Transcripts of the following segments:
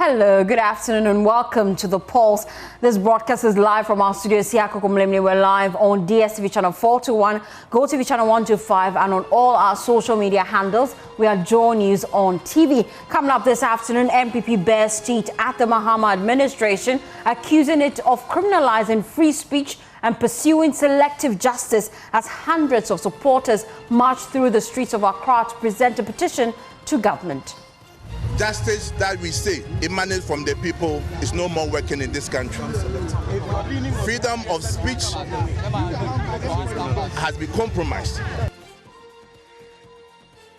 Hello, good afternoon and welcome to The Pulse. This broadcast is live from our studios here at Kokomlemni. We're live on DSTV channel 421, GoTV channel 125 and on all our social media handles. We are JoyNews on TV. Coming up this afternoon, NPP bears teeth at the Mahama administration, accusing it of criminalizing free speech and pursuing selective justice as hundreds of supporters march through the streets of Accra to present a petition to government. Justice that we say emanates from the people is no more working in this country. Freedom of speech has been compromised.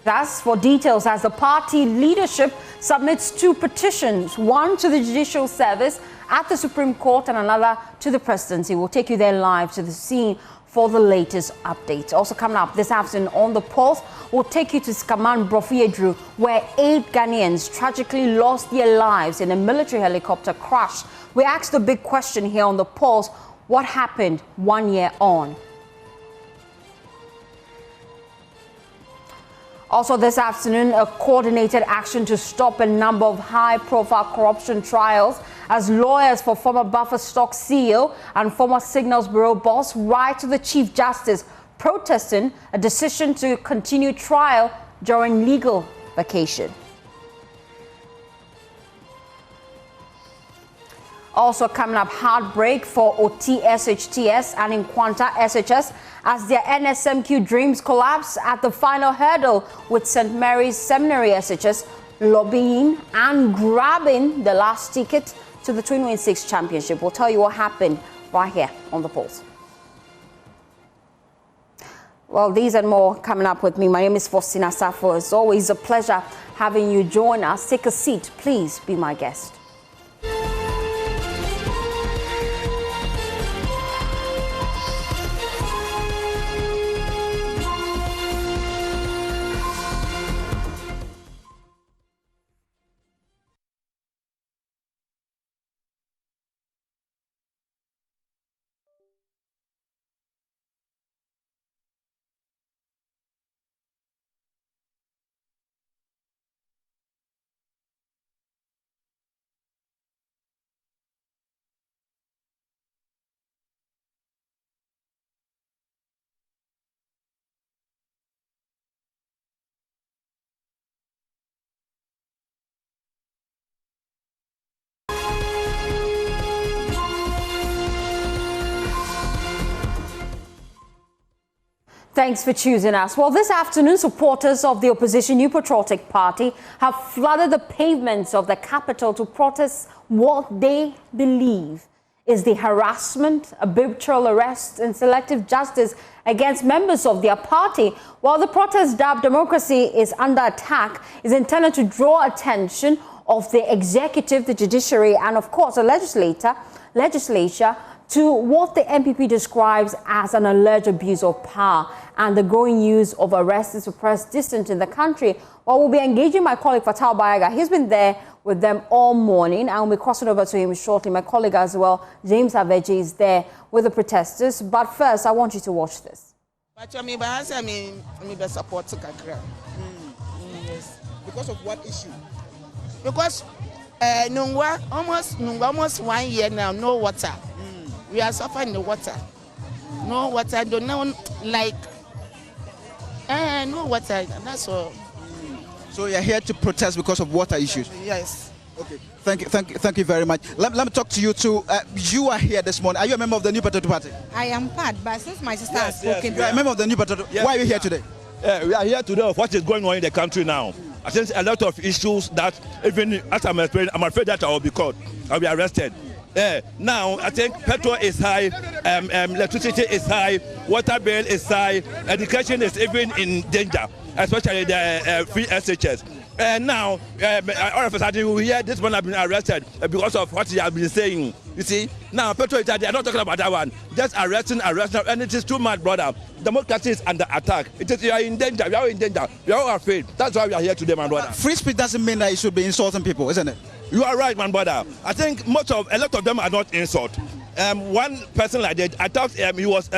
As for details, as the party leadership submits two petitions, one to the Judicial Service at the Supreme Court and another to the Presidency. We'll take you there live to the scene for the latest updates. Also coming up this afternoon on The Pulse, we'll take you to Skaman Brofiedru, where 8 Ghanaians tragically lost their lives in a military helicopter crash. We asked the big question here on The Pulse, what happened 1 year on? Also this afternoon, a coordinated action to stop a number of high-profile corruption trials as lawyers for former Buffer Stock CEO and former Signals Bureau boss write to the Chief Justice protesting a decision to continue trial during legal vacation. Also coming up, heartbreak for OT SHTS and Inquanta SHS as their NSMQ dreams collapse at the final hurdle, with St. Mary's Seminary SHS lobbying and grabbing the last ticket to the 2026 championship. We'll tell you what happened right here on The Pulse. Well, these and more coming up with me. My name is Faustina Safo. It's always a pleasure having you join us. Take a seat. Please be my guest. Thanks for choosing us. Well, this afternoon, supporters of the opposition New Patriotic Party have flooded the pavements of the capital to protest what they believe is the harassment, arbitrary arrest, and selective justice against members of their party. While the protest dubbed "Democracy is Under Attack" is intended to draw attention of the executive, the judiciary, and of course the legislature to what the NPP describes as an alleged abuse of power and the growing use of arrest to suppress dissent in the country. Well, we'll be engaging my colleague Fatal Bayaga. He's been there with them all morning, and we'll be crossing over to him shortly. My colleague as well, James Aveji, is there with the protesters. But first, I want you to watch this. Yes. Because of what issue? Because almost 1 year now, no water. We are suffering the water. No water, don't know, like, no water, that's all. So you're here to protest because of water issues? Yes. Okay, thank you very much. Let me talk to you too. You are here this morning. Are you a member of the New Patriotic Party? I am part, but since my sister has spoken... You are a member of the New Patriotic. Why are you here today? We are here today of what is going on in the country now. I think a lot of issues that even as I'm afraid that I will be caught, I'll be arrested. Now, I think petrol is high, electricity is high, water bill is high, education is even in danger, especially the free SHS. And now, all of a sudden, we hear this one has been arrested because of what he has been saying. You see, now petrol is high, they are not talking about that one. Just arresting, and it is too much, brother. Democracy is under attack. We are in danger, we are in danger, we are all afraid. That's why we are here today, my brother. Free speech doesn't mean that you should be insulting people, isn't it? You are right, man, brother. I think a lot of them are not insult. one person like that, I thought he was,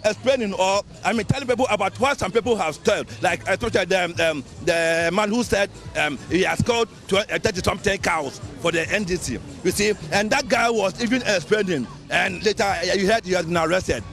explaining or, telling people about what some people have told. Like, especially the man who said he has called 30-something cows for the NDC. You see, and that guy was even explaining, and later you heard he has been arrested.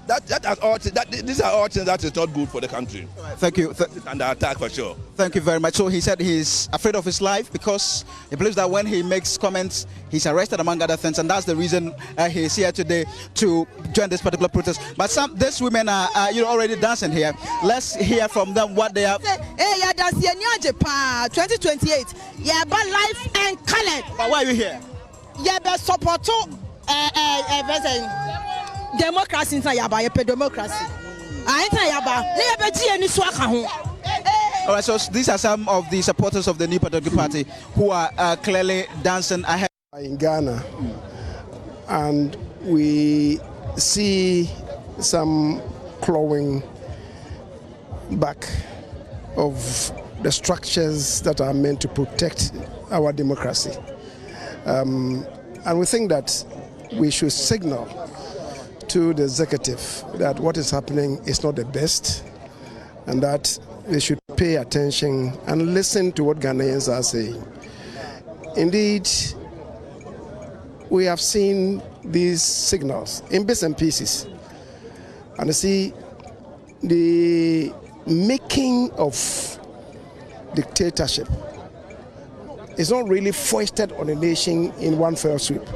These are all things that is not good for the country. Thank you. It's under attack for sure. Thank you very much. So he said he's afraid of his life because he believes that when he makes comments, he's arrested, among other things, and that's the reason he's here today to join this particular protest. But these women are already dancing here. Let's hear from them what they have. Hey, yeah, that's the new Japan 2028. Yeah, but life and color. But why are you here? Yeah, but support democracy in Yaba, democracy. I All right, so these are some of the supporters of the New Patriotic Party who are clearly dancing ahead. In Ghana, and we see some clawing back of the structures that are meant to protect our democracy. And we think that we should signal to the executive that what is happening is not the best, and that they should pay attention and listen to what Ghanaians are saying. Indeed, we have seen these signals in bits and pieces, and you see the making of dictatorship is not really foisted on a nation in one fell swoop.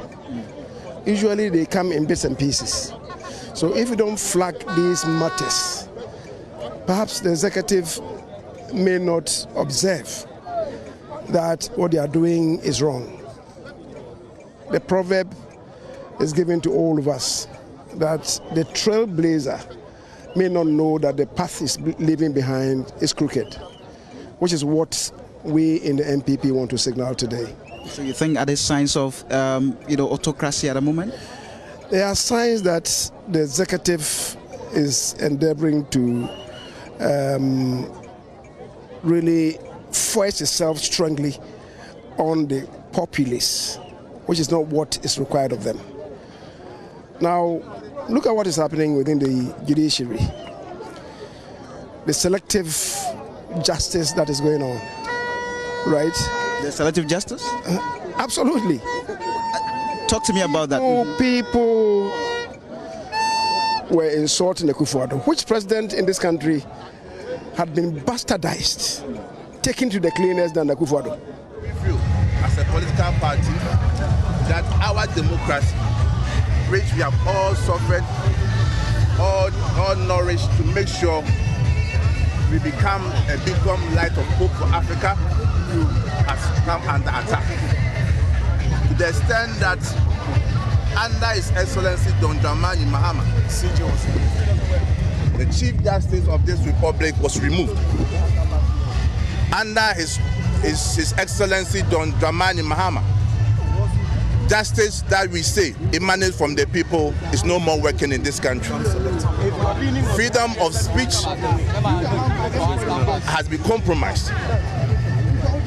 Usually they come in bits and pieces. So if you don't flag these matters, perhaps the executive may not observe that what they are doing is wrong. The proverb is given to all of us that the trailblazer may not know that the path he's leaving behind is crooked, which is what we in the NPP want to signal today. So you think are there signs of autocracy at the moment? There are signs that the executive is endeavoring to really force itself strongly on the populace, which is not what is required of them. Now, look at what is happening within the judiciary. The selective justice that is going on, right? The selective justice? Absolutely. Talk to me about that. People were insulting the Akufo-Addo. Which president in this country had been bastardized, taken to the cleaners than the Akufo-Addo? We feel, as a political party, that our democracy, which we have all suffered, all nourished to make sure we become a beacon light of hope for Africa, has come under attack. To the extent that under His Excellency Don Dramani Mahama, the Chief Justice of this Republic was removed. Under His Excellency Don Dramani Mahama, justice that we say emanates from the people is no more working in this country. Freedom of speech has been compromised.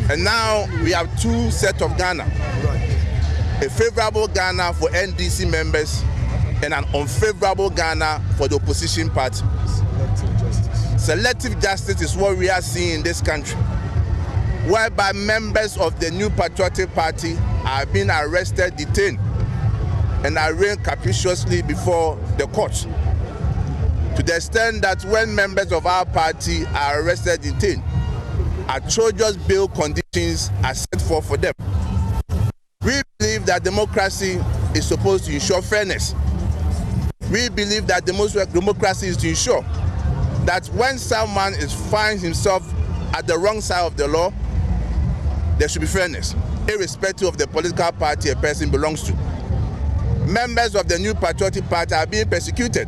And now we have two sets of Ghana. A favorable Ghana for NDC members and an unfavorable Ghana for the opposition party. Selective justice is what we are seeing in this country, whereby members of the New Patriotic Party are being arrested, detained, and arraigned capriciously before the courts. To the extent that when members of our party are arrested, detained, atrocious bail conditions are set forth for them. We believe that democracy is supposed to ensure fairness. We believe that democracy is to ensure that when someone finds himself at the wrong side of the law, there should be fairness, irrespective of the political party a person belongs to. Members of the New Patriotic Party are being persecuted,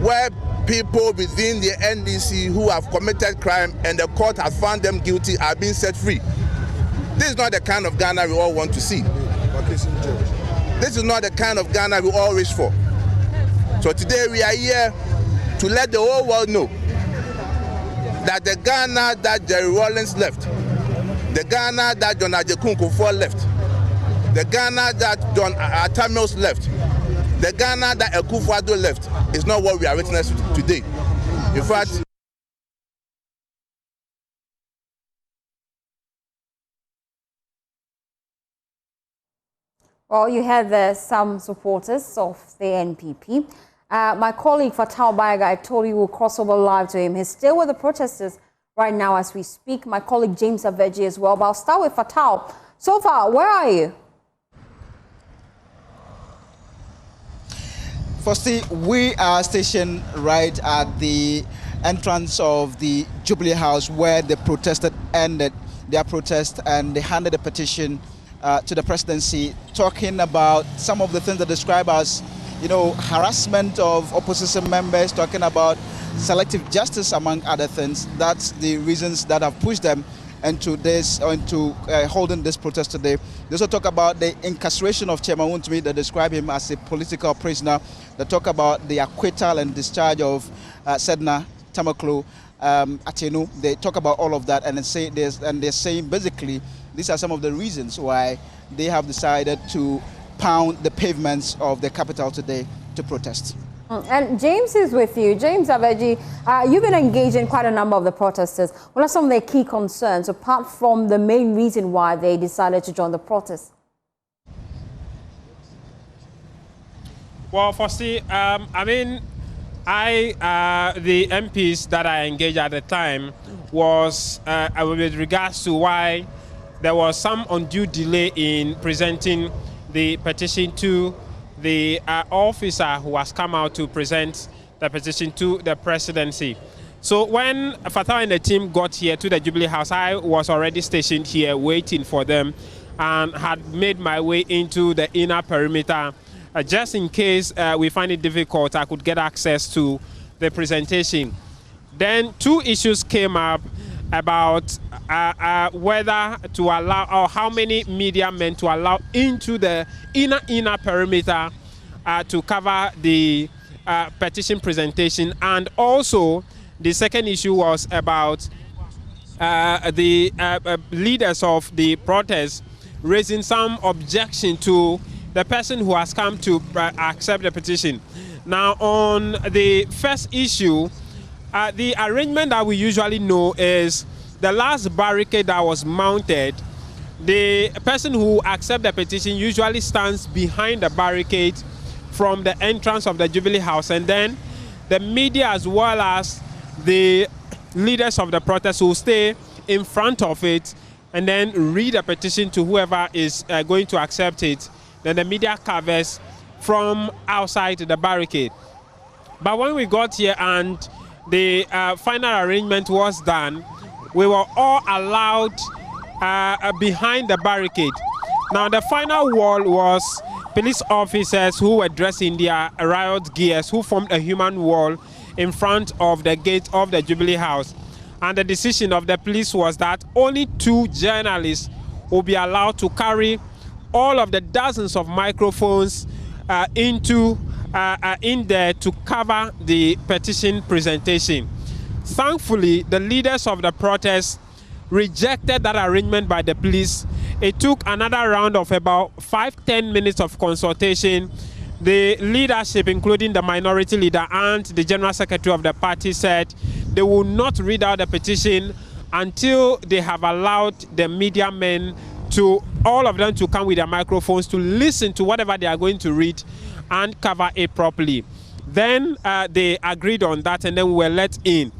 where people within the NDC who have committed crime and the court has found them guilty are being set free. This is not the kind of Ghana we all want to see. This is not the kind of Ghana we all wish for. So today we are here to let the whole world know that the Ghana that Jerry Rawlings left, the Ghana that John Ajay Kufuor left, The Ghana that John Atamios left, the Ghana that Akufo-Addo left, is not what we are witnessing today. In fact, well, you had there some supporters of the NPP. My colleague Fatal Baiga, I told you we'll cross over live to him. He's still with the protesters right now as we speak. My colleague James Aveji as well. But I'll start with Fatal. So far, where are you? Firstly, we are stationed right at the entrance of the Jubilee House where the protesters ended their protest and they handed a petition to the presidency talking about some of the things that describe as, you know, harassment of opposition members, talking about selective justice, among other things. That's the reasons that have pushed them into this, into holding this protest today. They also talk about the incarceration of Chairman Wontumi. They describe him as a political prisoner. They talk about the acquittal and discharge of Sedna Tamaklo Atenu. They talk about all of that, and they're saying basically these are some of the reasons why they have decided to pound the pavements of the capital today to protest. And James is with you. James Aveji, you've been engaged in quite a number of the protesters. What are some of their key concerns, apart from the main reason why they decided to join the protest? Well, firstly, the MPs that I engaged at the time was with regards to why there was some undue delay in presenting the petition to the officer who has come out to present the petition to the presidency. So when Fatah and the team got here to the Jubilee House, I was already stationed here waiting for them and had made my way into the inner perimeter. Just in case we find it difficult, I could get access to the presentation. Then two issues came up about whether to allow, or how many media men to allow into the inner perimeter to cover the petition presentation. And also the second issue was about the leaders of the protest raising some objection to the person who has come to accept the petition. Now, on the first issue, the arrangement that we usually know is the last barricade that was mounted, the person who accepts the petition usually stands behind the barricade from the entrance of the Jubilee House, and then the media as well as the leaders of the protest will stay in front of it and then read a petition to whoever is going to accept it. Then the media covers from outside the barricade. But when we got here and the final arrangement was done, we were all allowed behind the barricade. Now the final wall was police officers who were dressed in their riot gears, who formed a human wall in front of the gate of the Jubilee House. And the decision of the police was that only 2 journalists will be allowed to carry all of the dozens of microphones in there to cover the petition presentation. Thankfully, the leaders of the protest rejected that arrangement by the police. It took another round of about 5-10 minutes of consultation. The leadership, including the minority leader and the general secretary of the party, said they will not read out the petition until they have allowed the media men to, all of them, to come with their microphones to listen to whatever they are going to read and cover it properly. Then they agreed on that, and then we were let in.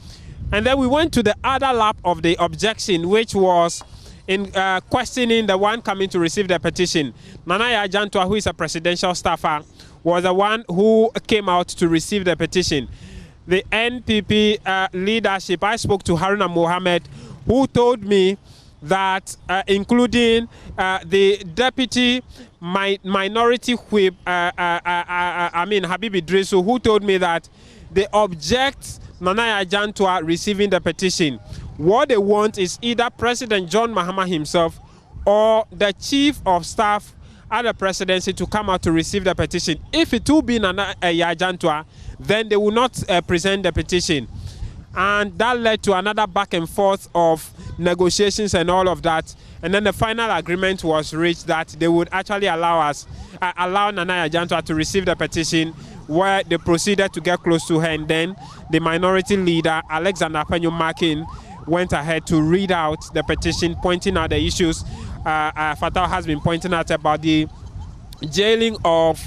And then we went to the other lap of the objection, which was in questioning the one coming to receive the petition. Nana Yajantua, who is a presidential staffer, was the one who came out to receive the petition. The NPP leadership, I spoke to Haruna Mohammed, who told me that including the deputy minority whip, Habibi Idrisu, who told me that they object Nana Yajantua receiving the petition. What they want is either President John Mahama himself or the chief of staff at the presidency to come out to receive the petition. If it will be Nana Yajantua, then they will not present the petition. And that led to another back and forth of negotiations and all of that. And then the final agreement was reached that they would actually allow Nana Ajantua to receive the petition, where they proceeded to get close to her. And then the minority leader, Alexander Penyo-Makin, went ahead to read out the petition, pointing out the issues Fatal has been pointing out about the jailing of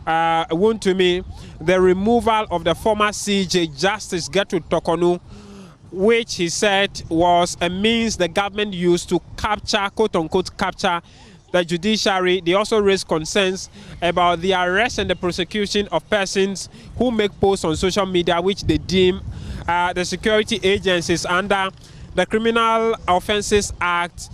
Wontumi, the removal of the former CJ Justice Gertrude Tokonu, which he said was a means the government used to capture, quote-unquote, capture the judiciary. They also raised concerns about the arrest and the prosecution of persons who make posts on social media, which they deem the security agencies under the Criminal Offences Act,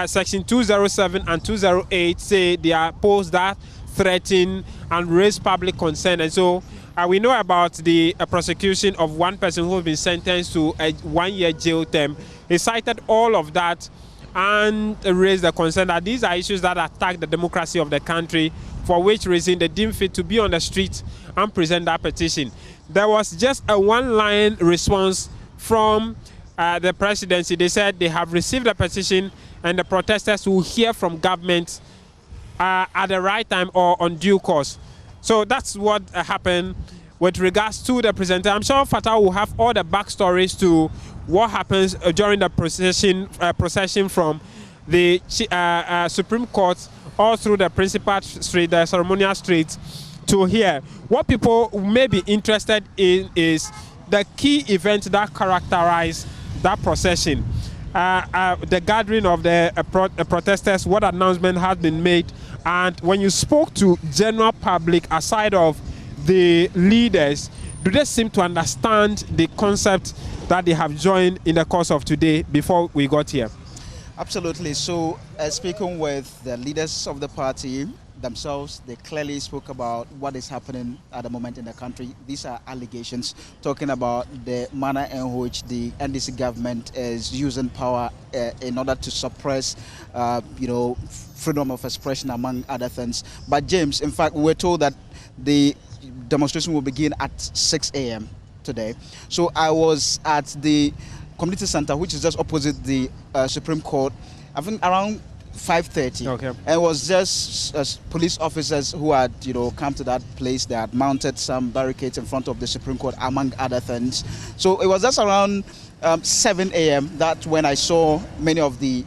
Section 207 and 208, say they are posts that threaten and raise public concern. And so we know about the prosecution of one person who has been sentenced to a 1-year jail term. He cited all of that and raised the concern that these are issues that attack the democracy of the country, for which reason they deem fit to be on the street and present that petition. There was just a one-line response from the presidency. They said they have received the petition and the protesters will hear from government at the right time or on due course. So that's what happened with regards to the presenter. I'm sure Fatah will have all the backstories to what happens during the procession from the Supreme Court all through the Principal Street, the Ceremonial Street, to here. What people may be interested in is the key events that characterize that procession. The gathering of the protesters, what announcement has been made, and when you spoke to general public aside of the leaders, do they seem to understand the concept that they have joined in the course of today before we got here? Absolutely. So speaking with the leaders of the party themselves, they clearly spoke about what is happening at the moment in the country. These are allegations talking about the manner in which the NDC government is using power in order to suppress, freedom of expression, among other things. But James, in fact, we were told that the demonstration will begin at 6 a.m. today. So I was at the community center, which is just opposite the Supreme Court, I think around 5:30. Okay. And it was just police officers who had, come to that place. They had mounted some barricades in front of the Supreme Court, among other things. So it was just around 7 a.m. That's when I saw many of the,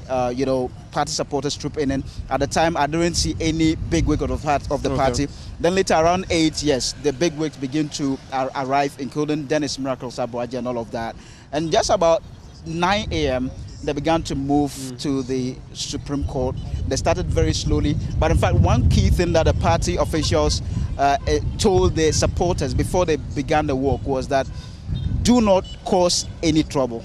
party supporters troop in. And at the time, I didn't see any bigwig of the party. Then later around 8, yes, the bigwigs begin to arrive, including Dennis Miracle Sabuaji and all of that. And just about 9 a.m., they began to move to the Supreme Court. They started very slowly. But in fact, one key thing that the party officials told their supporters before they began the walk was that do not cause any trouble.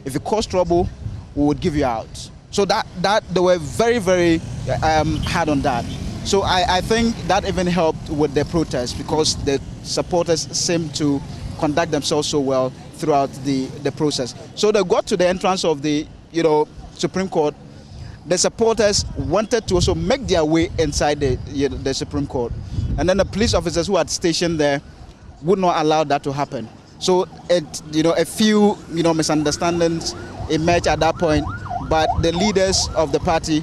If you cause trouble, we would give you out. So that they were very, very hard on that. So I think that even helped with the protest because the supporters seemed to conduct themselves so well throughout the process. So they got to the entrance of the Supreme Court. The supporters wanted to also make their way inside the Supreme Court, and then the police officers who had stationed there would not allow that to happen. So a few misunderstandings emerged at that point, but the leaders of the party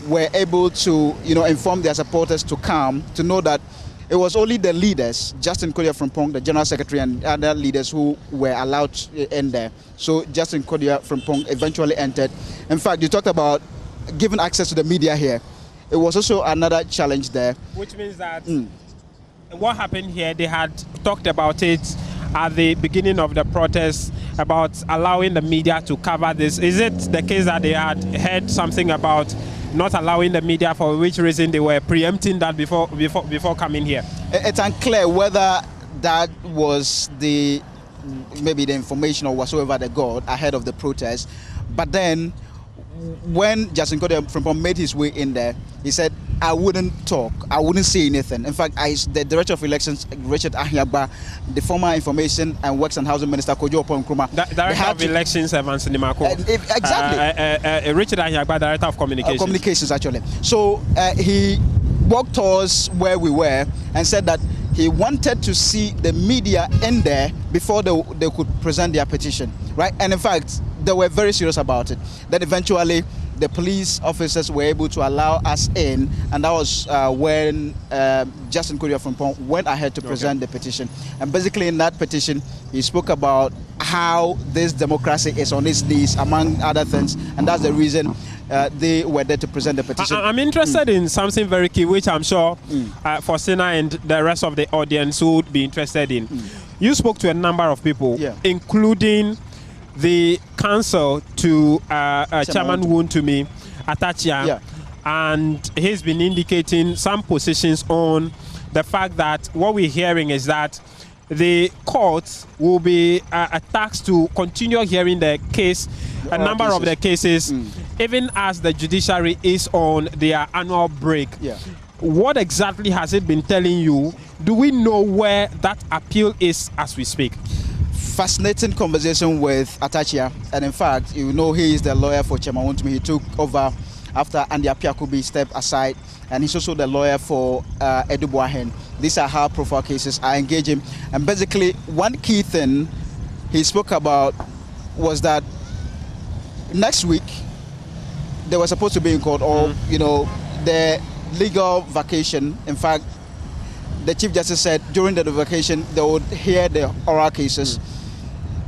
were able to inform their supporters to calm, to know that it was only the leaders, Justin Kodia Frimpong, the General Secretary, and other leaders who were allowed in there. So Justin Kodia Frimpong eventually entered. In fact, you talked about giving access to the media here. It was also another challenge there. Which means that what happened here, they had talked about it at the beginning of the protest about allowing the media to cover this. Is it the case that they had heard something about not allowing the media, for which reason they were preempting that before coming here? It's unclear whether that was maybe the information or whatsoever they got ahead of the protest. But then when Justin Kodia Frimpong made his way in there, he said, I wouldn't talk, I wouldn't say anything. In fact, the Director of Elections, Richard Ahiagba, the former Information and Works and Housing Minister, Kojo Opon-Nkrumah, Director of Elections, Evans Nimako. Exactly. Richard Ahiagba, Director of Communications. Communications, actually. So he walked towards where we were and said that he wanted to see the media in there before they could present their petition, right? And in fact, they were very serious about it. Then eventually, the police officers were able to allow us in, and that was when Justin Korea from Pong went ahead to present the petition. And basically in that petition, he spoke about how this democracy is on its knees, among other things, and that's the reason they were there to present the petition. I'm interested in something very key, which I'm sure Faustina and the rest of the audience would be interested in. You spoke to a number of people, including the counsel to Chairman Wontumi, Atachia, and he's been indicating some positions on the fact that what we're hearing is that the courts will be tasked to continue hearing the case, a number of the cases, even as the judiciary is on their annual break. What exactly has it been telling you? Do we know where that appeal is as we speak? Fascinating conversation with Atachia, and in fact, you know, he is the lawyer for Chairman Wontumi. He took over after Andy Apiakubi stepped aside, and he's also the lawyer for Edu Boahen. These are high-profile cases. I engage him, and basically, one key thing he spoke about was that next week they were supposed to be in court, or you know, the legal vacation. In fact, the Chief Justice said during the vacation they would hear the oral cases.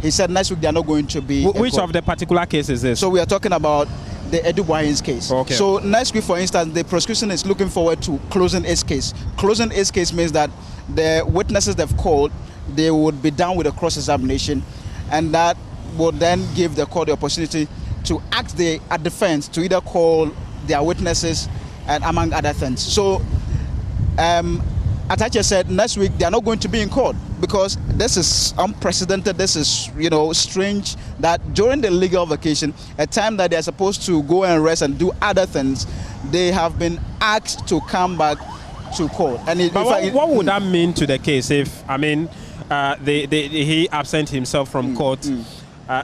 He said next week they are not going to be. Which of the particular cases is this? So we are talking about the Edu Boahen's case. Okay. So next week, for instance, the prosecution is looking forward to closing its case. Closing its case means that the witnesses they've called, they would be done with a cross-examination, and that would then give the court the opportunity to ask the defense to either call their witnesses, and among other things. So Atachia said next week they are not going to be in court because this is unprecedented. This is, you know, strange that during the legal vacation, a time that they are supposed to go and rest and do other things, they have been asked to come back to court. And what would that mean to the case if, I mean, he absent himself from court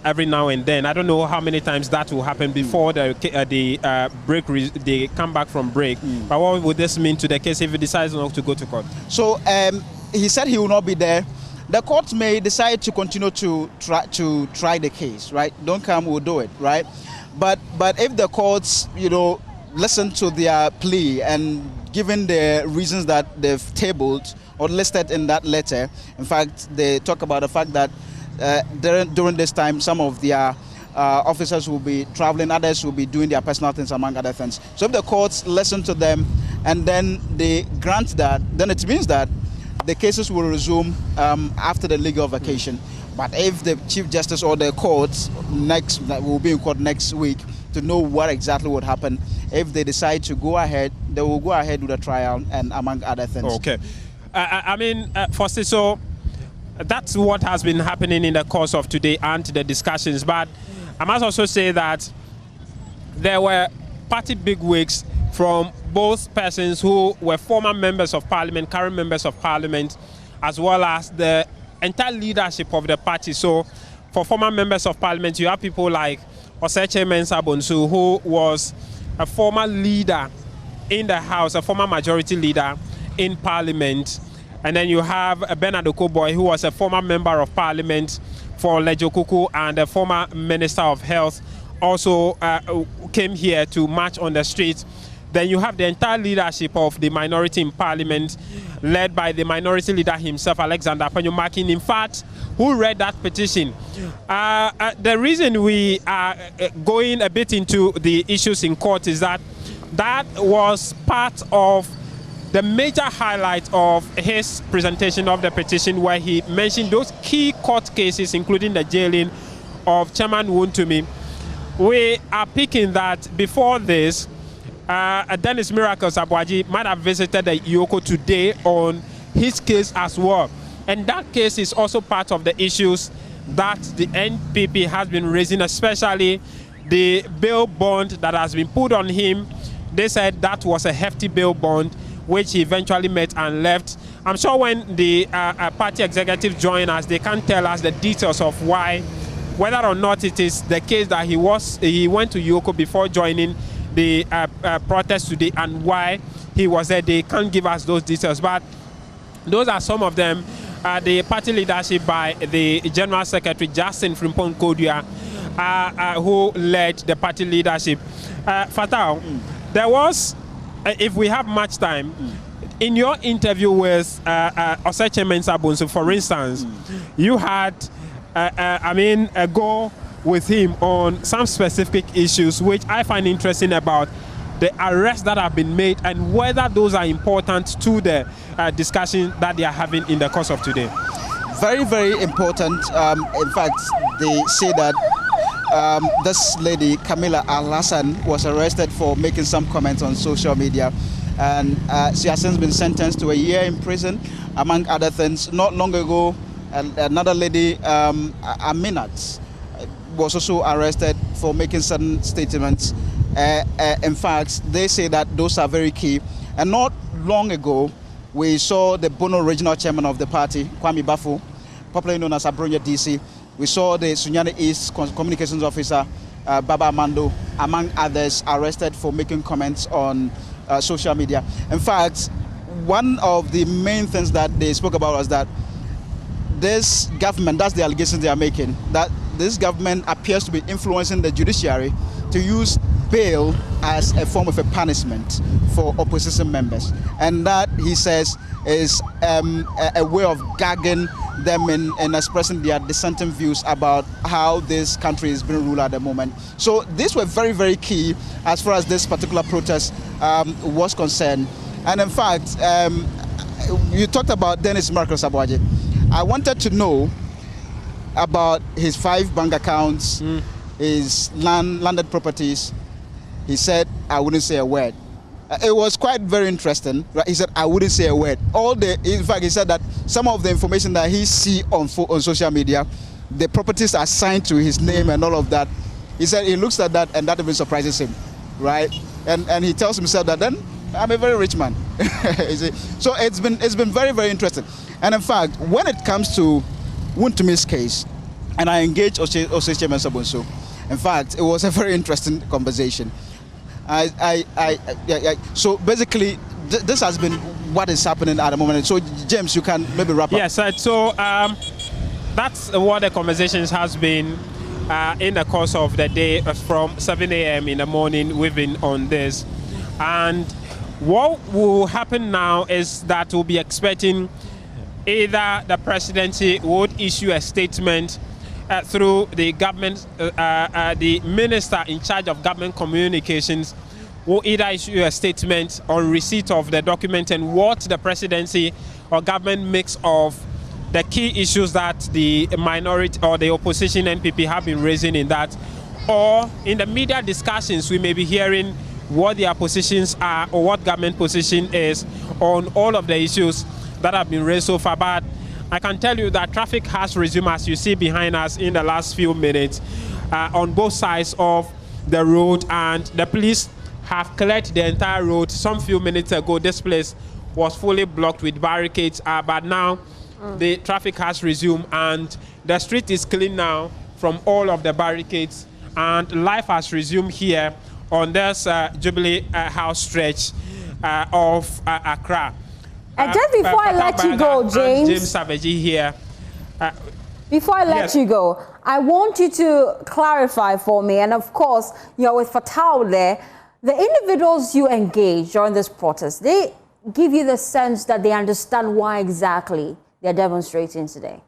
every now and then? I don't know how many times that will happen before the break. They come back from break. But what would this mean to the case if he decides not to go to court? So he said he will not be there. The court may decide to continue to try the case, right? Don't come, we'll do it, right? But if the courts, you know, listen to their plea and given the reasons that they've tabled or listed in that letter, in fact, they talk about the fact that during this time, some of their officers will be traveling, others will be doing their personal things, among other things. So if the courts listen to them and then they grant that, then it means that the cases will resume after the legal vacation. But if the Chief Justice or the courts will be in court next week to know what exactly would happen, if they decide to go ahead, they will go ahead with the trial and among other things. Okay. I mean, firstly, so that's what has been happening in the course of today and the discussions. But I must also say that there were party bigwigs from both persons who were former members of parliament, current members of parliament, as well as the entire leadership of the party. So for former members of parliament, you have people like Oseche Mensah Bonsu, who was a former leader in the House, a former majority leader in parliament. And then you have Bernard Okoboy, who was a former member of parliament for Lejokuku and a former minister of health, also came here to march on the streets. Then you have the entire leadership of the minority in parliament, led by the minority leader himself, Alexander Panyomakin, in fact, who read that petition. The reason we are going a bit into the issues in court is that that was part of the major highlight of his presentation of the petition, where he mentioned those key court cases, including the jailing of Chairman Wontumi. We are picking that before this, Dennis Miracles Abuaji might have visited the Yoko today on his case as well. And that case is also part of the issues that the NPP has been raising, especially the bail bond that has been put on him. They said that was a hefty bail bond, which he eventually met and left. I'm sure when the party executive join us, they can tell us the details of why, whether or not it is the case that he went to Yoko before joining the protest today and why he was there. They can't give us those details. But Those are some of them. The party leadership by the General Secretary, Justin Frimpong Kodua, who led the party leadership. Fatal, there was, if we have much time, in your interview with Oseche Mensah Bonsu, for instance, you had, a go with him on some specific issues, which I find interesting about the arrests that have been made and whether those are important to the discussion that they are having in the course of today. Very, very important. In fact, they say that this lady, Camilla Al-Hassan, was arrested for making some comments on social media. And she has since been sentenced to a year in prison, among other things. Not long ago, another lady, Aminat, was also arrested for making certain statements. In fact, they say that those are very key. And not long ago, we saw the Bono regional chairman of the party, Kwame Bafo, popularly known as Abronya DC. We saw the Sunyani East communications officer, Baba Amando, among others, arrested for making comments on social media. In fact, one of the main things that they spoke about was that this government, that's the allegations they are making, that this government appears to be influencing the judiciary to use bail as a form of a punishment for opposition members. And that, he says, is a way of gagging them in expressing their dissenting views about how this country is being ruled at the moment. So these were very, very key as far as this particular protest was concerned. And in fact, you talked about Dennis Marcus Abwaje. I wanted to know about his 5 bank accounts, his landed properties. He said, I wouldn't say a word. It was quite very interesting. Right? He said, I wouldn't say a word. In fact, he said that some of the information that he see on social media, the properties are signed to his name and all of that. He said he looks at that and that even surprises him, right? And he tells himself that then I'm a very rich man. So it's been very, very interesting. And in fact, when it comes to Wuntumi's case, and I engaged Oseche Mensah Bonsu, in fact, it was a very interesting conversation. So basically, this has been what is happening at the moment. So James, you can maybe wrap up. Yes, so that's what the conversations has been in the course of the day. From 7 a.m. in the morning, we've been on this. And what will happen now is that we'll be expecting either the presidency would issue a statement through the government, the minister in charge of government communications will either issue a statement on receipt of the document and what the presidency or government makes of the key issues that the minority or the opposition NPP have been raising in that, or in the media discussions we may be hearing what their positions are or what government position is on all of the issues that have been raised so far. But I can tell you that traffic has resumed, as you see behind us, in the last few minutes on both sides of the road, and the police have cleared the entire road. Some few minutes ago, this place was fully blocked with barricades, but now the traffic has resumed and the street is clean now from all of the barricades, and life has resumed here on this Jubilee House stretch of Accra. And just before I let you go, James Savaji here. Before I let you go, I want you to clarify for me, and of course, with Fatal there, the individuals you engage during this protest, they give you the sense that they understand why exactly they're demonstrating today.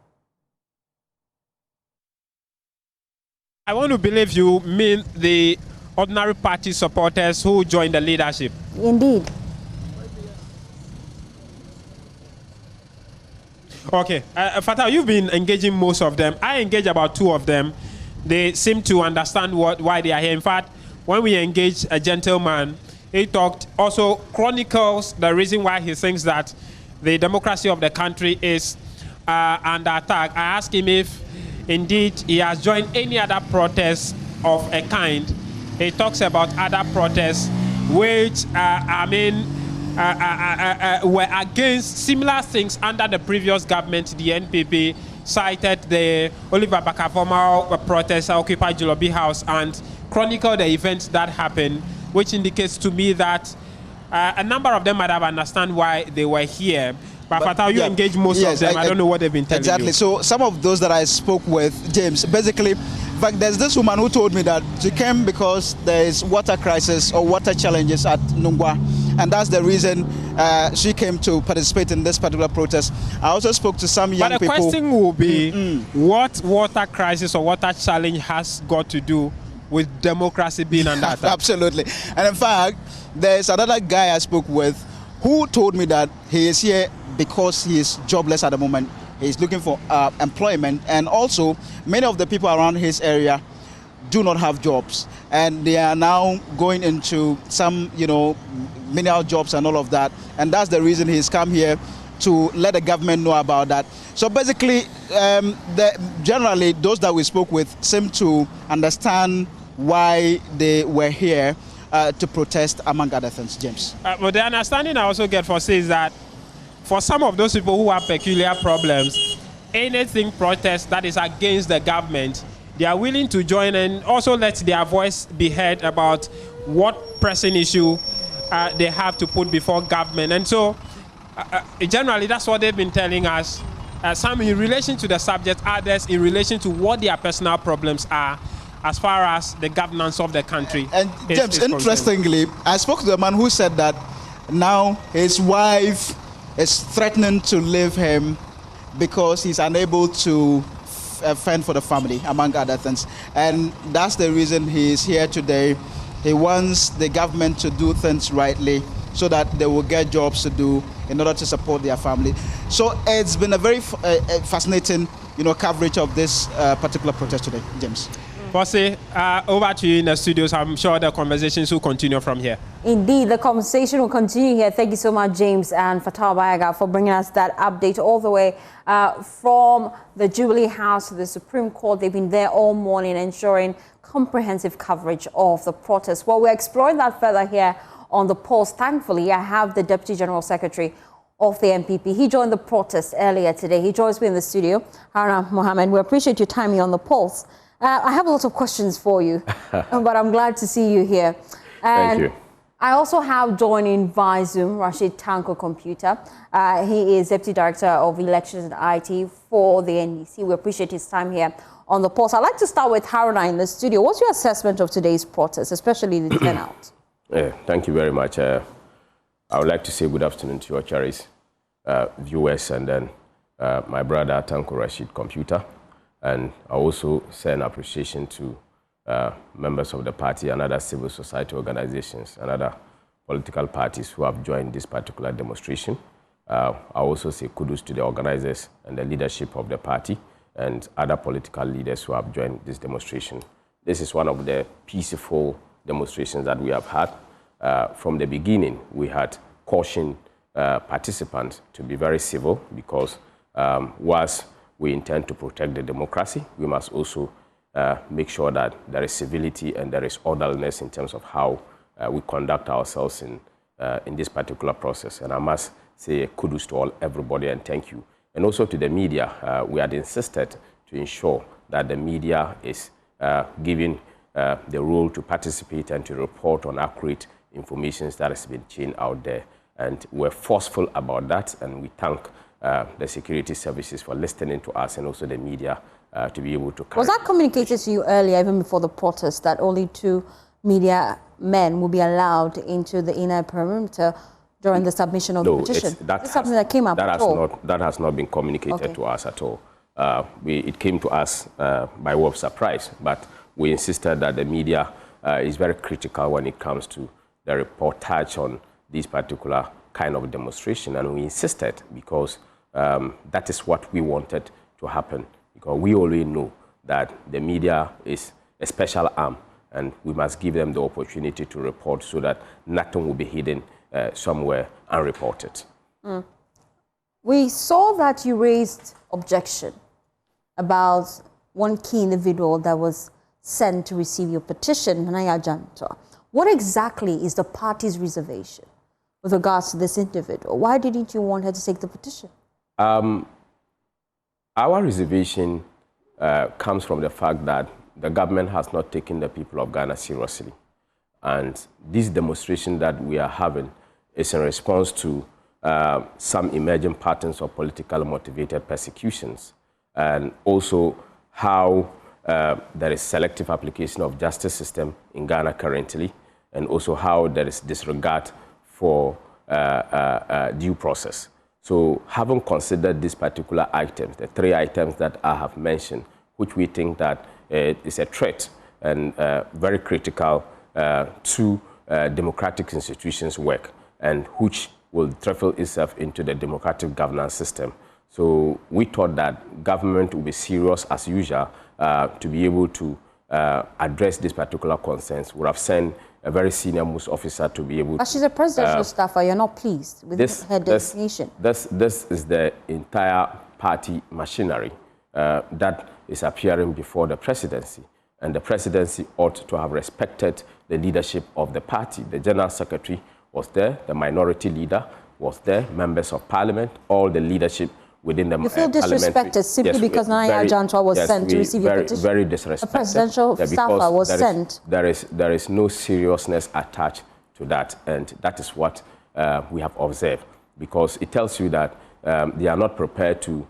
I want to believe you mean the ordinary party supporters who joined the leadership. Indeed. Okay, Fatal, you've been engaging most of them. I engage about 2 of them. They seem to understand why they are here. In fact, when we engage a gentleman, he also chronicles the reason why he thinks that the democracy of the country is under attack. I asked him if indeed he has joined any other protest of a kind. He talks about other protests which were against similar things under the previous government. The NPP cited the Oliver Bakaformal protest at Occupy Jubilee House and chronicled the events that happened, which indicates to me that a number of them might have understand why they were here. But Fatah, you engage most of them. I don't know what they've been telling you. Exactly. So some of those that I spoke with, James, basically, in fact, there's this woman who told me that she came because there is water crisis or water challenges at Nungwa, and that's the reason she came to participate in this particular protest. I also spoke to some young people. But the question will be, what water crisis or water challenge has got to do with democracy being under attack? Absolutely. And in fact, there's another guy I spoke with who told me that he is here because he is jobless at the moment. He's looking for employment, and also many of the people around his area do not have jobs, and they are now going into some, menial jobs and all of that, and that's the reason he's come here to let the government know about that. So basically, generally, those that we spoke with seem to understand why they were here to protest, among other things, James. But the understanding I also get for is that for some of those people who have peculiar problems, anything protest that is against the government, they are willing to join and also let their voice be heard about what pressing issue they have to put before government. And so generally that's what they've been telling us, some in relation to the subject, others in relation to what their personal problems are as far as the governance of the country. And James, interestingly, I spoke to a man who said that now his wife is threatening to leave him because he's unable to fend for the family, among other things. And that's the reason he is here today. He wants the government to do things rightly so that they will get jobs to do in order to support their family. So it's been a very fascinating, coverage of this particular protest today, James. Bossy, over to you in the studios. I'm sure the conversations will continue from here. Indeed, the conversation will continue here. Thank you so much, James and Fatah Bayaga, for bringing us that update all the way from the Jubilee House to the Supreme Court. They've been there all morning ensuring comprehensive coverage of the protest. Well, we're exploring that further here on the Pulse. Thankfully, I have the Deputy General Secretary of the NPP. He joined the protest earlier today. He joins me in the studio. Haruna Mohammed, we appreciate your time here on the Pulse. I have a lot of questions for you, but I'm glad to see you here. And thank you. I also have joining via Zoom Rashid Tanko Computer. He is Deputy Director of Elections and IT for the NDC. We appreciate his time here on the Pulse. I'd like to start with Haruna in the studio. What's your assessment of today's protest, especially the turnout? Thank you very much. I would like to say good afternoon to your Charis viewers, and then my brother Tanko Rashid Computer. And I also send appreciation to members of the party and other civil society organizations and other political parties who have joined this particular demonstration. I also say kudos to the organizers and the leadership of the party and other political leaders who have joined this demonstration. This is one of the peaceful demonstrations that we have had. From the beginning, we had cautioned participants to be very civil because whilst we intend to protect the democracy, we must also make sure that there is civility and there is orderliness in terms of how we conduct ourselves in this particular process. And I must say kudos to everybody and thank you. And also to the media, we had insisted to ensure that the media is given the role to participate and to report on accurate information that has been chained out there. And we're forceful about that, and we thank the security services for listening to us and also the media to be able to carry. Was that communicated to you earlier, even before the protest, that only 2 media men will be allowed into the inner perimeter during the submission of the petition? That's something that came up at all? That has not been communicated to us at all. It came to us by way of surprise, but we insisted that the media is very critical when it comes to the reportage on this particular kind of demonstration, and we insisted because that is what we wanted to happen, because we already know that the media is a special arm and we must give them the opportunity to report so that nothing will be hidden somewhere unreported. We saw that you raised objection about one key individual that was sent to receive your petition, Manaya Janto. What exactly is the party's reservation with regards to this individual? Why didn't you want her to take the petition? Our reservation comes from the fact that the government has not taken the people of Ghana seriously. And this demonstration that we are having is in response to some emerging patterns of political motivated persecutions, and also how there is selective application of justice system in Ghana currently, and also how there is disregard for due process. So having considered these particular items, the 3 items that I have mentioned, which we think that is a threat and very critical to democratic institutions' work, and which will trickle itself into the democratic governance system. So we thought that government would be serious as usual to be able to address these particular concerns. We have sent a very senior most officer to be able to... As she's a presidential staffer, you're not pleased with her designation? This is the entire party machinery that is appearing before the presidency. And the presidency ought to have respected the leadership of the party. The general secretary was there, the minority leader was there, members of parliament, all the leadership within the parliament. You feel disrespected simply because Naya Ajantwa was sent to receive your petition? Very disrespected. A presidential staffer was sent. There is no seriousness attached to that, and that is what we have observed, because it tells you that they are not prepared to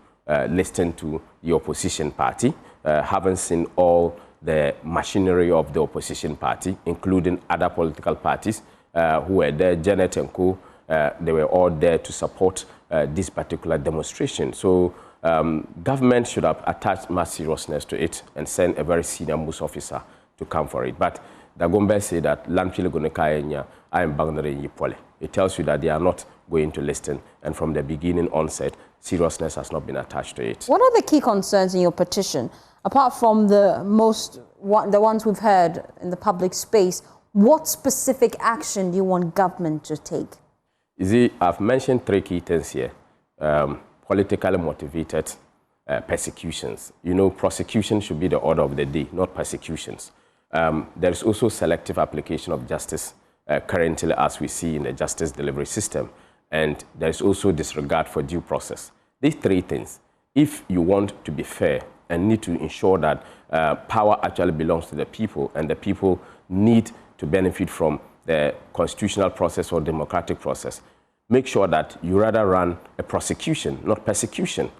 listen to the opposition party, haven't seen all the machinery of the opposition party, including other political parties who were there, Janet and Co. They were all there to support this particular demonstration. So government should have attached more seriousness to it and send a very senior most officer to come for it. But Dagombe said that it tells you that they are not going to listen, and from the beginning onset, seriousness has not been attached to it. What are the key concerns in your petition? Apart from the ones we've heard in the public space, what specific action do you want government to take? You see, I've mentioned 3 key things here. Politically motivated persecutions. You know, prosecution should be the order of the day, not persecutions. There is also selective application of justice currently, as we see in the justice delivery system. And there is also disregard for due process. These 3 things, if you want to be fair and need to ensure that power actually belongs to the people, and the people need to benefit from the constitutional process or democratic process, make sure that you rather run a prosecution, not persecution.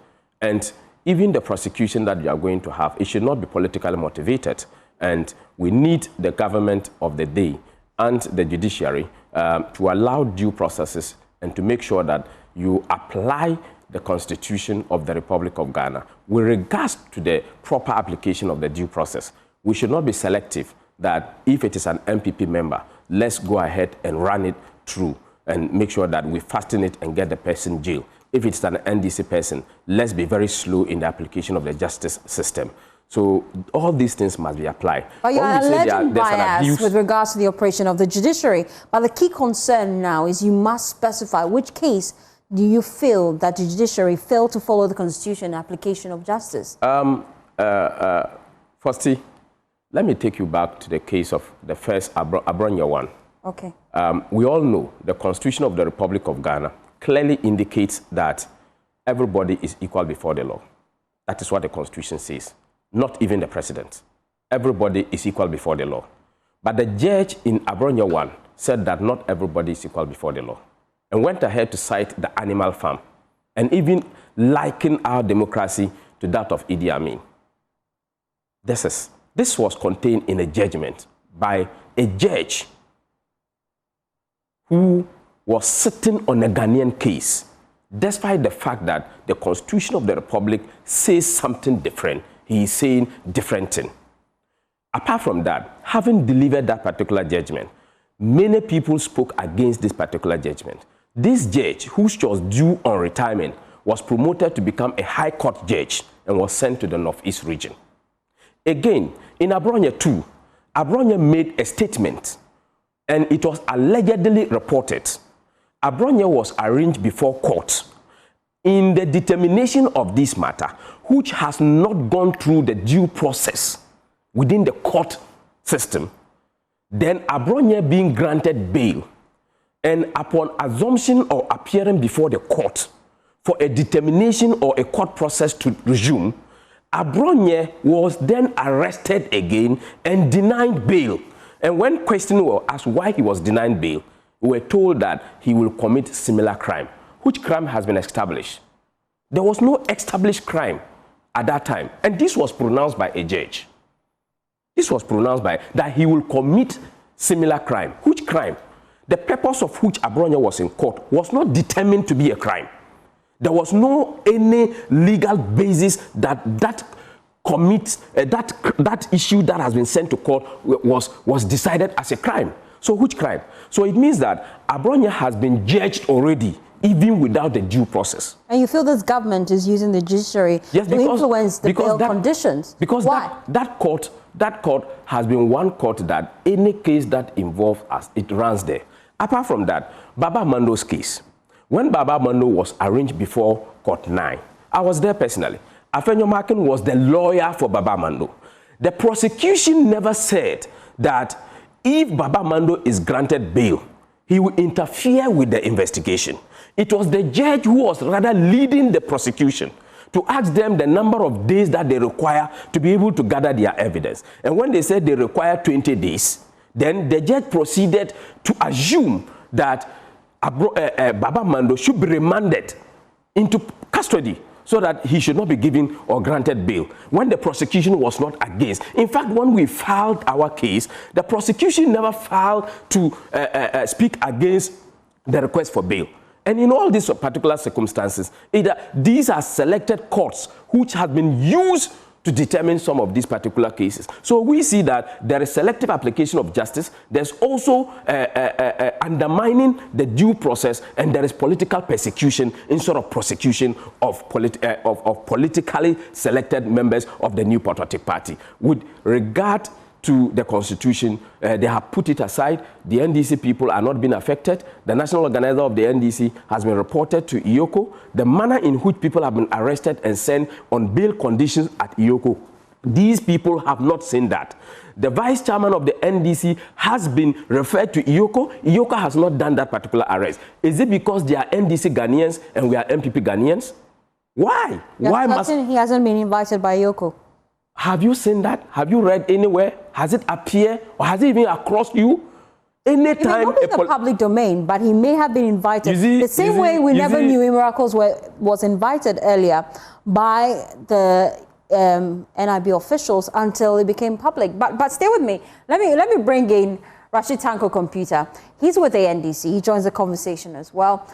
And even the prosecution that you are going to have, it should not be politically motivated. And we need the government of the day and the judiciary to allow due processes and to make sure that you apply the Constitution of the Republic of Ghana with regards to the proper application of the due process. We should not be selective that if it is an NPP member, let's go ahead and run it through and make sure that we fasten it and get the person jailed. If it's an NDC person, let's be very slow in the application of the justice system. So all these things must be applied. But you're alleging bias with regards to the operation of the judiciary. But the key concern now is you must specify which case do you feel that the judiciary failed to follow the Constitution and application of justice? Firstly, let me take you back to the case of the first Abronya one. Okay. We all know the Constitution of the Republic of Ghana clearly indicates that everybody is equal before the law. That is what the Constitution says. Not even the president. Everybody is equal before the law. But the judge in Abronya 1 said that not everybody is equal before the law, and went ahead to cite the animal farm and even liken our democracy to that of Idi Amin. This was contained in a judgment by a judge who was sitting on a Ghanaian case, despite the fact that the Constitution of the Republic says something different. He is saying different thing. Apart from that, having delivered that particular judgment, many people spoke against this particular judgment. This judge, who was due on retirement, was promoted to become a high court judge and was sent to the Northeast region. Again, in Abronya 2, Abronya made a statement, and it was allegedly reported. Abronya was arraigned before court in the determination of this matter, which has not gone through the due process within the court system. Then Abronya being granted bail, and upon assumption or appearing before the court for a determination or a court process to resume, Abronya was then arrested again and denied bail. And when questioned as why he was denied bail, we were told that he will commit similar crime, which crime has been established? There was no established crime at that time. And this was pronounced by a judge. This was pronounced by that he will commit similar crime. Which crime? The purpose of which Abronya was in court was not determined to be a crime. There was no any legal basis that that issue that has been sent to court was decided as a crime. So which crime? So it means that Abronya has been judged already, even without the due process. And you feel this government is using the judiciary to influence the bail conditions? Because why? That court has been one court that any case that involves us, it runs there. Apart from that, Baba Mando's case, when Baba Mando was arraigned before Court 9, I was there personally. Afenyo Makin was the lawyer for Baba Mando. The prosecution never said that if Baba Mando is granted bail, he will interfere with the investigation. It was the judge who was rather leading the prosecution to ask them the number of days that they require to be able to gather their evidence. And when they said they require 20 days, then the judge proceeded to assume that Baba Mando should be remanded into custody so that he should not be given or granted bail, when the prosecution was not against. In fact, when we filed our case, the prosecution never filed to speak against the request for bail. And in all these particular circumstances, these are selected courts which have been used to determine some of these particular cases. So we see that there is selective application of justice. There's also undermining the due process, and there is political persecution instead of prosecution of politically selected members of the new patriotic party. With regard to the constitution, they have put it aside. The NDC people are not being affected. The national organizer of the NDC has been reported to Iyoko. The manner in which people have been arrested and sent on bail conditions at Iyoko, these people have not seen that. The vice chairman of the NDC has been referred to Iyoko. Iyoko has not done that particular arrest. Is it because they are NDC Ghanaians and we are NPP Ghanaians? Why? Why must he hasn't been invited by Iyoko? Have you seen that? Have you read anywhere? Has it appeared or has it even across you? Anytime it may not be the public domain, but he may have been invited. The same way we never knew Miracles was invited earlier by the NIB officials until it became public. But stay with me. Let me bring in Rashid Tanko Computer. He's with the NDC. He joins the conversation as well.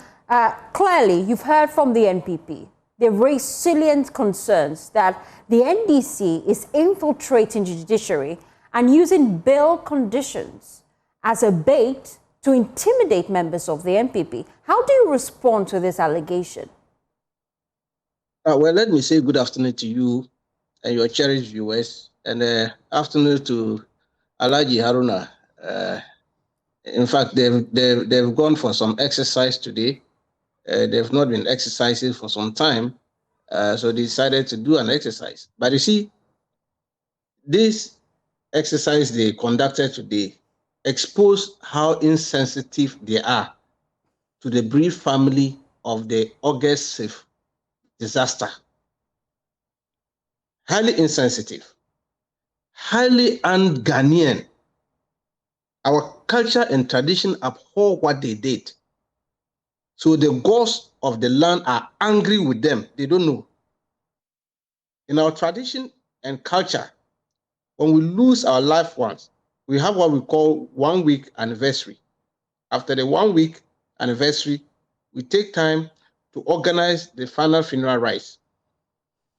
Clearly, you've heard from the NPP. They've raised salient concerns that the NDC is infiltrating the judiciary and using bail conditions as a bait to intimidate members of the NPP. How do you respond to this allegation? Well, let me say good afternoon to you and your cherished viewers, and afternoon to Alhaji Haruna. In fact, they've gone for some exercise today. They've not been exercising for some time, so they decided to do an exercise. But you see, this exercise they conducted today exposed how insensitive they are to the brief family of the August 6th disaster. Highly insensitive, highly un-Ghanaian. Our culture and tradition abhor what they did. So the gods of the land are angry with them. They don't know. In our tradition and culture, when we lose our loved ones, we have what we call 1 week anniversary. After the 1 week anniversary, we take time to organize the final funeral rites.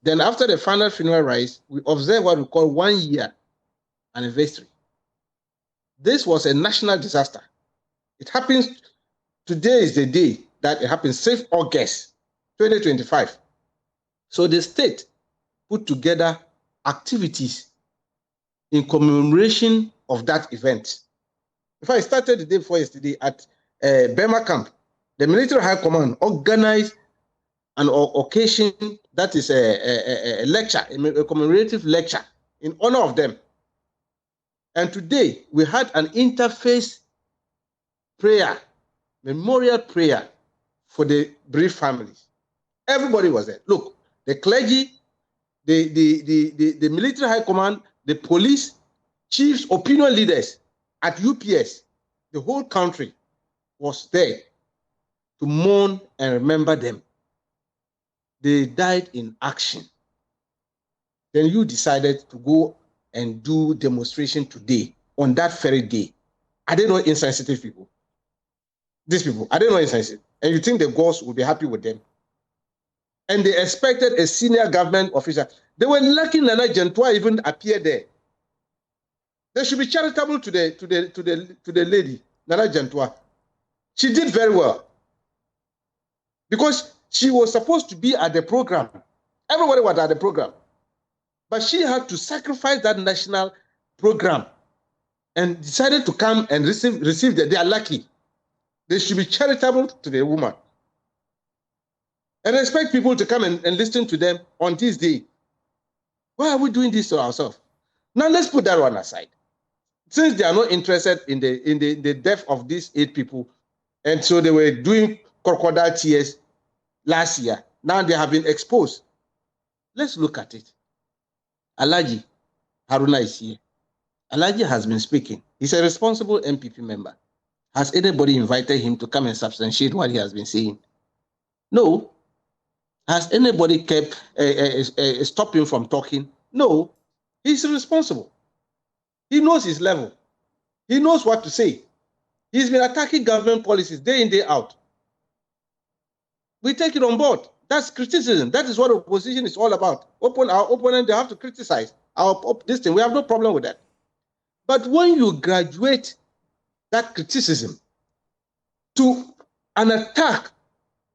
Then after the final funeral rites, we observe what we call 1 year anniversary. This was a national disaster. It happens, today is the day that it happened, 6th August 2025. So the state put together activities in commemoration of that event. In fact, it started the day before yesterday at Burma camp. The military high command organized an occasion that is a lecture, a commemorative lecture in honor of them. And today we had an interfaith prayer, memorial prayer for the bereaved families. Everybody was there. Look, the clergy, the military high command, the police, chiefs, opinion leaders at UPS, the whole country was there to mourn and remember them. They died in action. Then you decided to go and do demonstration today, on that very day. Are they not insensitive people? These people, are they not insensitive? And you think the gods will be happy with them? And they expected a senior government official. They were lucky Nana Gentua even appeared there. They should be charitable to the lady, Nana Gentua. She did very well. Because she was supposed to be at the program. Everybody was at the program. But she had to sacrifice that national program and decided to come and receive that. They are lucky. They should be charitable to the woman. And expect people to come and listen to them on this day. Why are we doing this to ourselves? Now let's put that one aside. Since they are not interested in the death of these 8 people, and so they were doing crocodile tears last year, now they have been exposed. Let's look at it. Alhaji Haruna is here. Alhaji has been speaking. He's a responsible NPP member. Has anybody invited him to come and substantiate what he has been saying? No. Has anybody kept stopped him from talking? No. He's responsible. He knows his level. He knows what to say. He's been attacking government policies day in, day out. We take it on board. That's criticism. That is what opposition is all about. Our opponent, they have to criticize this thing. We have no problem with that. But when you graduate that criticism to an attack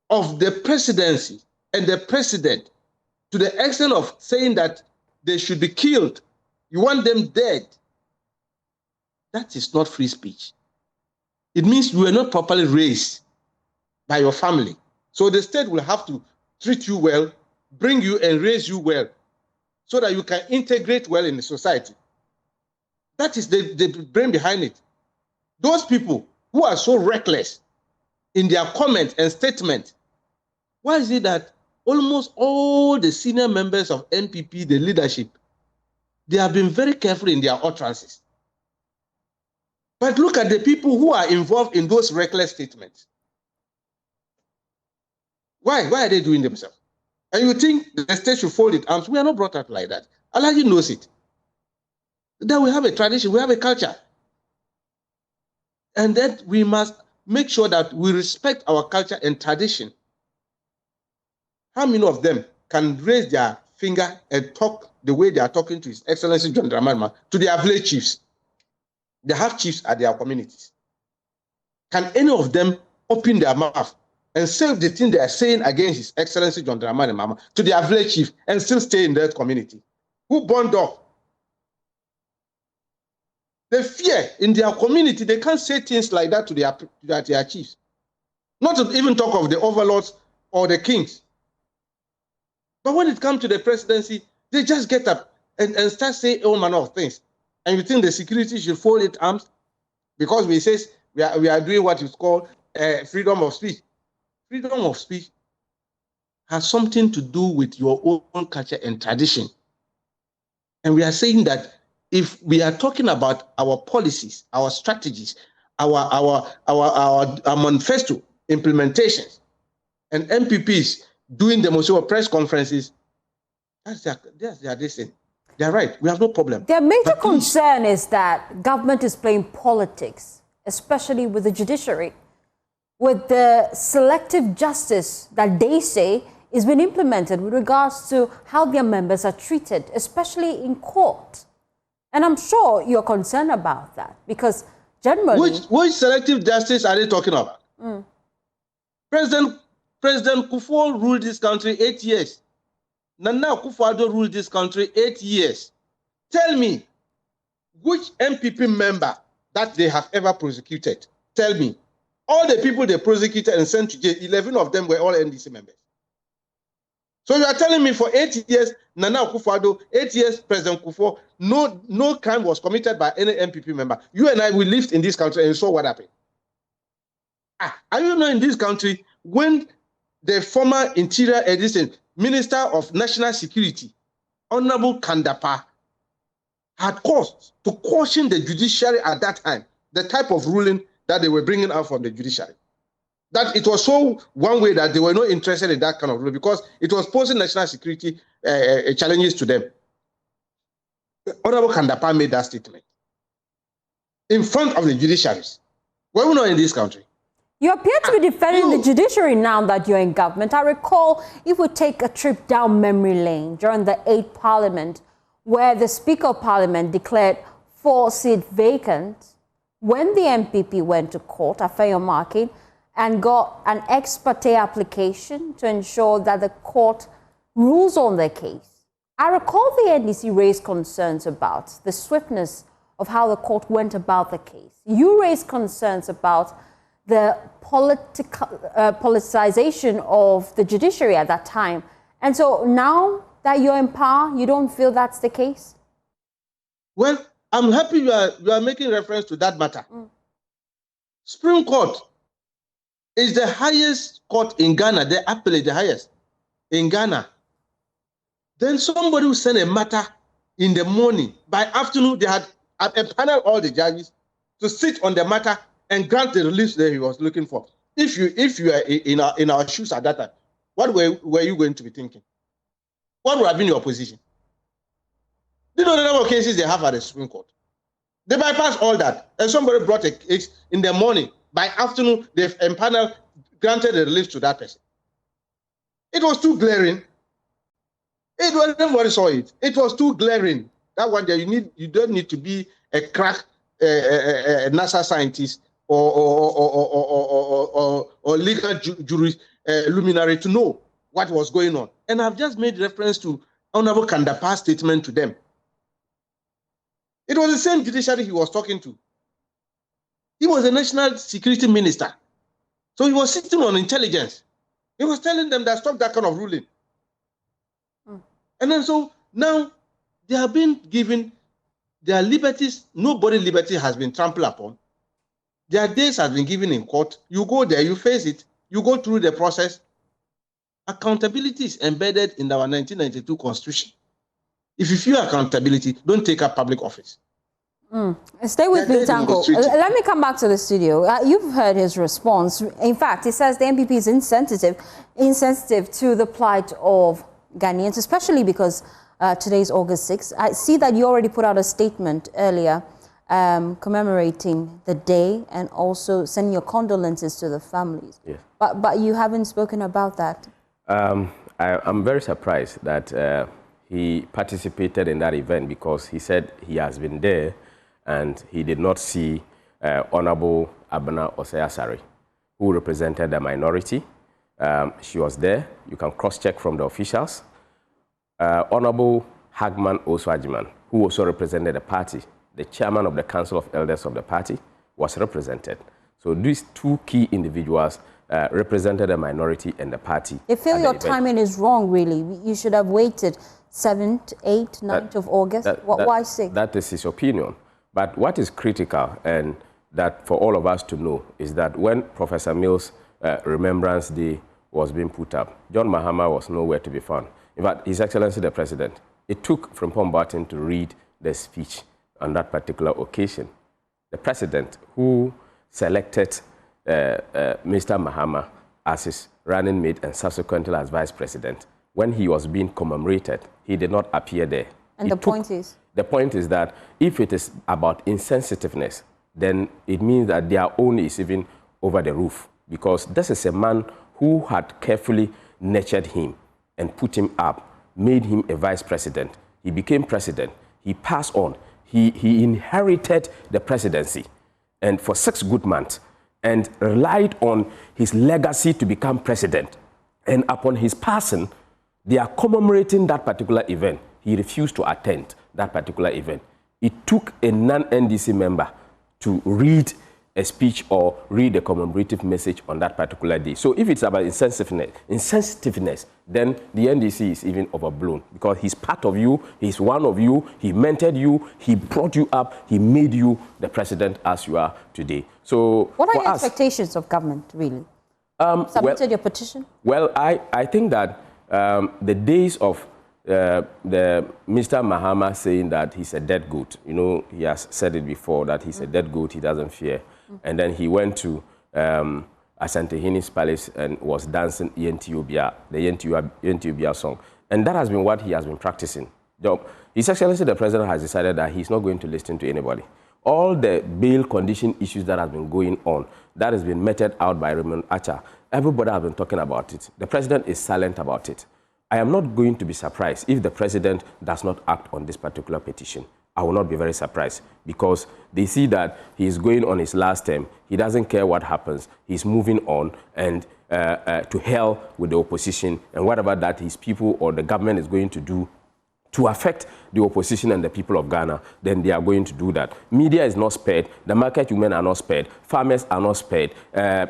of the presidency and the president to the extent of saying that they should be killed, you want them dead, that is not free speech. It means you were not properly raised by your family. So the state will have to treat you well, bring you and raise you well, so that you can integrate well in the society. That is the brain behind it. Those people who are so reckless in their comment and statement, why is it that almost all the senior members of NPP, the leadership, they have been very careful in their utterances? But look at the people who are involved in those reckless statements. Why are they doing themselves? And you think the state should fold its arms? We are not brought up like that. Alhaji knows it. That we have a tradition, we have a culture. And that we must make sure that we respect our culture and tradition. How many of them can raise their finger and talk the way they are talking to His Excellency John Dramani Mahama, to their village chiefs? They have chiefs at their communities. Can any of them open their mouth and say the thing they are saying against His Excellency John Dramani Mahama to their village chief and still stay in that community? Who burned up? They fear in their community. They can't say things like that to their chiefs. Not to even talk of the overlords or the kings. But when it comes to the presidency, they just get up and start saying all manner of things. And you think the security should fold its arms because we are doing what is called freedom of speech. Freedom of speech has something to do with your own culture and tradition. And we are saying that if we are talking about our policies, our strategies, our manifesto implementations, and MPPs doing demonstration press conferences, that's their decision. They're right. We have no problem. Their major concern is that government is playing politics, especially with the judiciary, with the selective justice that they say is being implemented with regards to how their members are treated, especially in court. And I'm sure you're concerned about that because generally... Which selective justice are they talking about? President Kufuor ruled this country 8 years. Nana Akufo-Addo ruled this country 8 years. Tell me, which MPP member that they have ever prosecuted? Tell me. All the people they prosecuted and sent to jail, 11 of them were all NDC members. So you are telling me for 8 years, Nana Akufo-Addo, 8 years, President Kufuor, no crime was committed by any MPP member. You and I, we lived in this country and saw what happened. Are you not in this country when the former Interior Edition Minister of National Security, Honorable Kandapa, had caused to caution the judiciary at that time, the type of ruling that they were bringing out from the judiciary. that it was so one way that they were not interested in that kind of rule because it was posing national security challenges to them. Honorable Kandapa made that statement in front of the judiciaries. Were we not in this country? You appear to be defending the judiciary now that you're in government. I recall, if we take a trip down memory lane during the 8th Parliament, where the Speaker of Parliament declared 4 seats vacant, when the NPP went to court, Afeyo Market, and got an ex parte application to ensure that the court rules on their case. I recall the NDC raised concerns about the swiftness of how the court went about the case. You raised concerns about the politicization of the judiciary at that time. And so now that you're in power, you don't feel that's the case? Well, I'm happy you are making reference to that matter. Supreme Court is the highest court in Ghana. The appellate is the highest in Ghana. Then somebody will send a matter in the morning. By afternoon, they had empaneled all the judges to sit on the matter and grant the relief that he was looking for. If you are in our shoes at that time, what were you going to be thinking? What would have been your position? Do you know the number of cases they have at the Supreme Court? They bypass all that. And somebody brought a case in the morning. By afternoon, they've empaneled, granted the relief to that person. It was too glaring. Everybody saw it. It was too glaring. That one there, you don't need to be a crack NASA scientist or legal jurist luminary to know what was going on. And I've just made reference to Honorable Kandapa's statement to them. It was the same judiciary he was talking to. He was a national security minister. So he was sitting on intelligence. He was telling them that stop that kind of ruling. And then so now they have been given their liberties. Nobody's liberty has been trampled upon. Their days have been given in court. You go there, you face it, you go through the process. Accountability is embedded in our 1992 Constitution. If you feel accountability, don't take up public office. Stay with me, Tanko. Let me come back to the studio. You've heard his response. In fact, he says the NPP is insensitive to the plight of Ghanaians, especially because today is August 6th. I see that you already put out a statement earlier commemorating the day and also sending your condolences to the families. Yes. But you haven't spoken about that. I'm very surprised that he participated in that event because he said he has been there and he did not see Honorable Abena Osei-Asare, who represented the minority. She was there. You can cross-check from the officials. Honorable Hagman Oswajiman, who also represented the party, the chairman of the Council of Elders of the party, was represented. So these two key individuals represented the minority and the party. They feel your timing is wrong, really. You should have waited 7th, 8th, 9th of August. Why 6th? That is his opinion. But what is critical, and that for all of us to know, is that when Professor Mills' Remembrance Day was being put up, John Mahama was nowhere to be found. In fact, His Excellency the President, it took Frimpong Boateng to read the speech on that particular occasion. The President, who selected Mr. Mahama as his running mate and subsequently as Vice President, when he was being commemorated, he did not appear there. And the point is? The point is that if it is about insensitiveness, then it means that their own is even over the roof, because this is a man who had carefully nurtured him and put him up, made him a vice president. He became president. He passed on. He inherited the presidency and for 6 good months and relied on his legacy to become president. And upon his passing, they are commemorating that particular event. He refused to attend that particular event. It took a non-NDC member to read a speech or read a commemorative message on that particular day. So if it's about insensitiveness, then the NDC is even overblown, because he's part of you, he's one of you, he mentored you, he brought you up, he made you the president as you are today. So what are your expectations of government, really? Submitted your petition? Well, I think that the days of the Mr. Mahama saying that he's a dead goat, you know, he has said it before that he's a dead goat, he doesn't fear. And then he went to, I Asantehini's palace and was dancing the Yentiubia song. And that has been what he has been practicing. His Excellency the President has decided that he's not going to listen to anybody. All the bail condition issues that have been going on, that has been meted out by Raymond Acha. Everybody has been talking about it. The President is silent about it. I am not going to be surprised if the President does not act on this particular petition. I will not be very surprised because they see that he is going on his last term. He doesn't care what happens. He's moving on and to hell with the opposition and whatever that his people or the government is going to do to affect the opposition and the people of Ghana, then they are going to do that. Media is not spared. The market women are not spared. Farmers are not spared.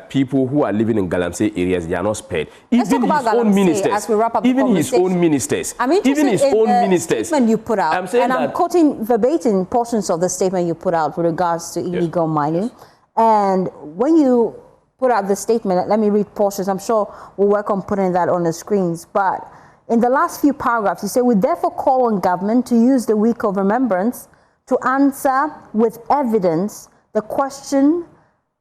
People who are living in Galamsey areas, they are not spared. Even his own ministers. As we wrap up even his own ministers. I'm interested even his in own the ministers. Statement you put out, I'm quoting verbatim portions of the statement you put out with regards to illegal mining. And when you put out the statement, let me read portions. I'm sure we'll work on putting that on the screens. But in the last few paragraphs, you say, we therefore call on government to use the week of remembrance to answer with evidence the question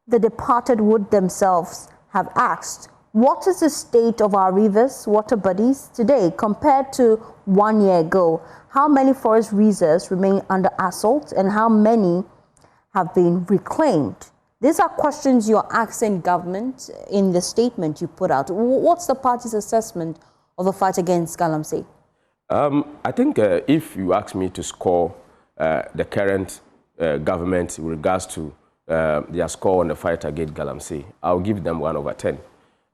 the departed would themselves have asked. What is the state of our rivers, water bodies today compared to 1 year ago? How many forest reserves remain under assault and how many have been reclaimed? These are questions you're asking government in the statement you put out. What's the party's assessment of the fight against Galamsey? I think if you ask me to score the current government with regards to their score on the fight against Galamsey, I'll give them 1/10.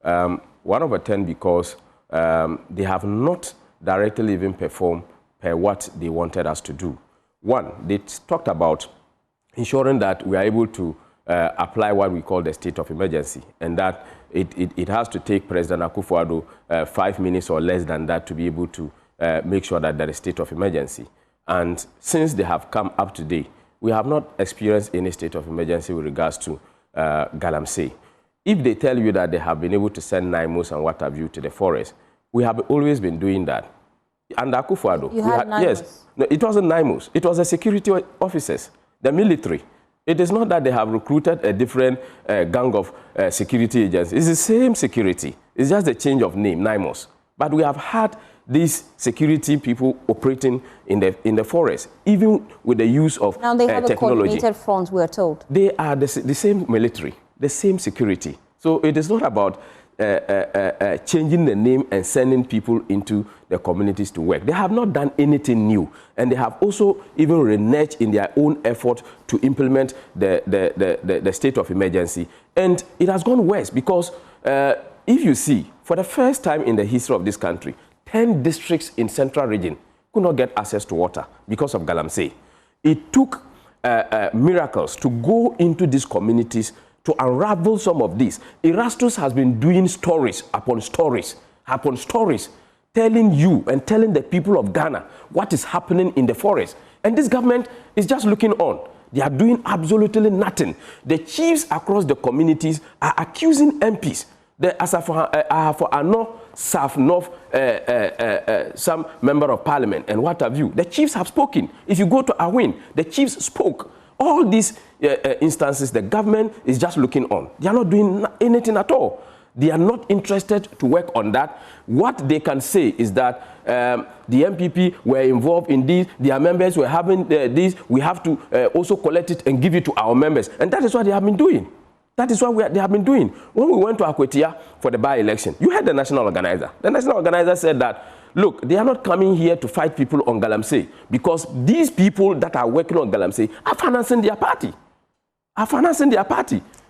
1/10 because they have not directly even performed per what they wanted us to do. One, they talked about ensuring that we are able to apply what we call the state of emergency, and that it has to take President Akufo-Addo 5 minutes or less than that to be able to make sure that there is state of emergency. And since they have come up today, we have not experienced any state of emergency with regards to Galamsey. If they tell you that they have been able to send NIMOs and what have you to the forest, we have always been doing that. Under Akufo-Addo, yes, no, it wasn't NIMOs, it was the security officers, the military. It is not that they have recruited a different gang of security agents. It's the same security. It's just a change of name, NIMOS. But we have had these security people operating in the forest, even with the use of technology. Now they have a coordinated front, we are told. They are the same military, the same security. So it is not about changing the name and sending people into the communities to work. They have not done anything new, and they have also even reneged in their own effort to implement the state of emergency. And it has gone worse because if you see, for the first time in the history of this country, 10 districts in central region could not get access to water because of Galamsey. It took miracles to go into these communities to unravel some of these. Erastus has been doing stories upon stories, telling you and telling the people of Ghana what is happening in the forest. And this government is just looking on. They are doing absolutely nothing. The chiefs across the communities are accusing MPs. The for Ano, South North, some member of parliament and what have you. The chiefs have spoken. If you go to Awin, the chiefs spoke. All these instances, the government is just looking on. They are not doing anything at all. They are not interested to work on that. What they can say is that the NPP were involved in this, their members were having this, we have to also collect it and give it to our members. And that is what they have been doing. That is what they have been doing. When we went to Akwetia for the by-election, you heard the national organizer. The national organizer said that, look, they are not coming here to fight people on Galamsey because these people that are working on Galamsey are financing their party.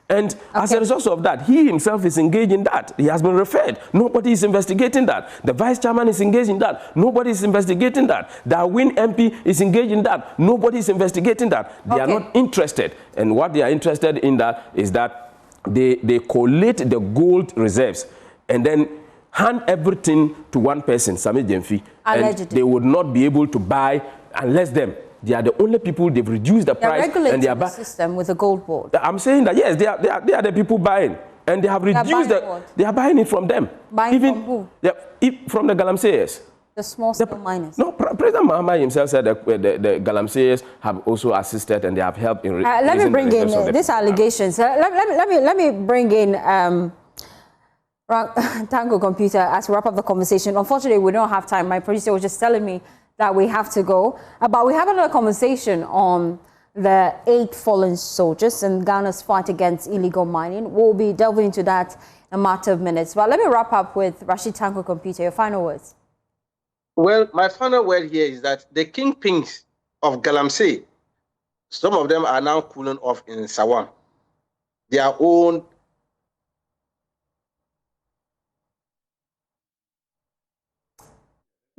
And as a result of that, he himself is engaged in that. He has been referred. Nobody is investigating that. The vice chairman is engaged in that. Nobody is investigating that. The Win MP is engaged in that. Nobody is investigating that. They are not interested. And what they are interested in that is that they collate the gold reserves and then hand everything to one person, Sami Jemfi, and they would not be able to buy unless they are the only people. They've reduced the price and they are the system with a gold board. I'm saying that yes, they are the people buying, and they have reduced they are buying it from them. Buying from who? From the Galamseyers. The small-scale miners. No, President Mahama himself said that the Galamseyers have also assisted and they have helped in. Let me bring in these allegations. Let me bring in Tango Computer, as we wrap up the conversation, unfortunately, we don't have time. My producer was just telling me that we have to go. But we have another conversation on the 8 fallen soldiers and Ghana's fight against illegal mining. We'll be delving into that in a matter of minutes. But let me wrap up with Rashid Tanko Computer. Your final words. Well, my final word here is that the kingpins of Galamsey, some of them are now cooling off in Sawam. Their own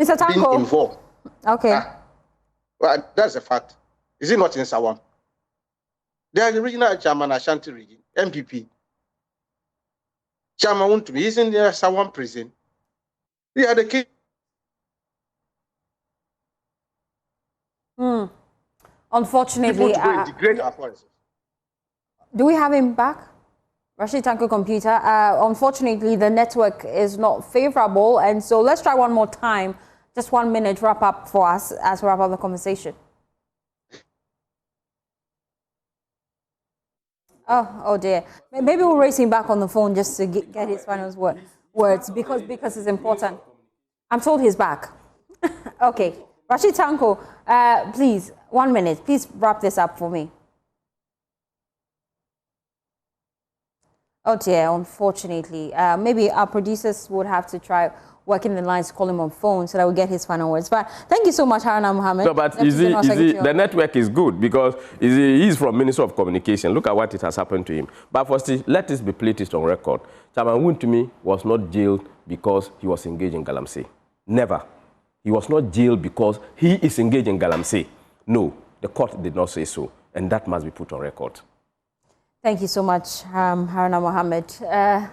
Mr. Tanko. being involved. Okay. Well, that's a fact. Is it not in Sawam? They are the regional chairman Ashanti region, NPP. Chairman Wuntumi, he's in the Sawam prison. They are the king. Unfortunately, do we have him back? Rashid Tanko Computer. Unfortunately, the network is not favorable, and so let's try one more time. Just 1 minute wrap up for us as we wrap up the conversation. Oh dear. Maybe we'll raise him back on the phone just to get his final words because it's important. I'm told he's back. Okay. Rashid Tanko, please, 1 minute. Please wrap this up for me. Oh dear, unfortunately. Maybe our producers would have to try working the lines, call him on phone so that we get his final words. But thank you so much, Haruna Mohammed. No, but the network is good because he's from Ministry of Communication. Look at what it has happened to him. But firstly, let this be placed on record. Chairman Wuntumi was not jailed because he was engaged in Galamsey. Never. He was not jailed because he is engaged in Galamsey. No, the court did not say so, and that must be put on record. Thank you so much, Haruna Mohammed.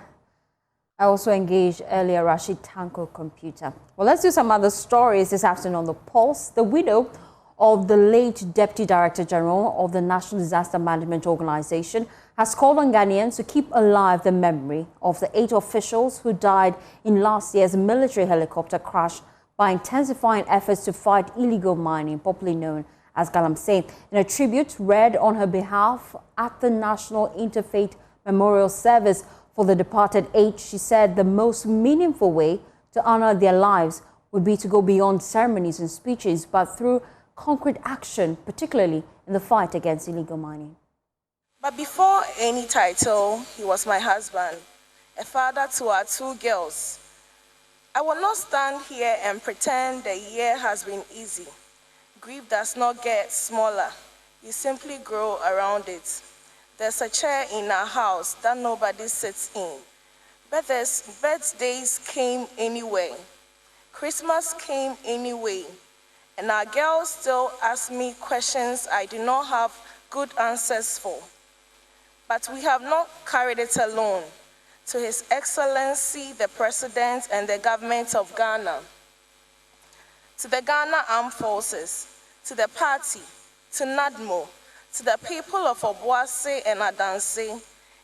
I also engaged earlier Rashid Tanko Computer. Well, let's do some other stories this afternoon on The Pulse. The widow of the late Deputy Director General of the National Disaster Management Organization has called on Ghanaians to keep alive the memory of the 8 officials who died in last year's military helicopter crash by intensifying efforts to fight illegal mining, popularly known as Galamsey. In a tribute read on her behalf at the National Interfaith Memorial Service for the departed 8, she said the most meaningful way to honor their lives would be to go beyond ceremonies and speeches, but through concrete action, particularly in the fight against illegal mining. But before any title, he was my husband, a father to our 2 girls. I will not stand here and pretend the year has been easy. Grief does not get smaller. You simply grow around it. There's a chair in our house that nobody sits in. Birthdays came anyway. Christmas came anyway. And our girls still ask me questions I do not have good answers for. But we have not carried it alone. To His Excellency, the President and the government of Ghana, to the Ghana Armed Forces, to the party, to NADMO, to the people of Obuasi and Adanse,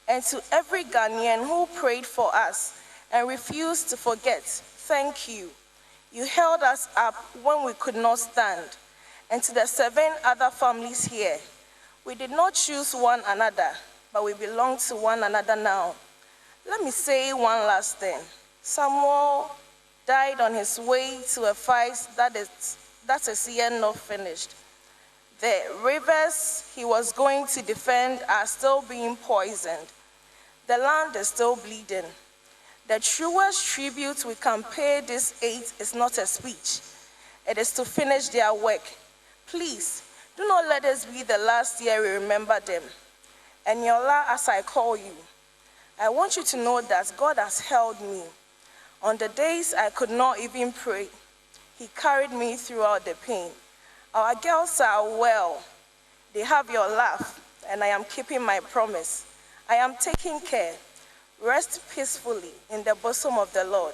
and to every Ghanaian who prayed for us and refused to forget, thank you. You held us up when we could not stand. And to the 7 other families here, we did not choose one another, but we belong to one another now. Let me say one last thing. Samuel died on his way to a fight that is yet not finished. The rivers he was going to defend are still being poisoned. The land is still bleeding. The truest tribute we can pay this 8 is not a speech. It is to finish their work. Please, do not let this be the last year we remember them. And Yola, as I call you, I want you to know that God has held me. On the days I could not even pray, He carried me throughout the pain. Our girls are well. They have your laugh, and I am keeping my promise. I am taking care. Rest peacefully in the bosom of the Lord.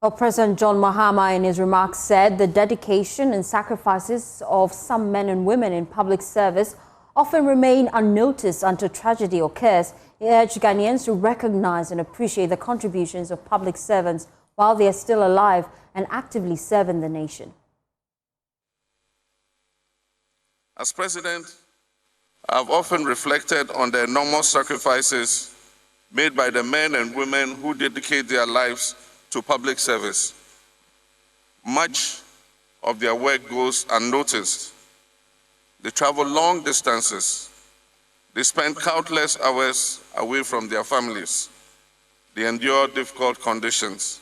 Well, President John Mahama in his remarks said the dedication and sacrifices of some men and women in public service often remain unnoticed until tragedy occurs. He urged Ghanaians to recognize and appreciate the contributions of public servants while they are still alive and actively serving the nation. As president, I've often reflected on the enormous sacrifices made by the men and women who dedicate their lives to public service. Much of their work goes unnoticed. They travel long distances. They spend countless hours away from their families. They endure difficult conditions.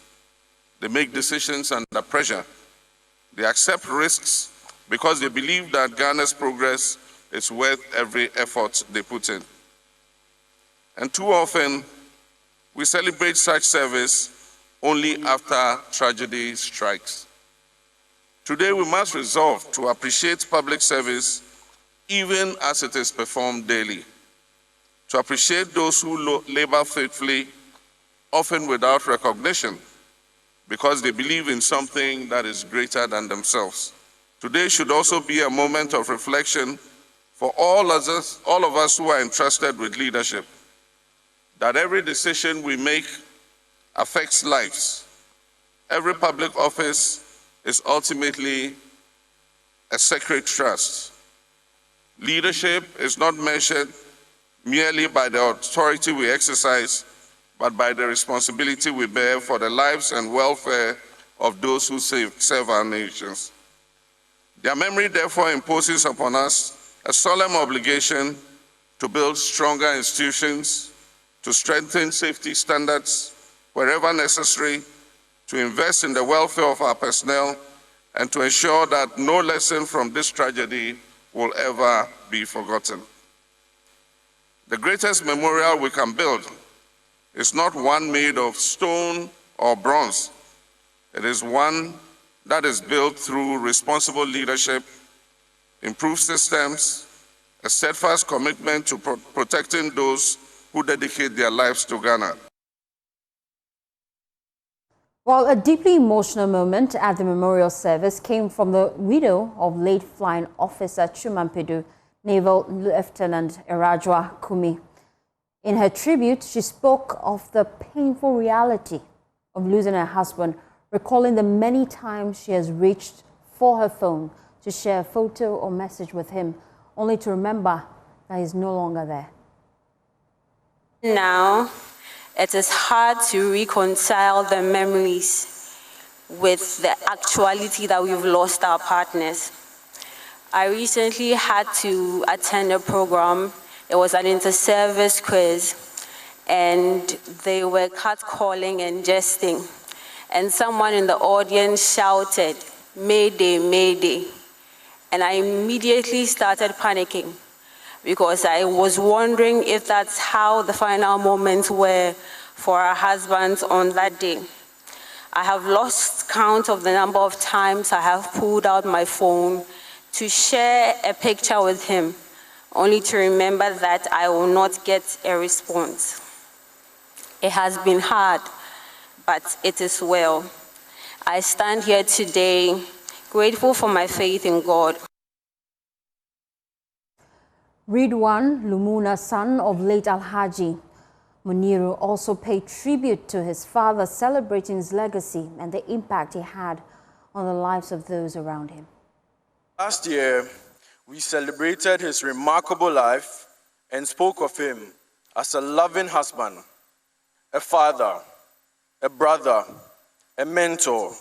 They make decisions under pressure. They accept risks because they believe that Ghana's progress is worth every effort they put in. And too often, we celebrate such service only after tragedy strikes. Today, we must resolve to appreciate public service even as it is performed daily, to appreciate those who labor faithfully, often without recognition, because they believe in something that is greater than themselves. Today should also be a moment of reflection for all of us who are entrusted with leadership, that every decision we make affects lives. Every public office is ultimately a sacred trust. Leadership is not measured merely by the authority we exercise, but by the responsibility we bear for the lives and welfare of those who serve our nations. Their memory therefore imposes upon us a solemn obligation to build stronger institutions, to strengthen safety standards wherever necessary, to invest in the welfare of our personnel, and to ensure that no lesson from this tragedy will ever be forgotten. The greatest memorial we can build is not one made of stone or bronze. It is one that is built through responsible leadership, improved systems, a steadfast commitment to protecting those who dedicate their lives to Ghana. Well, a deeply emotional moment at the memorial service came from the widow of late Flying Officer Chumampedu, Naval Lieutenant Erajua Kumi. In her tribute, she spoke of the painful reality of losing her husband, recalling the many times she has reached for her phone to share a photo or message with him, only to remember that he's no longer there. Now, it is hard to reconcile the memories with the actuality that we've lost our partners. I recently had to attend a program. It was an inter-service quiz, and they were catcalling and jesting. And someone in the audience shouted, "Mayday, Mayday." And I immediately started panicking because I was wondering if that's how the final moments were for our husbands on that day. I have lost count of the number of times I have pulled out my phone to share a picture with him, only to remember that I will not get a response. It has been hard, but it is well. I stand here today grateful for my faith in God. Ridwan Lumuna, son of late Alhaji Muniru, also paid tribute to his father, celebrating his legacy and the impact he had on the lives of those around him. Last year, we celebrated his remarkable life and spoke of him as a loving husband, a father, a brother, a mentor,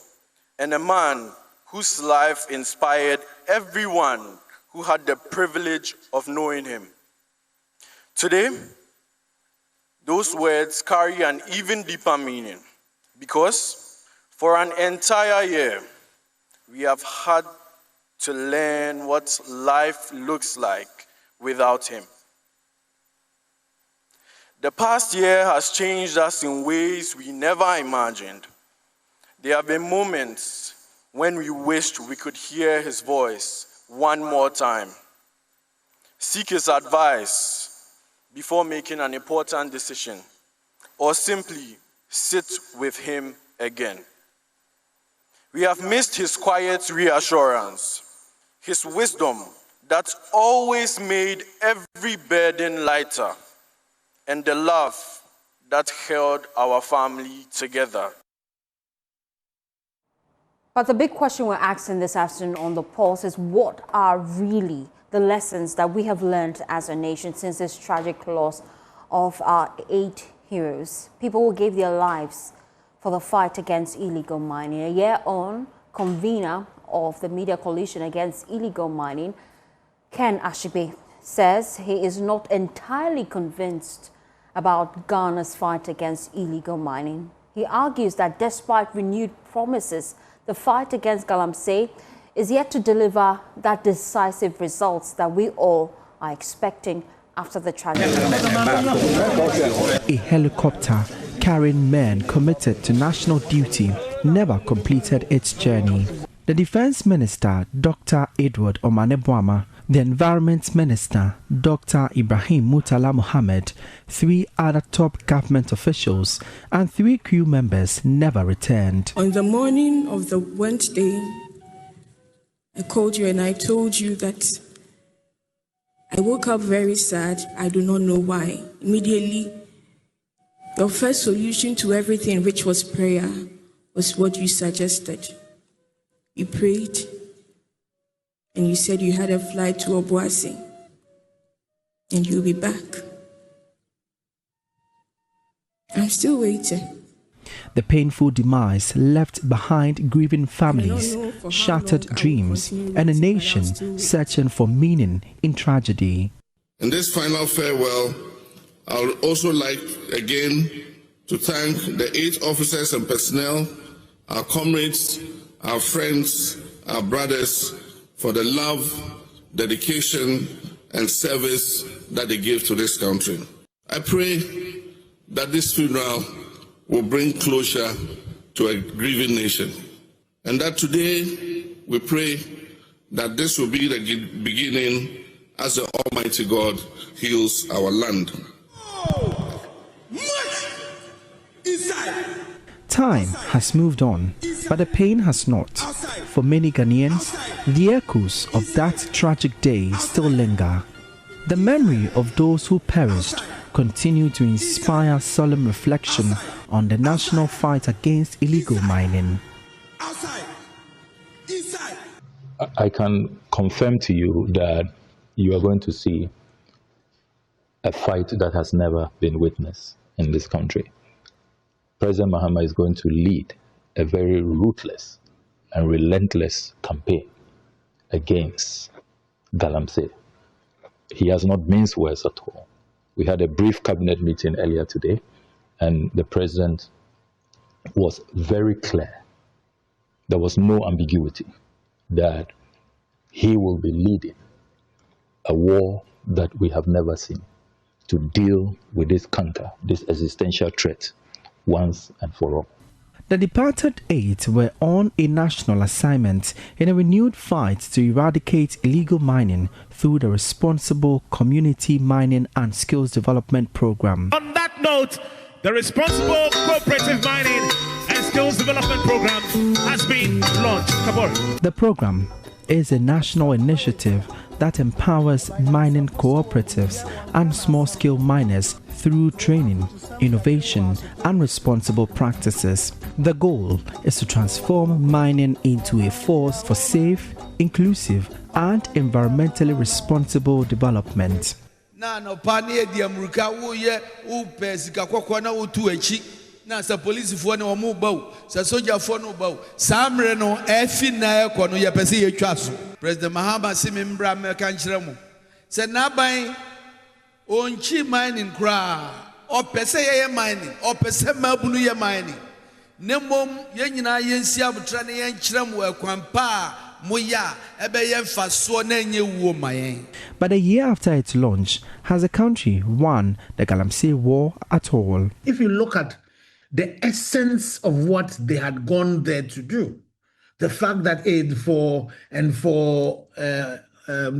and a man whose life inspired everyone who had the privilege of knowing him. Today, those words carry an even deeper meaning because for an entire year, we have had to learn what life looks like without him. The past year has changed us in ways we never imagined. There have been moments when we wished we could hear his voice one more time, seek his advice before making an important decision, or simply sit with him again. We have missed his quiet reassurance, his wisdom that always made every burden lighter, and the love that held our family together. But the big question we're asking this afternoon on The Pulse is, what are really the lessons that we have learned as a nation since this tragic loss of our 8 heroes, people who gave their lives for the fight against illegal mining. A year on, convener of the Media Coalition Against Illegal Mining, Ken Ashibe, says he is not entirely convinced about Ghana's fight against illegal mining. He argues that despite renewed promises, the fight against galamsey is yet to deliver that decisive results that we all are expecting after the tragedy. A helicopter carrying men committed to national duty never completed its journey. The Defense Minister, Dr. Edward Omanebwama, the Environment Minister, Dr. Ibrahim Mutala Mohammed, 3 other top government officials, and 3 crew members never returned. On the morning of the Wednesday, I called you and I told you that I woke up very sad. I do not know why. Immediately, your first solution to everything, which was prayer, was what you suggested. You prayed, and you said you had a flight to Obuasi, and you'll be back. I'm still waiting. The painful demise left behind grieving families, shattered dreams, and a nation searching for meaning in tragedy. In this final farewell, I would also like again to thank the 8 officers and personnel, our comrades, our friends, our brothers, for the love, dedication, and service that they give to this country. I pray that this funeral will bring closure to a grieving nation, and that today we pray that this will be the beginning as the Almighty God heals our land. Time has moved on, but the pain has not. For many Ghanaians, the echoes of that tragic day still linger. The memory of those who perished continue to inspire solemn reflection on the national fight against illegal mining. I can confirm to you that you are going to see a fight that has never been witnessed in this country. President Mahama is going to lead a very ruthless and relentless campaign against galamsey. He has not minced words at all. We had a brief cabinet meeting earlier today, and the president was very clear. There was no ambiguity that he will be leading a war that we have never seen to deal with this canker, this existential threat, once and for all. The departed 8 were on a national assignment in a renewed fight to eradicate illegal mining through the Responsible Community Mining and Skills Development Program. On that note, the Responsible Cooperative Mining and Skills Development Program has been launched. Kabori. The program is a national initiative that empowers mining cooperatives and small-scale miners through training, innovation, and responsible practices. The goal is to transform mining into a force for safe, inclusive, and environmentally responsible development. Na sa police fo na omo bawo sa soldier fo no bawo samre no efi na ekọ no ye pese ye twa so President Mahama se membra me kan kire mu se na ban onchi mining kra o pese ye mining o pese mabunu ye mining ne mom ye nyina ye nsi abutra ne ye kire mu ekwan pa moya ebe ye mfaso na nye wuo mayen. But a year after its launch, has the country won the galamsey war at all? If you look at the essence of what they had gone there to do, the fact that for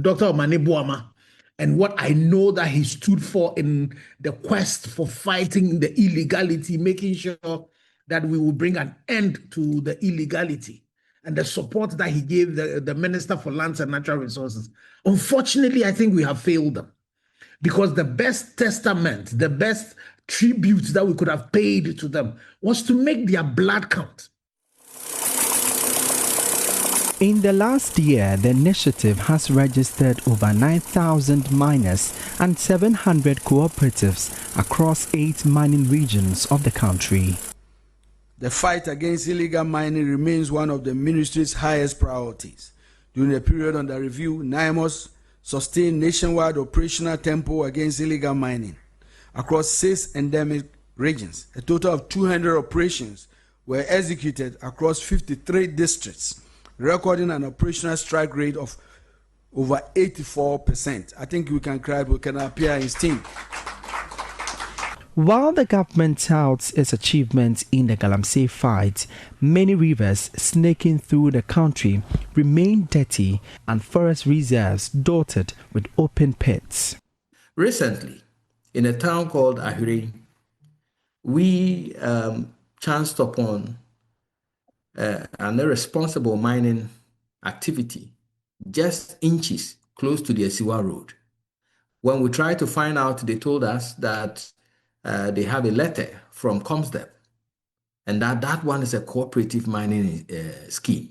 Dr. Omanebwama and what I know that he stood for in the quest for fighting the illegality, making sure that we will bring an end to the illegality, and the support that he gave the Minister for Lands and Natural Resources. Unfortunately, I think we have failed them, because the best testament, the best tribute that we could have paid to them was to make their blood count. In the last year, the initiative has registered over 9,000 miners and 700 cooperatives across 8 mining regions of the country. The fight against illegal mining remains one of the ministry's highest priorities. During the period under review, NIMOS sustained nationwide operational tempo against illegal mining across 6 endemic regions. A total of 200 operations were executed across 53 districts, recording an operational strike rate of over 84%. I think we can cry, we can appear in steam. While the government touts its achievements in the Galamsey fight, many rivers snaking through the country remain dirty and forest reserves dotted with open pits. Recently, in a town called Ahuri, we chanced upon an irresponsible mining activity just inches close to the Asiwa Road. When we tried to find out, they told us that they have a letter from Comsdep and that one is a cooperative mining scheme.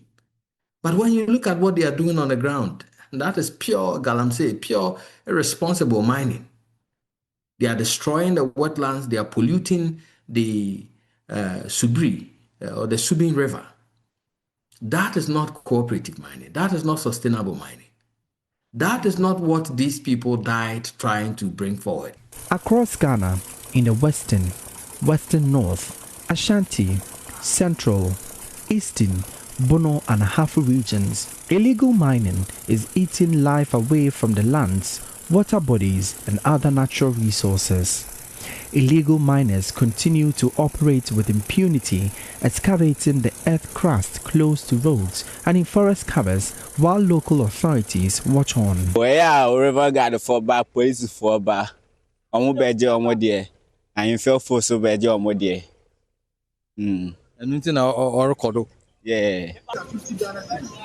But when you look at what they are doing on the ground, that is pure Galamsey, pure irresponsible mining. They are destroying the wetlands, they are polluting the Subri or the Subin River. That is not cooperative mining. That is not sustainable mining. That is not what these people died trying to bring forward. Across Ghana, in the western north, Ashanti, central, eastern, Bono and Hafu regions, illegal mining is eating life away from the lands, water bodies and other natural resources. Illegal miners continue to operate with impunity, excavating the earth crust close to roads and in forest covers while local authorities watch on. River got for back, police for back. I'm better on there. I feel for so better on there. And nothing or record. Yeah.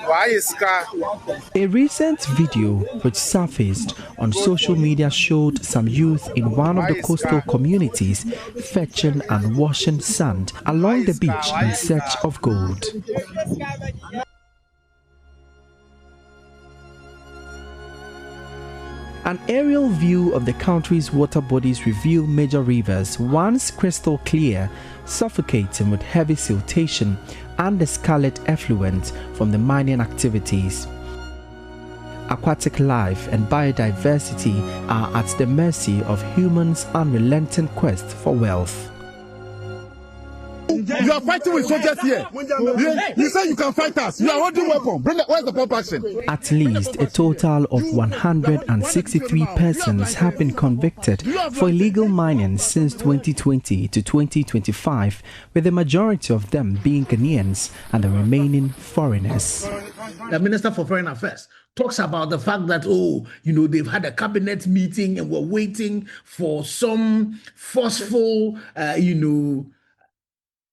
Why is a recent video which surfaced on social media showed some youth in one of the coastal communities fetching and washing sand along the beach in search of gold. An aerial view of the country's water bodies reveal major rivers, once crystal clear, suffocating with heavy siltation and the scarlet effluent from the mining activities. Aquatic life and biodiversity are at the mercy of humans' unrelenting quest for wealth. You are fighting with soldiers here. You say you can fight us. You are holding weapons. Where's the pump action? At least a total of 163 persons have been convicted for illegal mining since 2020 to 2025, with the majority of them being Ghanaians and the remaining foreigners. The Minister for Foreign Affairs talks about the fact that, they've had a cabinet meeting and we're waiting for some forceful,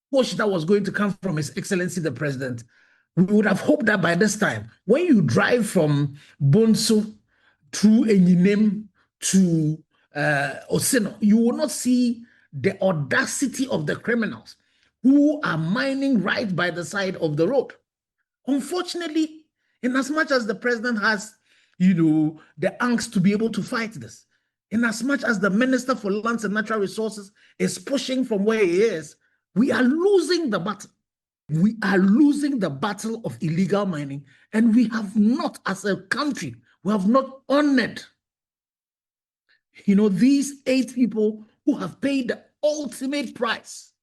push that was going to come from His Excellency the President. We would have hoped that by this time, when you drive from Bonsu through Enyinem to Osino, you will not see the audacity of the criminals who are mining right by the side of the road. Unfortunately, in as much as the President has, the angst to be able to fight this, in as much as the Minister for Lands and Natural Resources is pushing from where he is, we are losing the battle. We are losing the battle of illegal mining, and we have not, as a country, we have not honored, these 8 people who have paid the ultimate price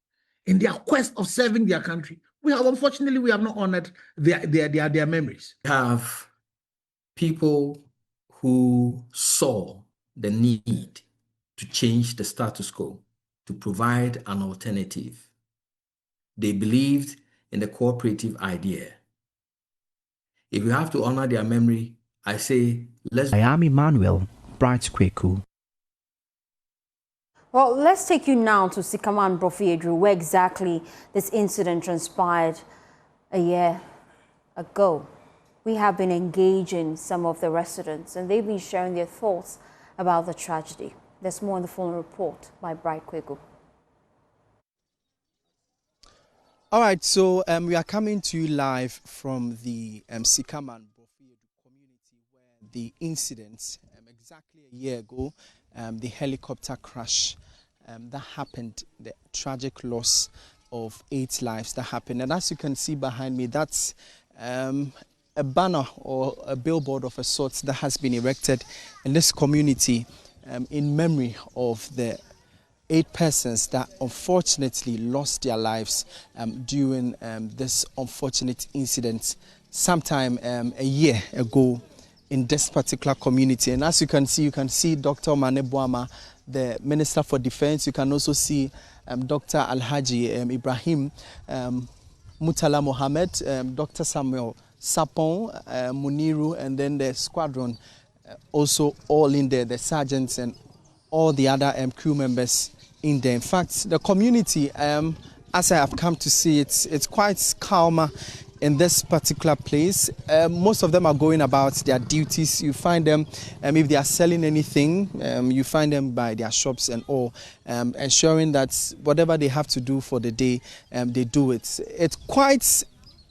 in their quest of serving their country. Unfortunately, we have not honored their memories. We have people who saw the need to change the status quo, to provide an alternative. They believed in the cooperative idea. If you have to honor their memory, I say, let's... I am Emmanuel, Bright Kweku. Well, let's take you now to Sikaman Brofiedru, where exactly this incident transpired a year ago. We have been engaging some of the residents, and they've been sharing their thoughts about the tragedy. There's more in the following report by Bright Kweku. All right, so we are coming to you live from the Sikaman community where the incident exactly a year ago, the helicopter crash that happened, the tragic loss of 8 lives that happened. And as you can see behind me, that's a banner or a billboard of a sort that has been erected in this community in memory of the 8 persons that unfortunately lost their lives during this unfortunate incident sometime a year ago in this particular community. And as you can see Dr. Mane Boama, the Minister for Defense. You can also see Dr. Alhaji Ibrahim Mutala Mohammed, Dr. Samuel Sapon, Muniru, and then the squadron also all in there, the sergeants and all the other crew members in there. In fact, the community, as I have come to see, it's quite calmer in this particular place. Most of them are going about their duties. You find them, if they are selling anything, you find them by their shops and all, ensuring that whatever they have to do for the day, they do it. It's quite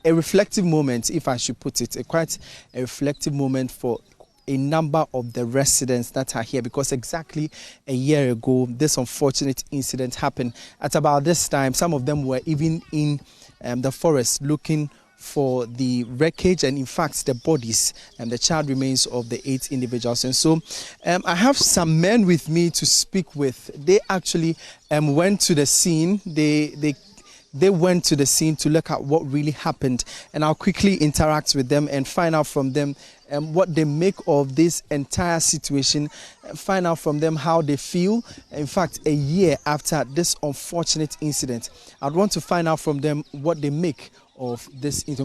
a reflective moment, if I should put it, quite a reflective moment for a number of the residents that are here, because exactly a year ago, this unfortunate incident happened. At about this time, some of them were even in the forest looking for the wreckage and in fact the bodies and the child remains of the 8 individuals. And so I have some men with me to speak with. They actually went to the scene. They went to the scene to look at what really happened, and I'll quickly interact with them and find out from them what they make of this entire situation, find out from them how they feel. In fact, a year after this unfortunate incident, I'd want to find out from them what they make of this. In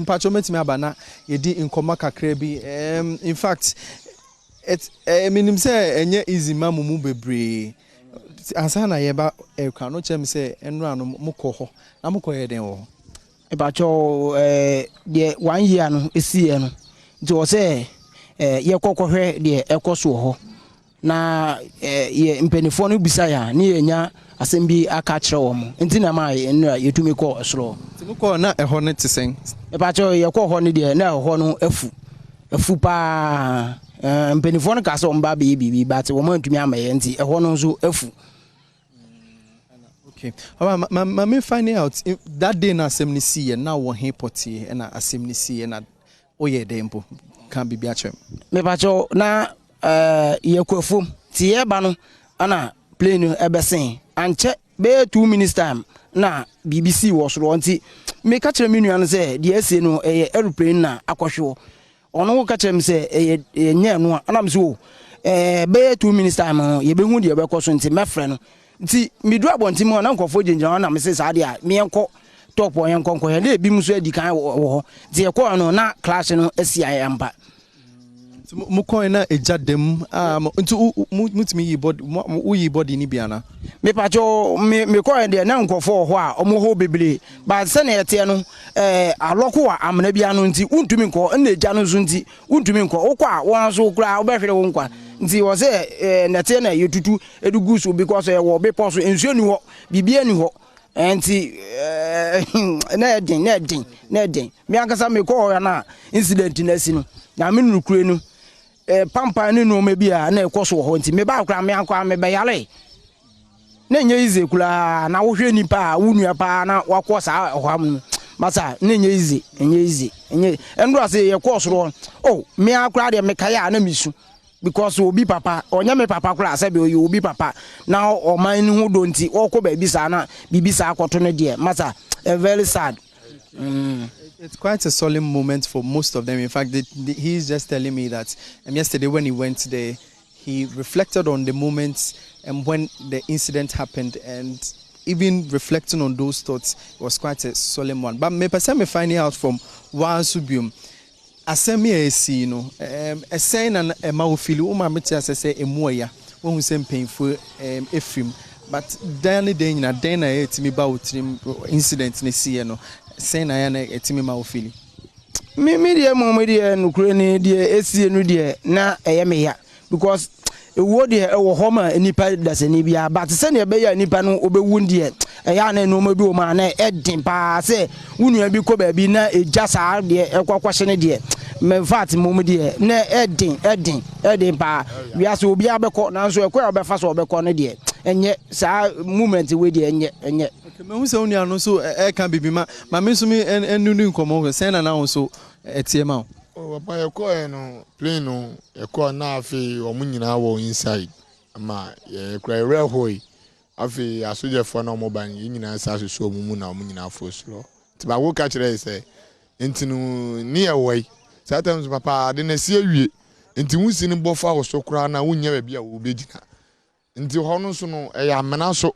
fact, it's easy mamu bebre. Asana yeba eka no chem se enra no mukọ na mukọ yeden wo e ba cho de 1 year no esie no nti wo se ye kokọhwe de ekoso ho na ye mpenifo no bisa ya ne yenya asem bi aka kire wo mo nti na ma enra yetumi kọ osoro nti mukọ na eho ne tesen e ba cho ye kọ ho ne de na eho no afu pa mpenifo no ka se omba be bibi but wo ma ntumi amaye nti eho no nso afu. Okay. Me finding out if that day na assembly see and now one party and assembly see and oye dempo can be biachem. Me pacho na ye kwefum ti ye ba no ana plane ebesen anche be 2 minutes time na BBC was ro nti me ka kire me nuan say the ese no aeroplane na akohwe ono ka kire me say nya no ana me so be 2 minutes time ye be hu de be koso nti me frɛ no nti midu abonti mo na nkofo ginjira na me se sa de a me enko top o enko ya na ebi muso adi kan wo nti e ko no na class no asi ayamba mu coin na ejadem nti mutimi yi body ni bia na me pacho me coin de na nkofo ho a omo ho bebre ba se na ete no aloko a amna bia no nti untumi nko na eja no so nti untumi nko wokọ a won so kura obehwere wo nkwa nti wo se nete na yetutu edugu so because wo be pon so ensuo ni ho bibia ni ho nti na edin me akasa me ko ya na incident na si no na me nukure no pampa ni no me bia na ekoso ho nti me ba kura me akwa me be yale na nye ize kula na wo hwe nipa wunua pa na wakọ sa ho am masa na nye ize enye endo ase ye ko soro oh me akura de me kaya na misu because obi papa onya me papa kura ase be obi papa na o man ni hu do nti okọ ba bisa na bibisa akoto no de masa very sad. It's quite a solemn moment for most of them. In fact, he's just telling me that yesterday when he went there, he reflected on the moments and when the incident happened, and even reflecting on those thoughts, it was quite a solemn one. But me finding out from Wansubium, asemi esi you know, a saying and a maufili uma metia say emoya when we say painful efim, but then it's me about incident ne see no. Saying I am a timima ofili. Media no Ukraine, dear, SC no dear, na a yameya, because wo de e wo homa nipa da se ni bia but se ne be ya nipa no obewu de e ya na no ma bi o ma na edin pa se wunua bi ko ba bi na eja saa de ekwakwahye ne de me fat mom de na edin pa wi ase obi abekọ na so ekwa obefa so obekọ ne de enye saa movement we de enye okay me hu se wunua no so e kan bibi ma me so mi enunu nkomo se na na so etie ma o papa ekọ no plane no ekọ na afi omunyina wo inside ama ye kra ere hoi afi asojefo na omoban nyina sa so omumu na omunyina fo slo ti ba wo ka kire se ntinu ni ewoi sometimes papa de na si awie nti wusi ni bofa wo so kra na wunya ba bia wo begina nti ho no so no e ya mena so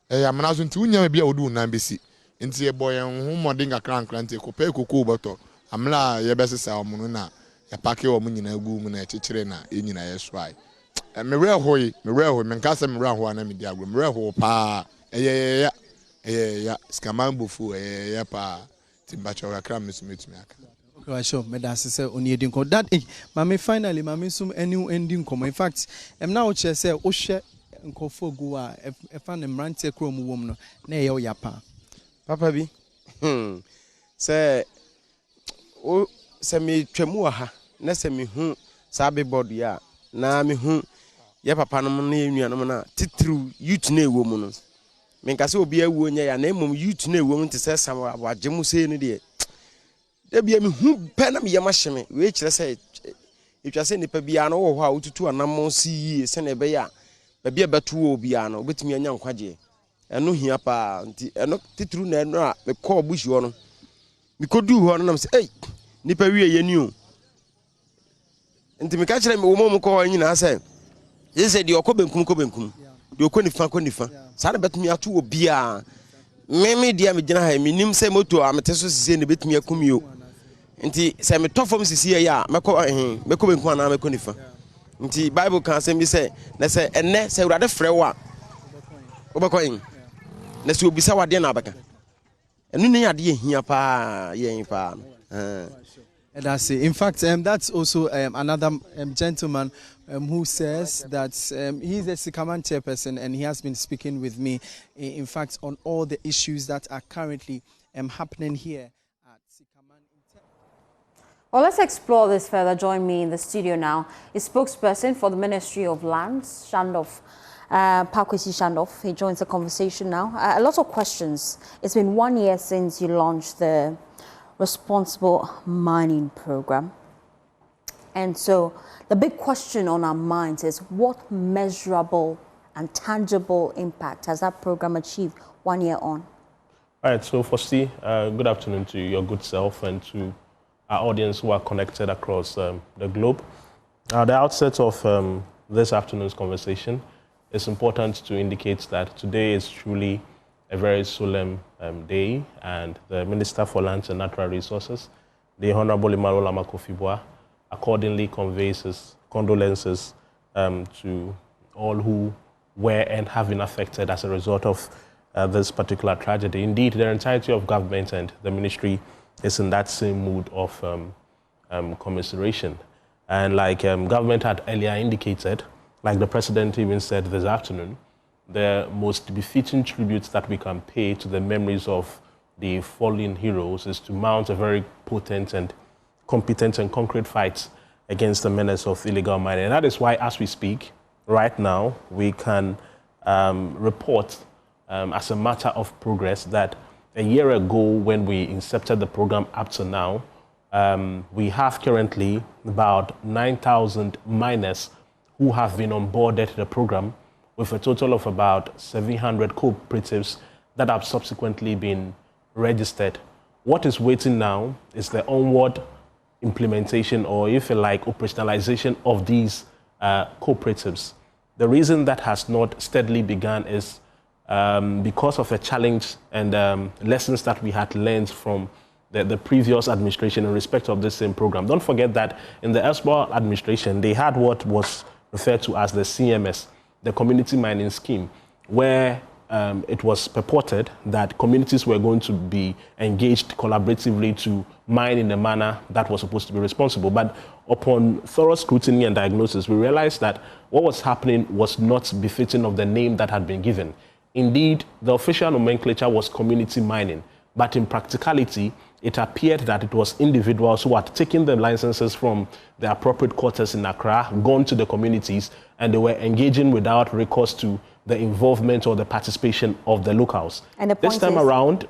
nti wunya ba bia wo du na besi nti e boy hu modinga krankra nti ko pe kokoo boto amla ye besesa omuno na ya pake wo munyina gu mu na ekekere na enyina ye swai me hoi me nkasa me ho na me di agro me ho pa ya skamambo fu ya pa timbacho kakra mesumetumi aka. Okay, sure. Me da say oni edin ko that mama finally mama sum enu ending komo. In fact now che say o hwe nkofo go a e fa ne mrante krom wom no na ye o yapa papa bi say o se me twemu ha na se me hu sa be board ya na me hu ye papa no na enuanom na titru youth na ewo mu no me nka se obi awu nya ya na emom youth na ewo mu nti se sam abagemu se no de Debi me hu pe na me yema hyeme we kire se etwa se nipa bia no wo ho a ututu anam si yie se na be ya ba bia betu obi a no betumi anya nkwaje eno hia pa nti eno titru na eno a me call bushi ho no me kodu ho no na se ei nipa wie ye ni o nti me ka kire me wo mom ko ho nyina se yese de okobenkum de okonifa sa na betumi atu obi a me dia me gina ha me nim se moto amete so sise ne betumi akumio nti se me tofom sisi ya meko benku ana meko nifa nti bible kan se mi se na se enne se urade frɛ wa obekoyin na se obisa wade na abaka enu ne ade hia pa yen pa that's it. In fact, that's also another gentleman who says that he's a Sikaman chairperson and he has been speaking with me, in fact, on all the issues that are currently happening here at Sikaman. Well, let's explore this further. Join me in the studio now is spokesperson for the Ministry of Lands, Shandoff, Pakwesi Shandoff. He joins the conversation now. A lot of questions. It's been 1 year since you launched the responsible mining program. And so the big question on our minds is what measurable and tangible impact has that program achieved 1 year on? All right, so firstly, good afternoon to your good self and to our audience who are connected across the globe. At the outset of this afternoon's conversation, it's important to indicate that today is truly a very solemn day, and the Minister for Lands and Natural Resources, the Honorable Imarola Makofibwa, accordingly conveys his condolences to all who were and have been affected as a result of this particular tragedy. Indeed, the entirety of government and the ministry is in that same mood of commiseration. And like government had earlier indicated, like the President even said this afternoon, the most befitting tributes that we can pay to the memories of the fallen heroes is to mount a very potent and competent and concrete fight against the menace of illegal mining. And that is why, as we speak, right now, we can report as a matter of progress that a year ago, when we incepted the program up to now, we have currently about 9,000 miners who have been onboarded to the program, with a total of about 700 cooperatives that have subsequently been registered. What is waiting now is the onward implementation, or if you like, operationalization of these cooperatives. The reason that has not steadily begun is because of a challenge and lessons that we had learned from the previous administration in respect of this same program. Don't forget that in the Espo administration, they had what was referred to as the CMS, the Community Mining Scheme, where it was purported that communities were going to be engaged collaboratively to mine in a manner that was supposed to be responsible. But upon thorough scrutiny and diagnosis, we realized that what was happening was not befitting of the name that had been given. Indeed, the official nomenclature was community mining, but in practicality, it appeared that it was individuals who had taken the licenses from the appropriate quarters in Accra, gone to the communities, and they were engaging without recourse to the involvement or the participation of the locals. And this time around,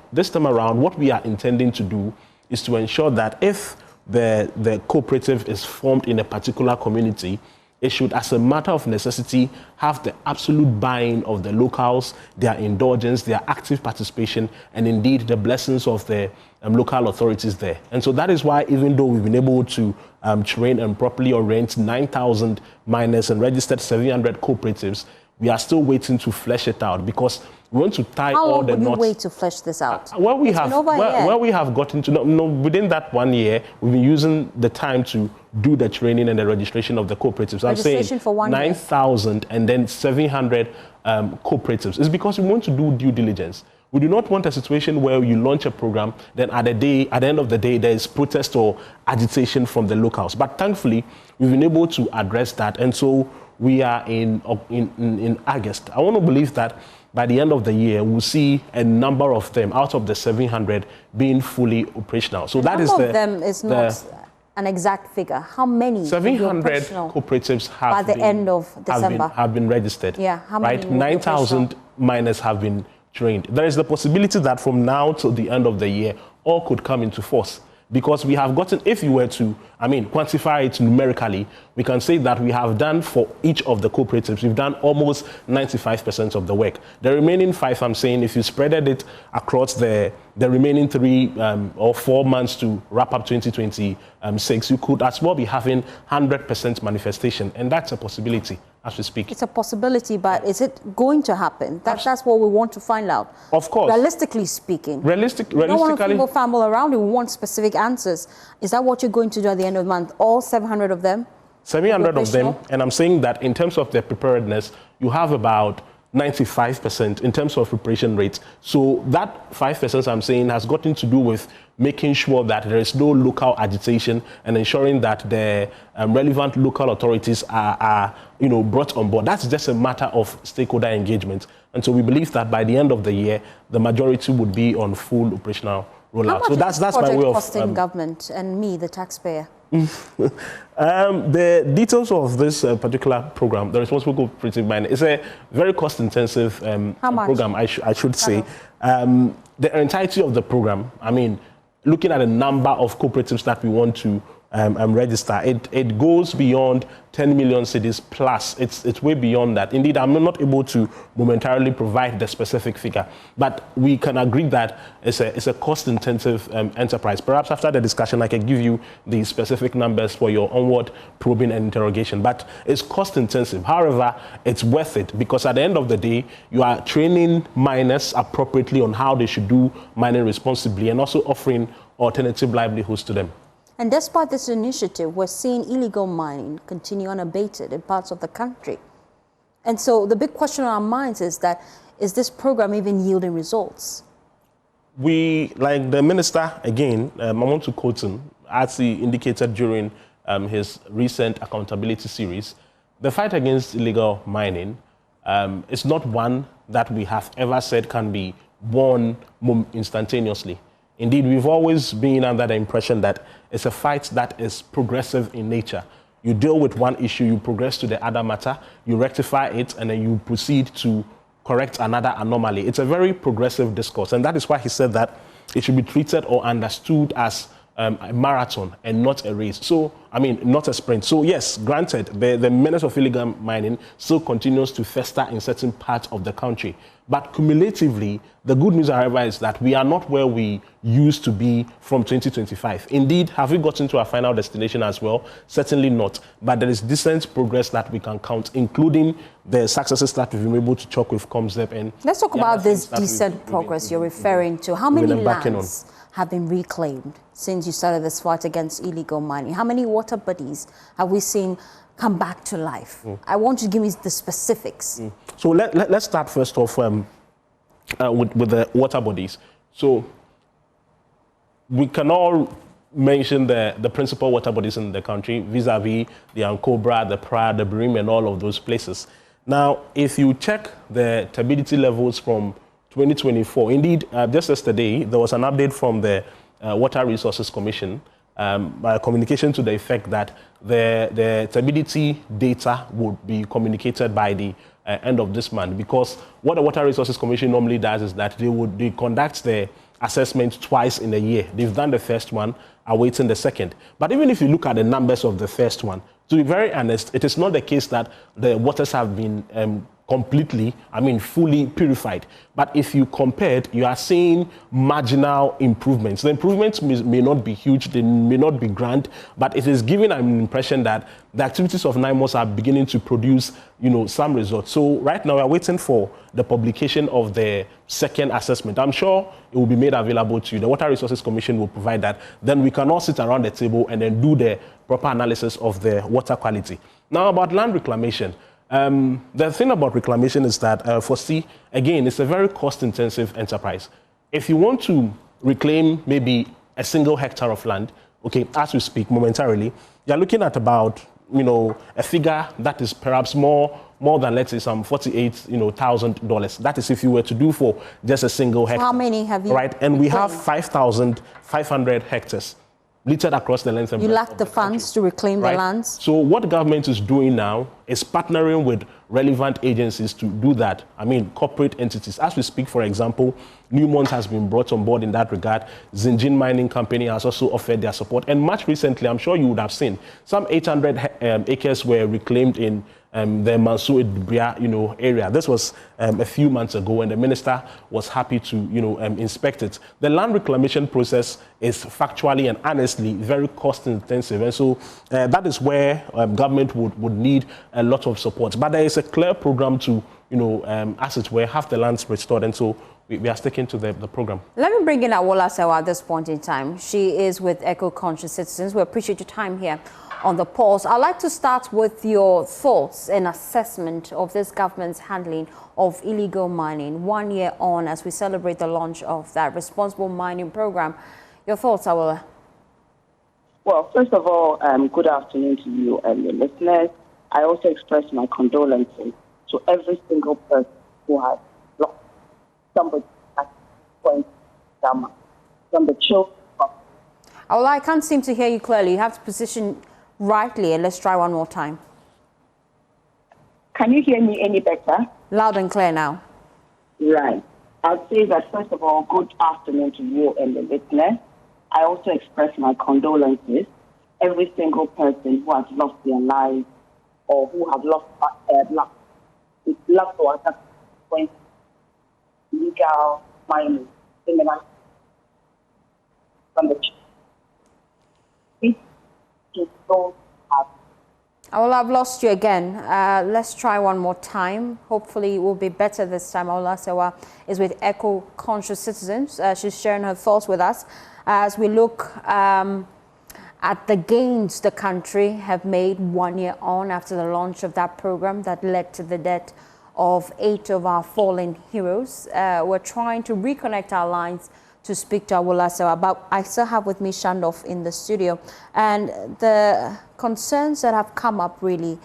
what we are intending to do is to ensure that if the cooperative is formed in a particular community, it should, as a matter of necessity, have the absolute buy-in of the locals, their indulgence, their active participation, and indeed the blessings of the local authorities there. And so that is why, even though we've been able to train and properly orient 9,000 miners and registered 700 cooperatives, we are still waiting to flesh it out, because we want to tie all the knots. How long will you wait to flesh this out? Where we have gotten to, within that 1 year, we've been using the time to do the training and the registration of the cooperatives. Registration for 1 year? 9,000 and then 700 cooperatives. It's because we want to do due diligence. We do not want a situation where you launch a program, then at the end of the day, there is protest or agitation from the locals. But thankfully, we've been able to address that. And so we are in August. I want to believe that by the end of the year, we'll see a number of them out of the 700 being fully operational. So that is the... of them is not an exact figure. How many? 700 cooperatives have by the end of December have been registered. Yeah, how many? Right, 9,000 miners have been trained. There is the possibility that from now till the end of the year, all could come into force. Because we have gotten, if you were to, quantify it numerically, we can say that we have done for each of the cooperatives, we've done almost 95% of the work. The remaining 5, I'm saying, if you spreaded it across the remaining 3 or 4 months to wrap up 2026, you could as well be having 100% manifestation. And that's a possibility as we speak. It's a possibility, but is it going to happen? That's what we want to find out. Of course. Realistically speaking. Realistically. We don't want to fumble around. We want specific answers. Is that what you're going to do at the end of the month? All 700 of them? 700 of them. And I'm saying that in terms of their preparedness, you have about 95% in terms of preparation rates. So that 5% I'm saying has gotten to do with making sure that there is no local agitation and ensuring that the relevant local authorities are brought on board. That's just a matter of stakeholder engagement. And so we believe that by the end of the year, the majority would be on full operational rollout. So that's my way of costing government and me, the taxpayer. The details of this particular program, the Responsible Cooperative Mining, is a very cost-intensive program, I should say. The entirety of the program, looking at the number of cooperatives that we want to register, it goes beyond 10 million cedis plus. It's way beyond that. Indeed, I'm not able to momentarily provide the specific figure, but we can agree that it's a cost-intensive enterprise. Perhaps after the discussion, I can give you the specific numbers for your onward probing and interrogation, but it's cost-intensive. However, it's worth it, because at the end of the day, you are training miners appropriately on how they should do mining responsibly and also offering alternative livelihoods to them. And despite this initiative, we're seeing illegal mining continue unabated in parts of the country. And so the big question on our minds is that, is this program even yielding results? We, like the minister, again, I want to quote him, as he indicated during his recent accountability series, the fight against illegal mining is not one that we have ever said can be won instantaneously. Indeed, we've always been under the impression that it's a fight that is progressive in nature. You deal with one issue, you progress to the other matter, you rectify it, and then you proceed to correct another anomaly. It's a very progressive discourse, and that is why he said that it should be treated or understood as a marathon and not a race. So, not a sprint. So yes, granted, the menace of illegal mining still continues to fester in certain parts of the country. But cumulatively, the good news, however, is that we are not where we used to be from 2025. Indeed, have we gotten to our final destination as well? Certainly not. But there is decent progress that we can count, including the successes that we've been able to chalk with COMSDEP. And let's talk about this decent progress you're referring to. How many lands have been reclaimed since you started this fight against illegal mining? How many water bodies have we seen come back to life? I want you to give me the specifics. So let's start first off with the water bodies. So we can all mention the principal water bodies in the country, vis-a-vis the Ankobra, the Pra, the Birim, and all of those places. Now, if you check the turbidity levels from 2024, indeed, just yesterday, there was an update from the Water Resources Commission by a communication to the effect that the turbidity data would be communicated by the end of this month, because what the Water Resources Commission normally does is that they conduct the assessment twice in a year. They've done the first one, awaiting the second. But even if you look at the numbers of the first one, to be very honest, it is not the case that the waters have been completely, fully purified. But if you compare it, you are seeing marginal improvements. The improvements may not be huge, they may not be grand, but it is giving an impression that the activities of NIMOS are beginning to produce, some results. So right now we're waiting for the publication of the second assessment. I'm sure it will be made available to you. The Water Resources Commission will provide that. Then we can all sit around the table and then do the proper analysis of the water quality. Now about land reclamation. The thing about reclamation is that again, it's a very cost-intensive enterprise. If you want to reclaim maybe a single hectare of land, okay, as we speak momentarily, you're looking at about, a figure that is perhaps more than, let's say, some $48,000. That is if you were to do for just a single hectare. How many have you? Right, and we have 5,500 hectares littered across the length and breadth. You lack the funds to reclaim the lands? So what the government is doing now is partnering with relevant agencies to do that. Corporate entities. As we speak, for example, Newmont has been brought on board in that regard. Zinjin Mining Company has also offered their support. And much recently, I'm sure you would have seen, some 800 acres were reclaimed in the Mansour Idibria, area. This was a few months ago, and the minister was happy to, inspect it. The land reclamation process is factually and honestly very cost-intensive, and so that is where government would need a lot of support. But there is a clear program to, as it were, have the lands restored, and so we are sticking to the program. Let me bring in Awola Sewa at this point in time. She is with Eco-Conscious Citizens. We appreciate your time here on the pulse. I'd like to start with your thoughts and assessment of this government's handling of illegal mining 1 year on as we celebrate the launch of that responsible mining program. Your thoughts, Awola? Well, first of all, good afternoon to you and your listeners. I also express my condolences to every single person who has lost somebody at point from the children. Awola, I can't seem to hear you clearly. You have to position rightly, and let's try one more time. Can you hear me any better? Loud and clear now. Right. I'd say that, first of all, good afternoon to you and the listeners. I also express my condolences every single person who has lost their lives or who have lost loved ones at point illegal mining from the Well, I've lost you again. Let's try one more time. Hopefully it will be better this time. Awola Sewa is with Eco-Conscious Citizens. She's sharing her thoughts with us as we look at the gains the country have made 1 year on after the launch of that program that led to the death of 8 of our fallen heroes. We're trying to reconnect our lines to speak to Awola Sewa, but I still have with me Shandoff in the studio. And the concerns that have come up really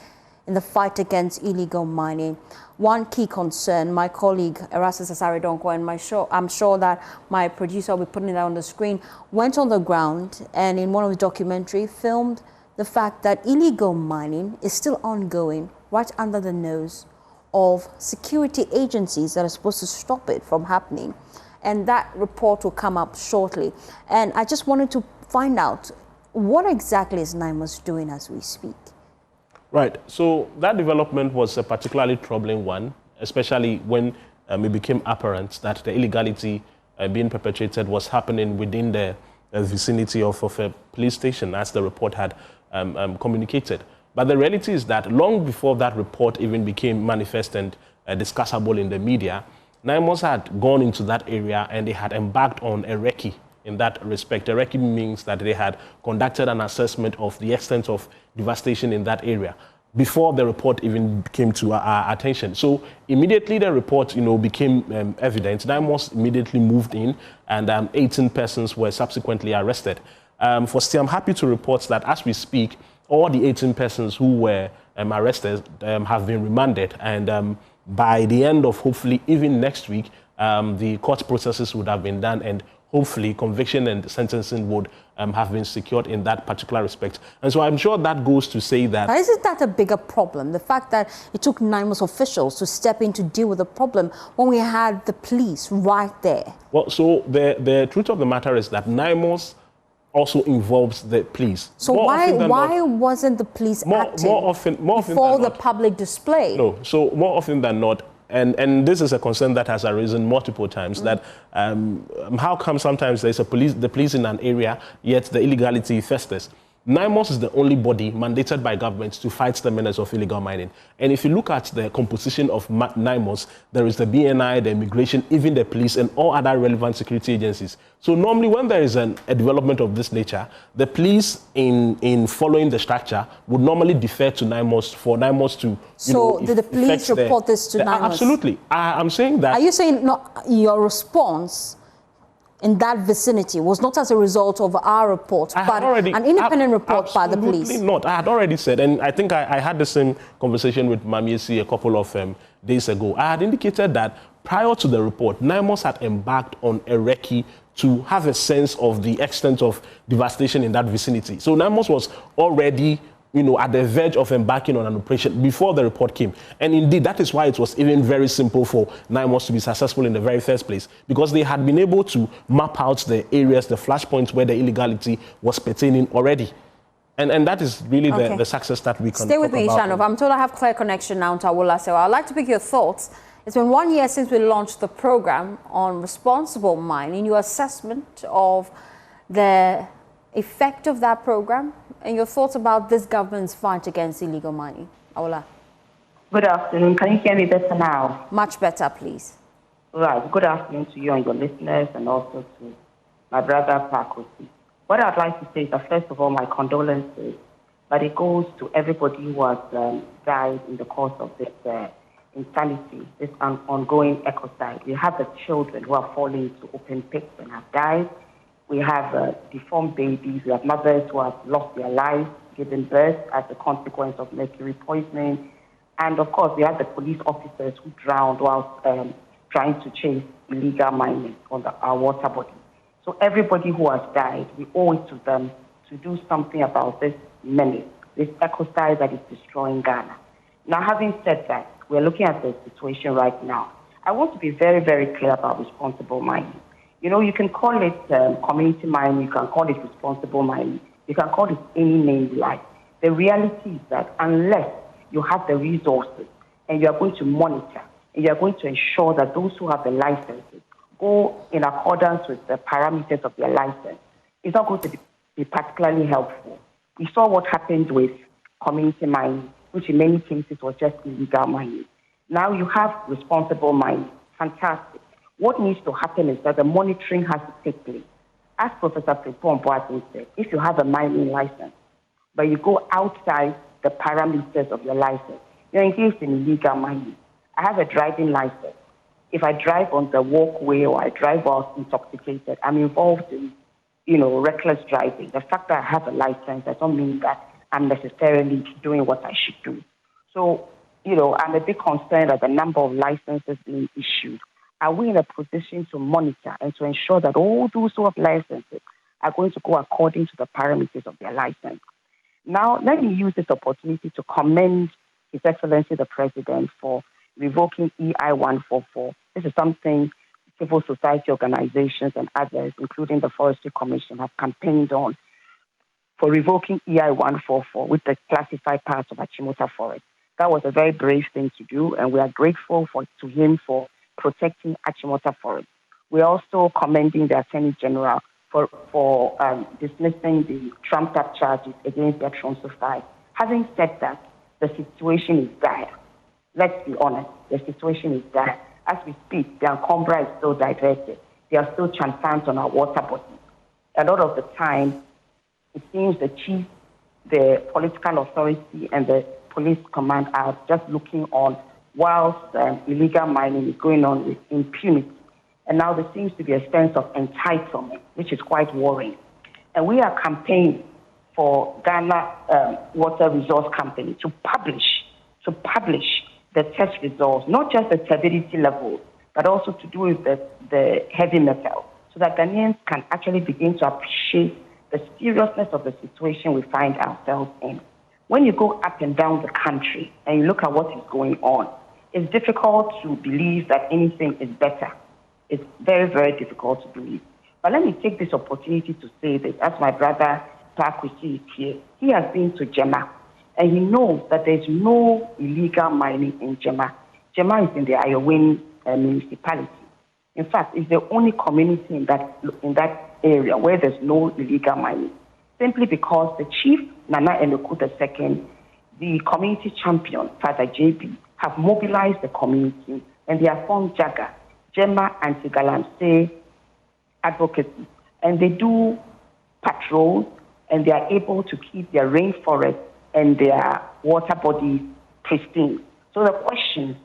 in the fight against illegal mining. One key concern, my colleague Erastus Asaridonko, and I'm sure that my producer will be putting that on the screen, went on the ground and in one of the documentary filmed the fact that illegal mining is still ongoing right under the nose of security agencies that are supposed to stop it from happening. And that report will come up shortly. And I just wanted to find out, what exactly is NIMOS doing as we speak? Right. So that development was a particularly troubling one, especially when it became apparent that the illegality being perpetrated was happening within the vicinity of a police station, as the report had communicated. But the reality is that long before that report even became manifest and discussable in the media, NIMOS had gone into that area and they had embarked on a recce in that respect. A recce means that they had conducted an assessment of the extent of devastation in that area. before the report even came to our attention. So immediately the report, became evident. NIMOS immediately moved in, and 18 persons were subsequently arrested. Firstly, I'm happy to report that as we speak, all the 18 persons who were arrested have been remanded, and by the end of hopefully even next week, the court processes would have been done, and hopefully conviction and sentencing would have been secured in that particular respect. And so I'm sure that goes to say that... Now, isn't that a bigger problem? The fact that it took NIMOS officials to step in to deal with the problem when we had the police right there? Well, so the truth of the matter is that NIMOS also involves the police. So why wasn't the police acting before the public display? No, so more often than not, and this is a concern that has arisen multiple times, that how come sometimes there's the police in an area, yet the illegality festers? NIMOS is the only body mandated by government to fight the menace of illegal mining. And if you look at the composition of NIMOS, there is the BNI, the immigration, even the police, and all other relevant security agencies. So normally when there is a development of this nature, the police, in following the structure, would normally defer to NIMOS for NIMOS to... So did the police report this to NIMOS? Absolutely. I'm saying that... Are you saying your response in that vicinity was not as a result of our report, but an independent report by the police? Absolutely not. I had already said, and I think I had the same conversation with Mamiesi a couple of days ago. I had indicated that prior to the report, NIMOS had embarked on a recce to have a sense of the extent of devastation in that vicinity. So NIMOS was already at the verge of embarking on an operation before the report came. And indeed, that is why it was even very simple for NIMOS to be successful in the very first place, because they had been able to map out the areas, the flashpoints where the illegality was pertaining already. And that is really the success that we can. Stay with me, Shanov. I'm told I have clear connection now to Awola. So I'd like to pick your thoughts. It's been 1 year since we launched the program on responsible mining. Your assessment of the effect of that program and your thoughts about this government's fight against illegal mining. Awola. Good afternoon. Can you hear me better now? Much better, please. Right. Good afternoon to you and your listeners, and also to my brother Pakosi. What I'd like to say is that, first of all, my condolences, but it goes to everybody who has died in the course of this insanity, this ongoing ecocide. We have the children who are falling into open pits and have died. We have deformed babies. We have mothers who have lost their lives giving birth as a consequence of mercury poisoning. And, of course, we have the police officers who drowned while trying to chase illegal mining on our water body. So everybody who has died, we owe it to them to do something about this menace, this ecocide that is destroying Ghana. Now, having said that, we're looking at the situation right now. I want to be very, very clear about responsible mining. You can call it community mining, you can call it responsible mining, you can call it any name you like. The reality is that unless you have the resources and you are going to monitor and you are going to ensure that those who have the licenses go in accordance with the parameters of their license, it's not going to be particularly helpful. We saw what happened with community mining, which in many cases was just illegal mining. Now you have responsible mining. Fantastic. What needs to happen is that the monitoring has to take place. As Professor Frimpong said, if you have a mining license, but you go outside the parameters of your license, you're engaged in illegal mining. I have a driving license. If I drive on the walkway or I drive while intoxicated, I'm involved in, reckless driving. The fact that I have a license doesn't mean that I'm necessarily doing what I should do. So, I'm a bit concerned at the number of licenses being issued. Are we in a position to monitor and to ensure that all those who have licenses are going to go according to the parameters of their license? Now, let me use this opportunity to commend His Excellency the President for revoking EI 144. This is something civil society organizations and others, including the Forestry Commission, have campaigned on, for revoking EI 144 with the classified parts of Achimota Forest. That was a very brave thing to do, and we are grateful to him for protecting Achimota Forest. We're also commending the Attorney General for dismissing the trumped-up charges against the Tronso 5. Having said that, the situation is dire. Let's be honest, the situation is dire. As we speak, the Ancombra is still diverted. They are still transparent on our water bodies. A lot of the time, it seems the chief, the political authority, and the police command are just looking on whilst illegal mining is going on with impunity. And now there seems to be a sense of entitlement, which is quite worrying. And we are campaigning for Ghana Water Resource Company to publish the test results, not just the turbidity level, but also to do with the heavy metal, so that Ghanaians can actually begin to appreciate the seriousness of the situation we find ourselves in. When you go up and down the country and you look at what is going on, it's difficult to believe that anything is better. It's very, very difficult to believe. But let me take this opportunity to say this. As my brother Pakwisi is here, he has been to Jema, and he knows that there's no illegal mining in Jema. Jema is in the Iowin municipality. In fact, it's the only community in that area where there's no illegal mining, simply because the chief, Nana Enoku II, the community champion, Father JB, have mobilized the community, and they have formed JAGA, Jema Anti-Galamsey Advocacy, and they do patrols, and they are able to keep their rainforest and their water bodies pristine. So the question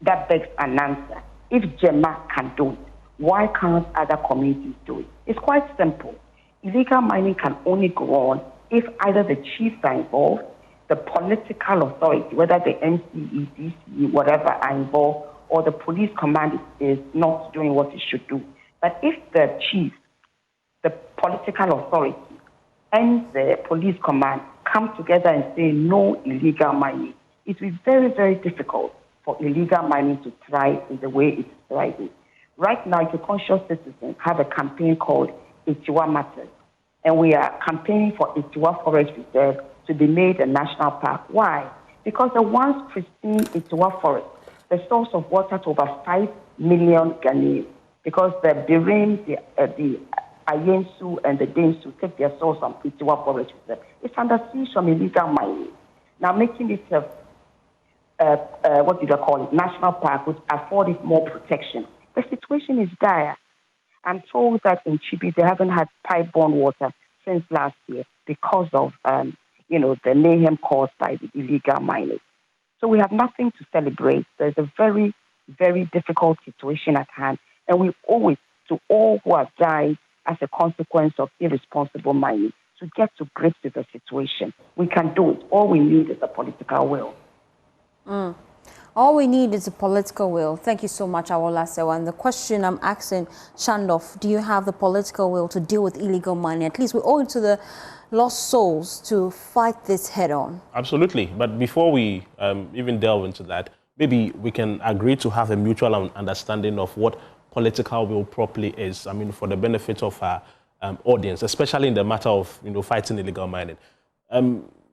that begs an answer, if Jema can do it, why can't other communities do it? It's quite simple. Illegal mining can only go on if either the chiefs are involved, the political authority, whether the MCE, DCE, whatever are involved, or the police command is not doing what it should do. But if the chief, the political authority, and the police command come together and say no illegal mining, it will be very, very difficult for illegal mining to thrive in the way it's thriving. Right now, eco-conscious citizens have a campaign called Itiwa Matters, and we are campaigning for Itiwa Forest Reserve to be made a national park. Why? Because the once pristine Itiwa Forest, the source of water to over 5 million Ghanaians, because the Birim, the Ayensu, and the Densu take their source from Itiwa Forest Reserve. It's under siege from illegal mining. Now making it national park would afford it more protection. The situation is dire. I'm told that in Chibi they haven't had pipe-borne water since last year because of the mayhem caused by the illegal miners. So we have nothing to celebrate. There's a very, very difficult situation at hand, and we owe it to all who have died as a consequence of irresponsible mining to get to grips with the situation. We can do it. All we need is a political will. All we need is a political will. Thank you so much, Awola Sewa. And the question I'm asking Shandoff, do you have the political will to deal with illegal mining? At least we owe it to the lost souls to fight this head on. Absolutely. But before we even delve into that, maybe we can agree to have a mutual understanding of what political will properly is. I mean, for the benefit of our audience, especially in the matter of fighting illegal mining.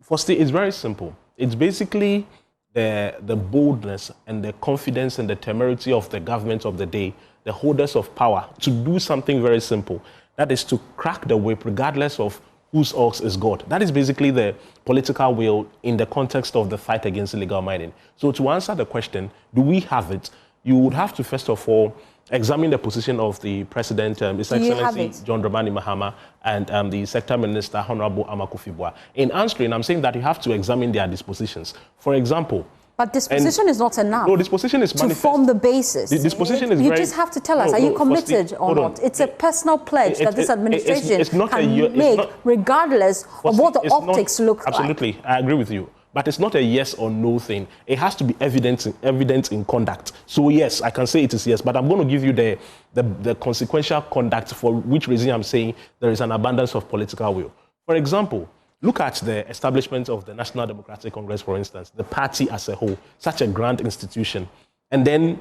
Firstly, it's very simple. It's basically the boldness and the confidence and the temerity of the government of the day, the holders of power, to do something very simple. That is to crack the whip regardless of whose ox is God. That is basically the political will in the context of the fight against illegal mining. So to answer the question, do we have it? You would have to first of all examine the position of the President, His Excellency John Dramani Mahama, and the Sector Minister, Honorable Amakufibua. In answering, I'm saying that you have to examine their dispositions. For example, but disposition is not enough. No, disposition is to form the basis. The disposition is you just have to tell us, are you committed or not? It's a personal pledge that this administration can make regardless of what the optics look like. Absolutely, I agree with you. But it's not a yes or no thing. It has to be evident in conduct. So yes, I can say it is yes, but I'm going to give you the consequential conduct for which reason I'm saying there is an abundance of political will. For example, look at the establishment of the National Democratic Congress, for instance, the party as a whole, such a grand institution. And then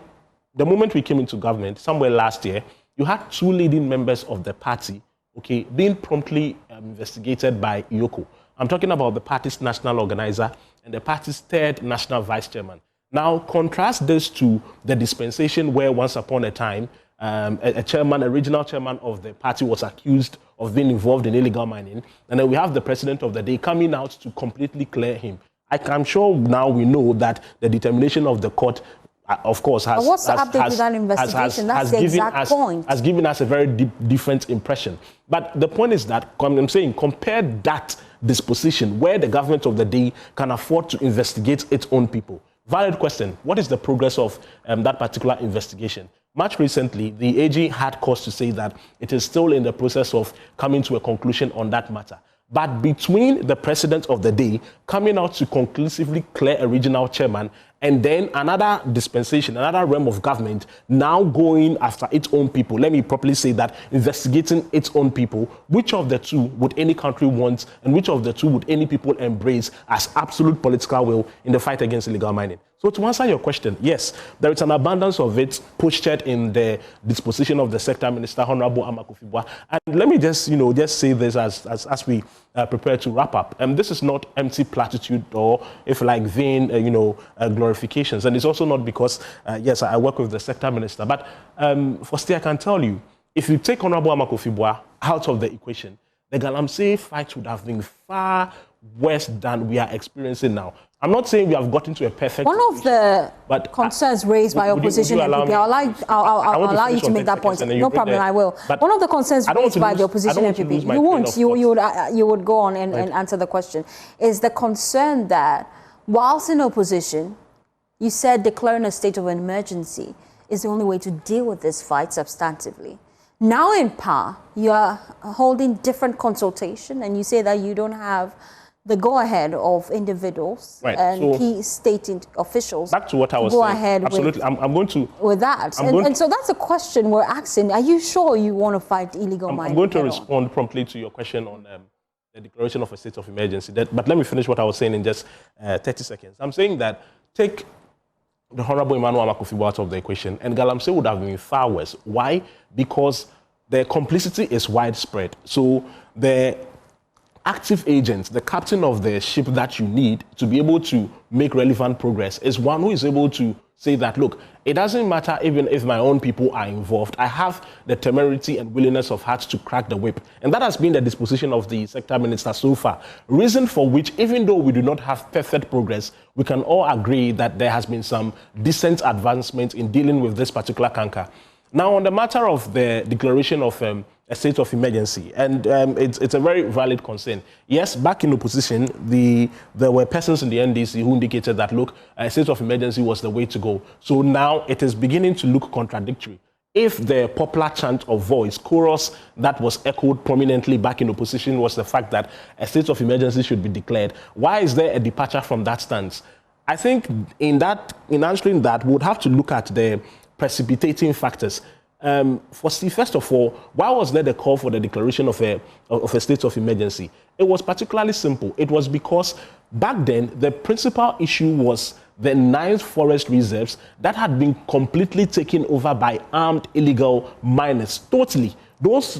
the moment we came into government, somewhere last year, you had 2 leading members of the party, being promptly investigated by IOCO. I'm talking about the party's national organizer and the party's 3rd national vice chairman. Now, contrast this to the dispensation where once upon a time, a regional chairman of the party was accused of being involved in illegal mining. And then we have the president of the day coming out to completely clear him. I'm sure now we know that the determination of the court, of course, has given us a very different impression. But the point is that I'm saying compare that disposition where the government of the day can afford to investigate its own people. Valid question. What is the progress of that particular investigation? Much recently, the AG had cause to say that it is still in the process of coming to a conclusion on that matter. But between the president of the day coming out to conclusively clear a regional chairman and then another dispensation, another realm of government now going after its own people, let me properly say that, investigating its own people, which of the two would any country want and which of the two would any people embrace as absolute political will in the fight against illegal mining? So to answer your question, yes, there is an abundance of it postured in the disposition of the sector minister, Honorable Amakufibwa. And let me just say this as we prepare to wrap up. This is not empty platitude or, if like, vain, glorifications. And it's also not because, yes, I work with the sector minister. But firstly, I can tell you, if you take Honorable Amakufibwa out of the equation, the Galamsey fight would have been far worse than we are experiencing now. I'm not saying we have gotten to a perfect One of the concerns raised by opposition MPP, I'll allow you to make that point. No problem, I will. One of the concerns raised by the opposition MPP, you won't, you would go on and answer the question, is the concern that whilst in opposition, you said declaring a state of emergency is the only way to deal with this fight substantively. Now in power, you are holding different consultation and you say that you don't have the go-ahead of individuals and key state officials. Back to what I was saying. Go ahead. Absolutely. I'm going to... With that. And so that's a question we're asking. Are you sure you want to fight illegal mining? I'm going to respond promptly to your question on the declaration of a state of emergency. But let me finish what I was saying in just 30 seconds. I'm saying that take the Honorable Emmanuel Amakufibwa out of the equation, and Galamsey would have been far worse. Why? Because the complicity is widespread. So the active agent, the captain of the ship that you need to be able to make relevant progress is one who is able to say that, look, it doesn't matter even if my own people are involved. I have the temerity and willingness of heart to crack the whip. And that has been the disposition of the sector minister so far. Reason for which, even though we do not have perfect progress, we can all agree that there has been some decent advancement in dealing with this particular canker. Now, on the matter of the declaration of a state of emergency, and it's a very valid concern. Yes, back in opposition, there were persons in the NDC who indicated that, look, a state of emergency was the way to go. So now it is beginning to look contradictory. If the popular chant of voice, chorus that was echoed prominently back in opposition was the fact that a state of emergency should be declared, why is there a departure from that stance? I think in answering that, we would have to look at the precipitating factors. First of all, why was there the call for the declaration of a state of emergency? It was particularly simple. It was because back then, the principal issue was the 9 forest reserves that had been completely taken over by armed illegal miners. Totally. Those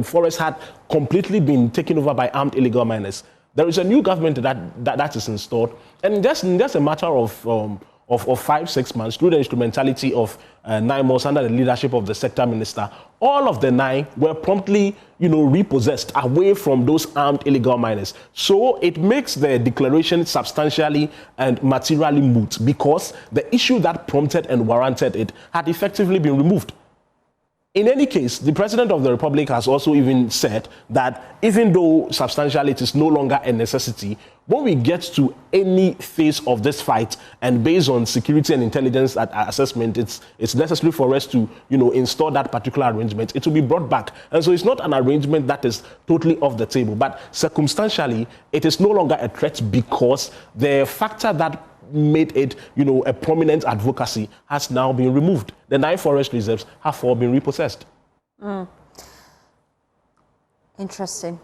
forests had completely been taken over by armed illegal miners. There is a new government that is installed, and just a matter of 5-6 months, through the instrumentality of 9 months under the leadership of the sector minister, all of the 9 were promptly, repossessed away from those armed illegal miners. So it makes the declaration substantially and materially moot because the issue that prompted and warranted it had effectively been removed. In any case, the President of the Republic has also even said that even though substantially it is no longer a necessity, when we get to any phase of this fight and based on security and intelligence assessment, it's necessary for us to, install that particular arrangement. It will be brought back. And so it's not an arrangement that is totally off the table, but circumstantially, it is no longer a threat because the factor that made it, a prominent advocacy has now been removed. The 9 forest reserves have all been repossessed. Interesting.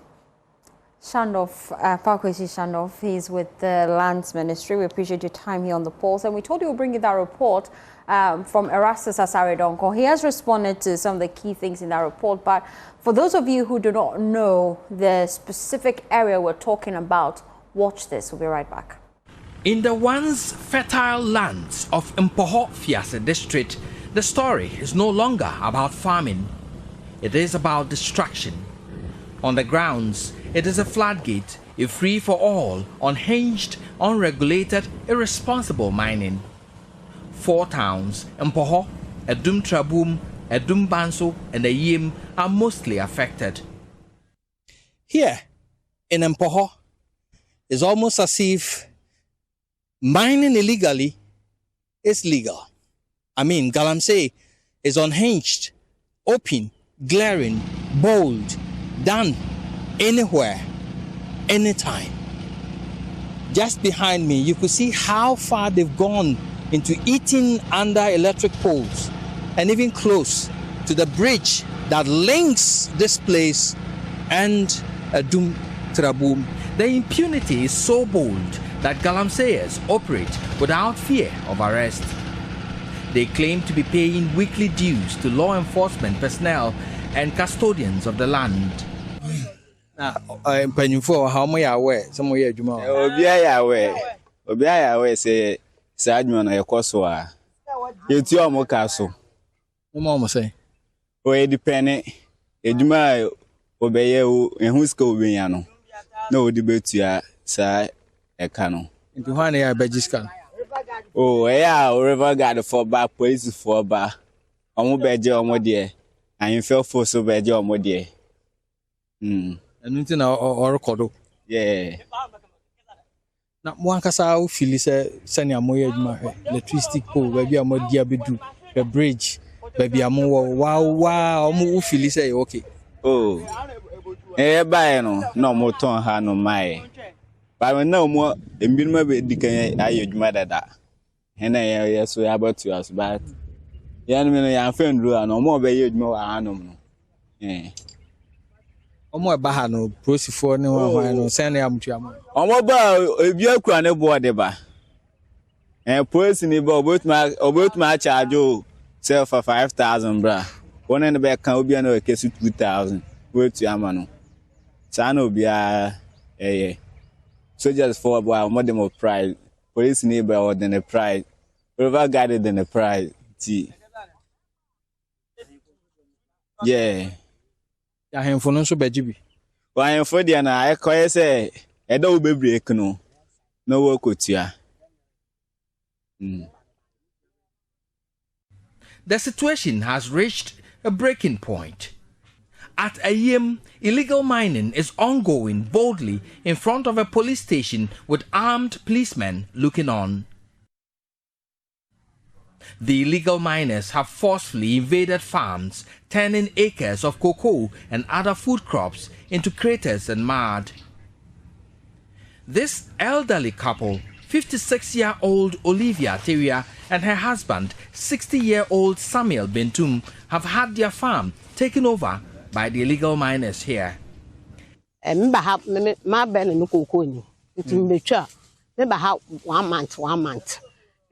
Shandoff, Pakwesi Shandoff, he's with the Lands Ministry. We appreciate your time here on the Pulse. And we told you we'll bring you that report from Erastus Asaredonko. He has responded to some of the key things in that report. But for those of you who do not know the specific area we're talking about, watch this. We'll be right back. In the once fertile lands of Mpoho Fiase district, the story is no longer about farming. It is about destruction. On the grounds, it is a floodgate, a free-for-all, unhinged, unregulated, irresponsible mining. 4 towns, Mpoho, Edum Trabum, Edum Banso, and Ayim, are mostly affected. Here, in Mpoho, It's almost as if mining illegally is legal. I mean, Galamsey is unhinged, open, glaring, bold, done anywhere, anytime. Just behind me, you could see how far they've gone into eating under electric poles and even close to the bridge that links this place and Adum Traboom. The impunity is so bold that Galamseyers operate without fear of arrest. They claim to be paying weekly dues to law enforcement personnel and custodians of the land. How many are aware? Some of you are aware. Say, Sadman, I coso. It's your mocaso. Mama say, oh, dependent. Ejuma obey you and who's going no debate ya, sir, a canon. Into one air Begiscan. Oh, yeah, wherever got the 4 bar places 4 bar. I won't be your more dear. I am fell for so bad your more dear. And nothing or record. Yeah. Now, one casa feel is a senior moya electricity pole, baby, a more dear bedu, a bridge, baby, a more wow, move feel is okay. Oh, no more ton hand on my. But no more, a minimum decay, I use mother that. And I yes, we are about to us, but young men are friend, no more by you more animal. Eh. Omo baha no prosifo ne ho no sene amtuam omo ba ebi akura ne bo deba police ni ba obotuma charge o sell for 5,000 bra one ne be kan obi na okesi 2,000 wetu ama no sa na obi soldiers for boy more them of pride police ni ba or than the pride whoever guarded than the pride yeah. Ya hemfo no so bajibi. Wa hemfo dia na akoye se eda wo bebrek no na wo kotua. The situation has reached a breaking point. At Ayem, illegal mining is ongoing boldly in front of a police station with armed policemen looking on. The illegal miners have forcefully invaded farms, turning acres of cocoa and other food crops into craters and mud. This elderly couple, 56-year-old Olivia Teria and her husband, 60-year-old Samuel Bentum, have had their farm taken over by the illegal miners here.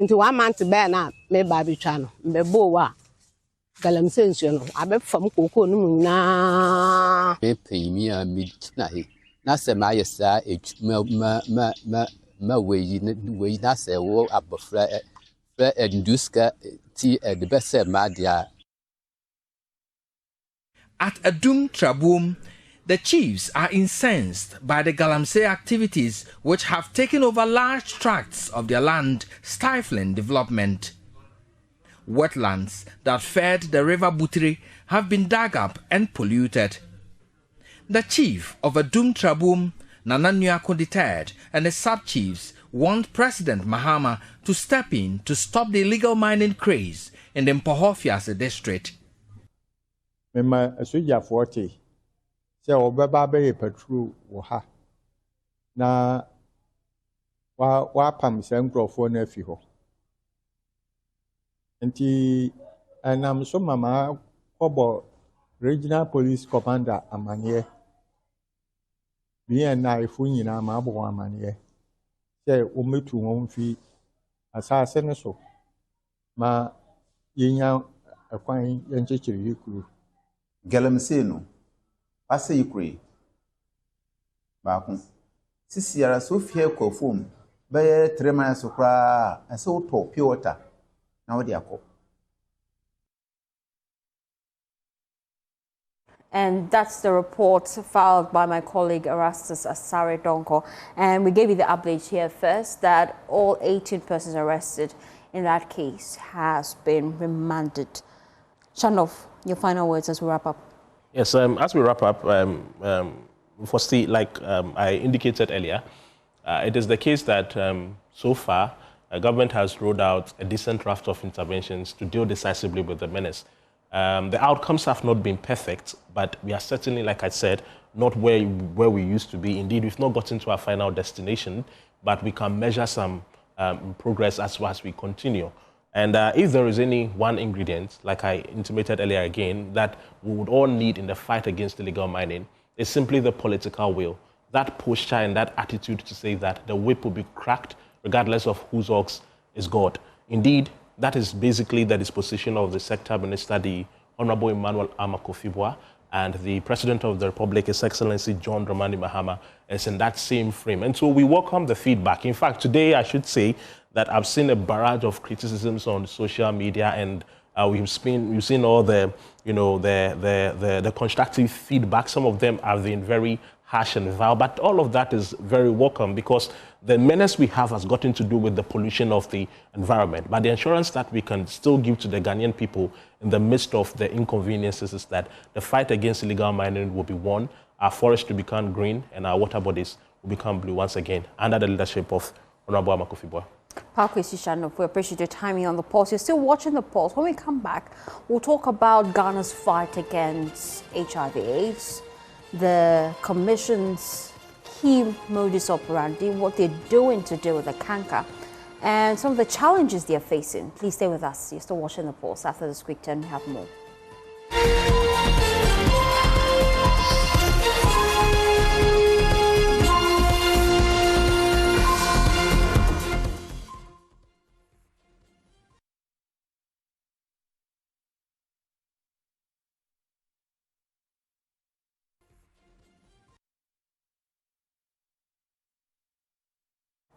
Into 1 month na me baby chano me bowa galamsensio no abe fam koko no na me pay me a midna he na se ma yesa ma we na se wo abofra eduska ti the best ma dia. At Adum Traboom, the chiefs are incensed by the Galamsey activities which have taken over large tracts of their land, stifling development. Wetlands that fed the river Butri have been dug up and polluted. The chief of Adum Traboom, Nana Nyako III, and the sub-chiefs want President Mahama to step in to stop the illegal mining craze in the Mpohofiase district. Say obeba be patrol wo ha na wa pam senkrofo na fi ho nti anam so mama kobo regional police commander amanye bi na ifu nyina ma abo amanye say o metu won fi asase ne so ma yenya akwan yenchechiri yikuru Galamsey no asa yikure baako sisi ara Sofia kwafom baye 3 months kra asa uto pure water na wodi akọ. And that's the report filed by my colleague Erastus Asare Donko. And we gave you the update here first that all 18 persons arrested in that case has been remanded. Shanov, your final words as we wrap up. Yes, as we wrap up, firstly, like I indicated earlier, It is the case that so far, the government has rolled out a decent raft of interventions to deal decisively with the menace. The outcomes have not been perfect, but we are certainly, like I said, not where we used to be. Indeed, we've not gotten to our final destination, but we can measure some progress as we continue. And if there is any one ingredient, like I intimated earlier again, that we would all need in the fight against illegal mining, is simply the political will. That posture and that attitude to say that the whip will be cracked regardless of whose ox is God. Indeed, that is basically the disposition of the sector minister, the Honorable Emmanuel Amakofibwa, and the President of the Republic, His Excellency John Dramani Mahama, is in that same frame. And so we welcome the feedback. In fact, today I should say that I've seen a barrage of criticisms on social media, and we've seen all the, the constructive feedback. Some of them have been very harsh and vile, but all of that is very welcome because the menace we have has gotten to do with the pollution of the environment. But the assurance that we can still give to the Ghanaian people in the midst of the inconveniences is that the fight against illegal mining will be won, our forests will become green, and our water bodies will become blue once again under the leadership of Honorable Amakofibwa. We appreciate your time here on the pulse. You're still watching the pulse. When we come back, we'll talk about Ghana's fight against HIV/AIDS, the Commission's key modus operandi, what they're doing to deal with the canker, and some of the challenges they're facing. Please stay with us. You're still watching the pulse. After this quick turn, we have more.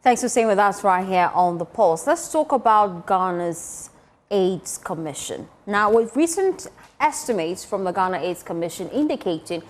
Thanks for staying with us right here on The Pulse. Let's talk about Ghana's AIDS Commission. Now, with recent estimates from the Ghana AIDS Commission indicating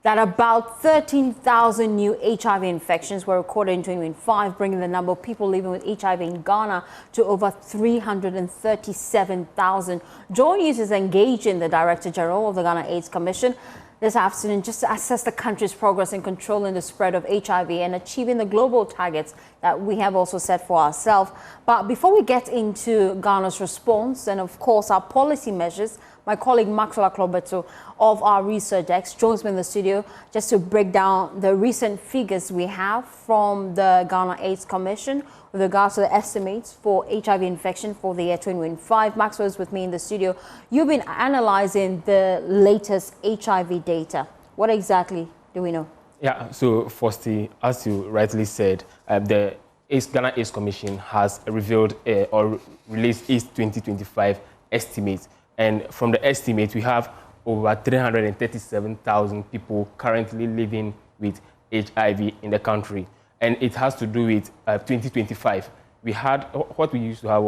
that about 13,000 new HIV infections were recorded in 2005, bringing the number of people living with HIV in Ghana to over 337,000. JoyNews is engaging the Director General of the Ghana AIDS Commission this afternoon just to assess the country's progress in controlling the spread of HIV and achieving the global targets that we have also set for ourselves. But before we get into Ghana's response and, of course, our policy measures, my colleague Maxwell Aklobeto of our research desk joins me in the studio just to break down the recent figures we have from the Ghana AIDS Commission with regards to the estimates for HIV infection for the year 2025. Maxwell is with me in the studio. You've been analyzing the latest HIV data. What exactly do we know? Yeah, so firstly, as you rightly said, the Ghana AIDS Commission has revealed or released its 2025 estimates. And from the estimate, we have over 337,000 people currently living with HIV in the country. And it has to do with 2025. We had, what we used to have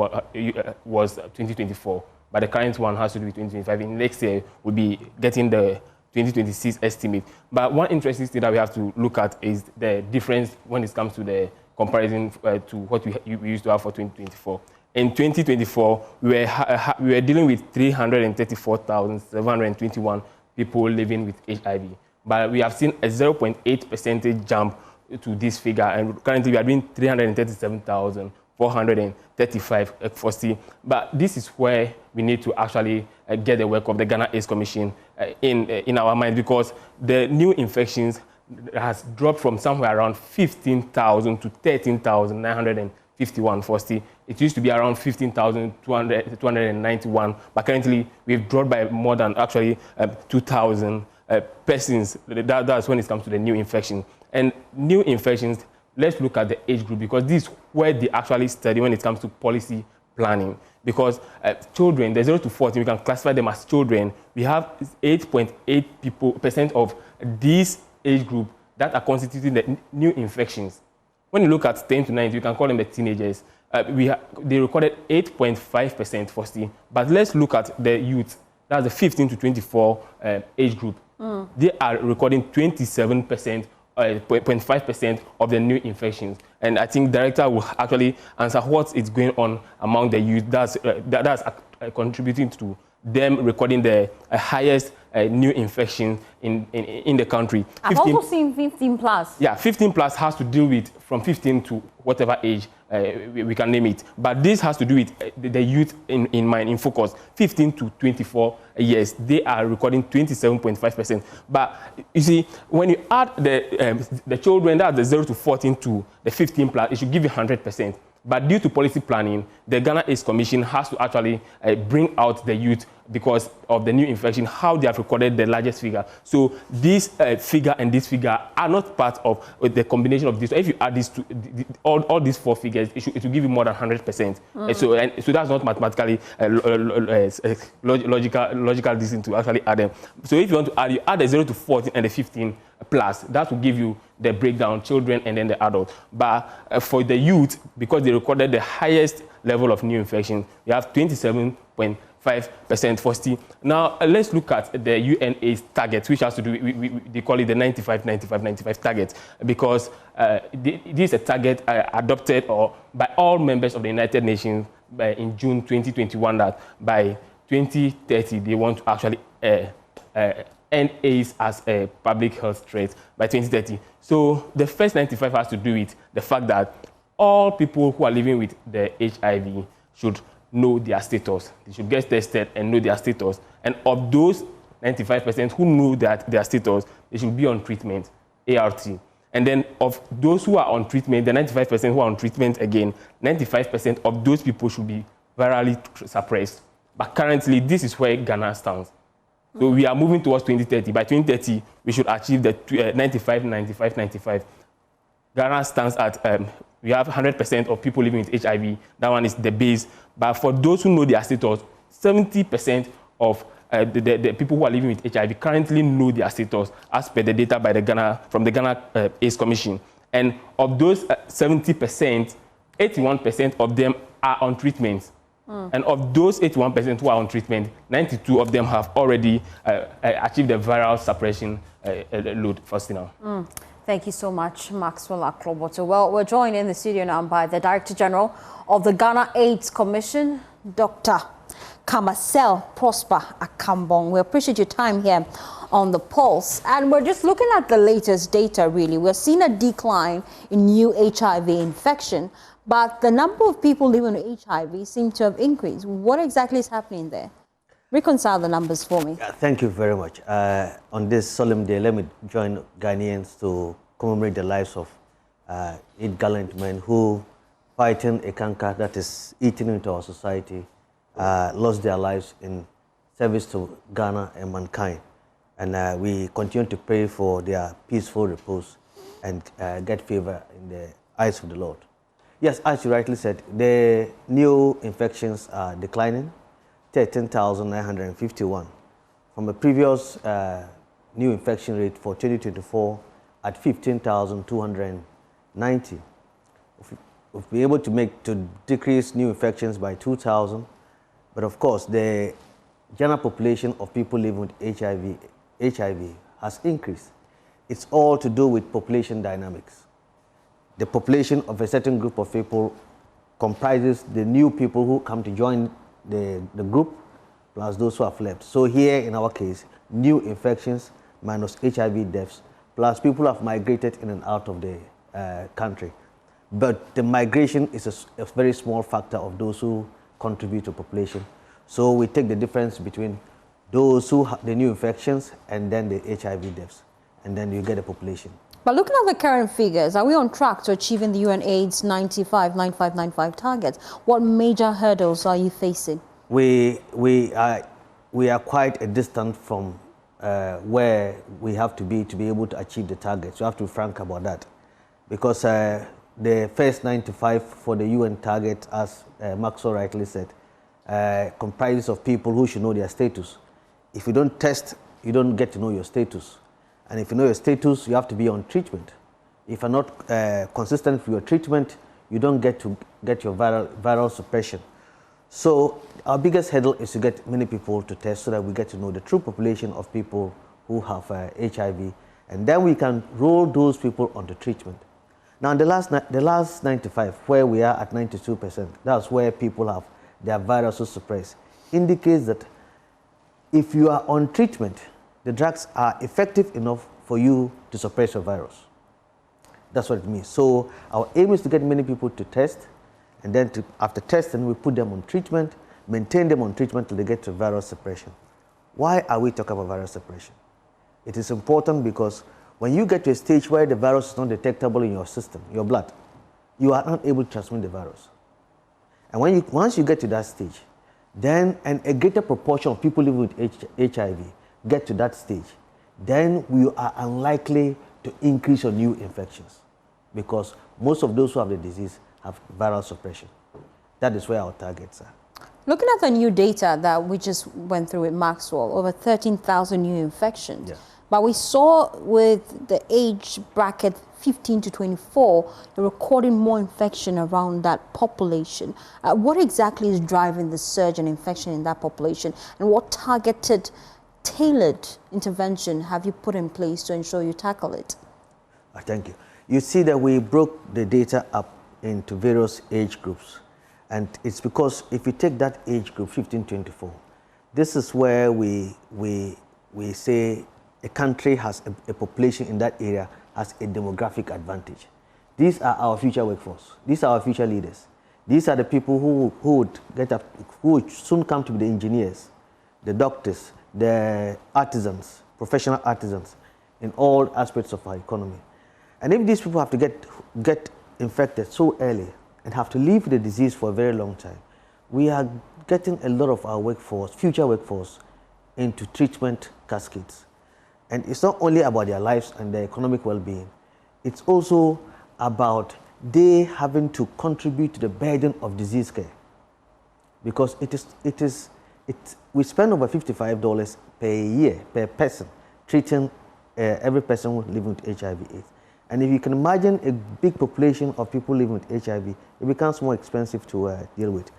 was 2024, but the current one has to do with 2025. In next year, we'll be getting the 2026 estimate. But one interesting thing that we have to look at is the difference when it comes to the comparison to what we used to have for 2024. In 2024, we were dealing with 334,721 people living with HIV. But we have seen a 0.8% jump to this figure, and currently we are doing 337,435 firstly. But this is where we need to actually get the work of the Ghana AIDS Commission in our mind, because the new infections has dropped from somewhere around 15,000 to 13,951 firstly. It used to be around 15,291, but currently we've dropped by more than actually 2,000 persons. That's when it comes to the new infection. And new infections, let's look at the age group, because this is where they actually study when it comes to policy planning. Because children, the 0 to 14, we can classify them as children. We have 8.8% of this age group that are constituting the new infections. When you look at 10 to 19, you can call them the teenagers. They recorded 8.5% firstly. But let's look at the youth. That's the 15 to 24 age group. They are recording 27%. 0.5% of the new infections. And I think Director will actually answer what is going on among the youth that's contributing to them recording the highest new infections in the country. I've also seen 15 plus. Yeah, 15 plus has to deal with from 15 to whatever age we can name it. But this has to do with the youth in mind, in focus. 15 to 24 years, they are recording 27.5%. But you see, when you add the children that are the 0 to 14 to the 15 plus, it should give you 100%. But due to policy planning, the Ghana AIDS Commission has to actually bring out the youth because of the new infection, how they have recorded the largest figure. So this figure and this figure are not part of the combination of this. So if you add these two, all these four figures, it will give you more than 100%. So that's not mathematically logical reason to actually add them. So if you want to add, you add the 0 to 14 and the 15 plus, that will give you the breakdown, children and then the adults. But for the youth, because they recorded the highest level of new infection, we have 27.5% for ST. Now, let's look at the UNAIDS target, which has to do, they call it the 95-95-95 target, because this is a target adopted by all members of the United Nations in June 2021, that by 2030, they want to actually end AIDS as a public health threat by 2030. So the first 95 has to do with the fact that all people who are living with the HIV should know their status. They should get tested and know their status. And of those 95% who know that their status, they should be on treatment, ART. And then of those who are on treatment, the 95% who are on treatment again, 95% of those people should be virally suppressed. But currently, this is where Ghana stands. So we are moving towards 2030. By 2030, we should achieve the 95-95-95. Ghana stands at, we have 100% of people living with HIV. That one is the base. But for those who know their status, 70% of the people who are living with HIV currently know their status as per the data by from the Ghana AIDS Commission. And of those 70%, 81% of them are on treatment. And of those 81% who are on treatment, 92 of them have already achieved the viral suppression load first now. Thank you so much, Maxwell Akloboto. Well, we're joined in the studio now by the Director General of the Ghana AIDS Commission, Dr. Kamasel Prosper Akambong. We appreciate your time here on the Pulse. And we're just looking at the latest data, really. We're seeing a decline in new HIV infection, but the number of people living with HIV seem to have increased. What exactly is happening there? Reconcile the numbers for me. Thank you very much. On this solemn day, let me join Ghanaians to commemorate the lives of 8 gallant men who, fighting a canker that is eating into our society, lost their lives in service to Ghana and mankind. And we continue to pray for their peaceful repose and get favor in the eyes of the Lord. Yes, as you rightly said, the new infections are declining, 13,951, from a previous new infection rate for 2024 at 15,290. We've been able to decrease new infections by 2,000, but of course, the general population of people living with HIV has increased. It's all to do with population dynamics. The population of a certain group of people comprises the new people who come to join the group, plus those who have left. So here, in our case, new infections minus HIV deaths, plus people have migrated in and out of the country. But the migration is a very small factor of those who contribute to population. So we take the difference between those who have the new infections and then the HIV deaths, and then you get a population. But looking at the current figures, are we on track to achieving the UNAIDS 95-95-95 targets? What major hurdles are you facing? We are quite a distance from where we have to be able to achieve the targets. You have to be frank about that. Because the first 95 for the UN target, as Maxwell rightly said, comprises of people who should know their status. If you don't test, you don't get to know your status. And if you know your status, you have to be on treatment. If you're not consistent with your treatment, you don't get to get your viral suppression. So our biggest hurdle is to get many people to test so that we get to know the true population of people who have HIV, and then we can roll those people onto treatment. Now, the last 95, where we are at 92%, that's where people have their viruses suppressed, indicates that if you are on treatment, the drugs are effective enough for you to suppress your virus. That's what it means. So our aim is to get many people to test, and then after testing, we put them on treatment, maintain them on treatment till they get to virus suppression. Why are we talking about virus suppression? It is important because when you get to a stage where the virus is not detectable in your system, your blood, you are not able to transmit the virus. And once you get to that stage, then a greater proportion of people living with HIV get to that stage, then we are unlikely to increase on new infections because most of those who have the disease have viral suppression. That is where our targets are. Looking at the new data that we just went through with Maxwell, over 13,000 new infections. Yeah. But we saw with the age bracket 15 to 24, you're recording more infection around that population. What exactly is driving the surge in infection in that population? And what targeted, tailored intervention have you put in place to ensure you tackle it? Thank you. You see that we broke the data up into various age groups. And it's because if you take that age group, 15-24, this is where we say a country has a population in that area has a demographic advantage. These are our future workforce. These are our future leaders. These are the people who would soon come to be the engineers, the doctors, the artisans, professional artisans in all aspects of our economy. And if these people have to get infected so early and have to live with the disease for a very long time, we are getting a lot of our workforce, future workforce, into treatment cascades. And it's not only about their lives and their economic well-being, it's also about they having to contribute to the burden of disease care. Because we spend over $55 per year, per person, treating every person living with HIV/AIDS. And if you can imagine a big population of people living with HIV, it becomes more expensive to deal with.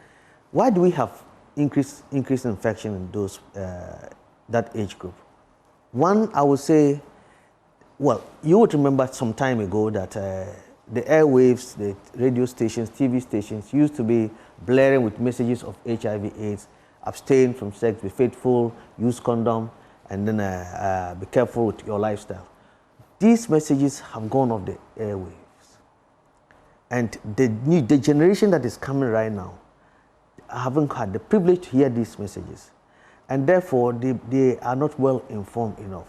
Why do we have increased infection in those that age group? One, I would say, well, you would remember some time ago that the airwaves, the radio stations, TV stations used to be blaring with messages of HIV/AIDS, abstain from sex, be faithful, use condom, and then be careful with your lifestyle. These messages have gone off the airwaves. And the generation that is coming right now haven't had the privilege to hear these messages. And therefore, they are not well informed enough.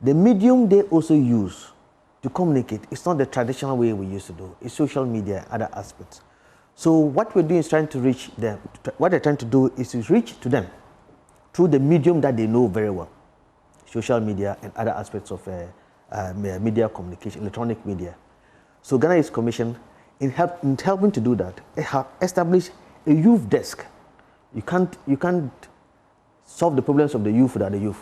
The medium they also use to communicate is not the traditional way we used to do. It's social media and other aspects. So what we're doing is trying to reach them. What they're trying to do is to reach to them through the medium that they know very well, social media and other aspects of media communication, electronic media. So Ghana Youth Commission, in helping to do that, have established a youth desk. You can't solve the problems of the youth without the youth.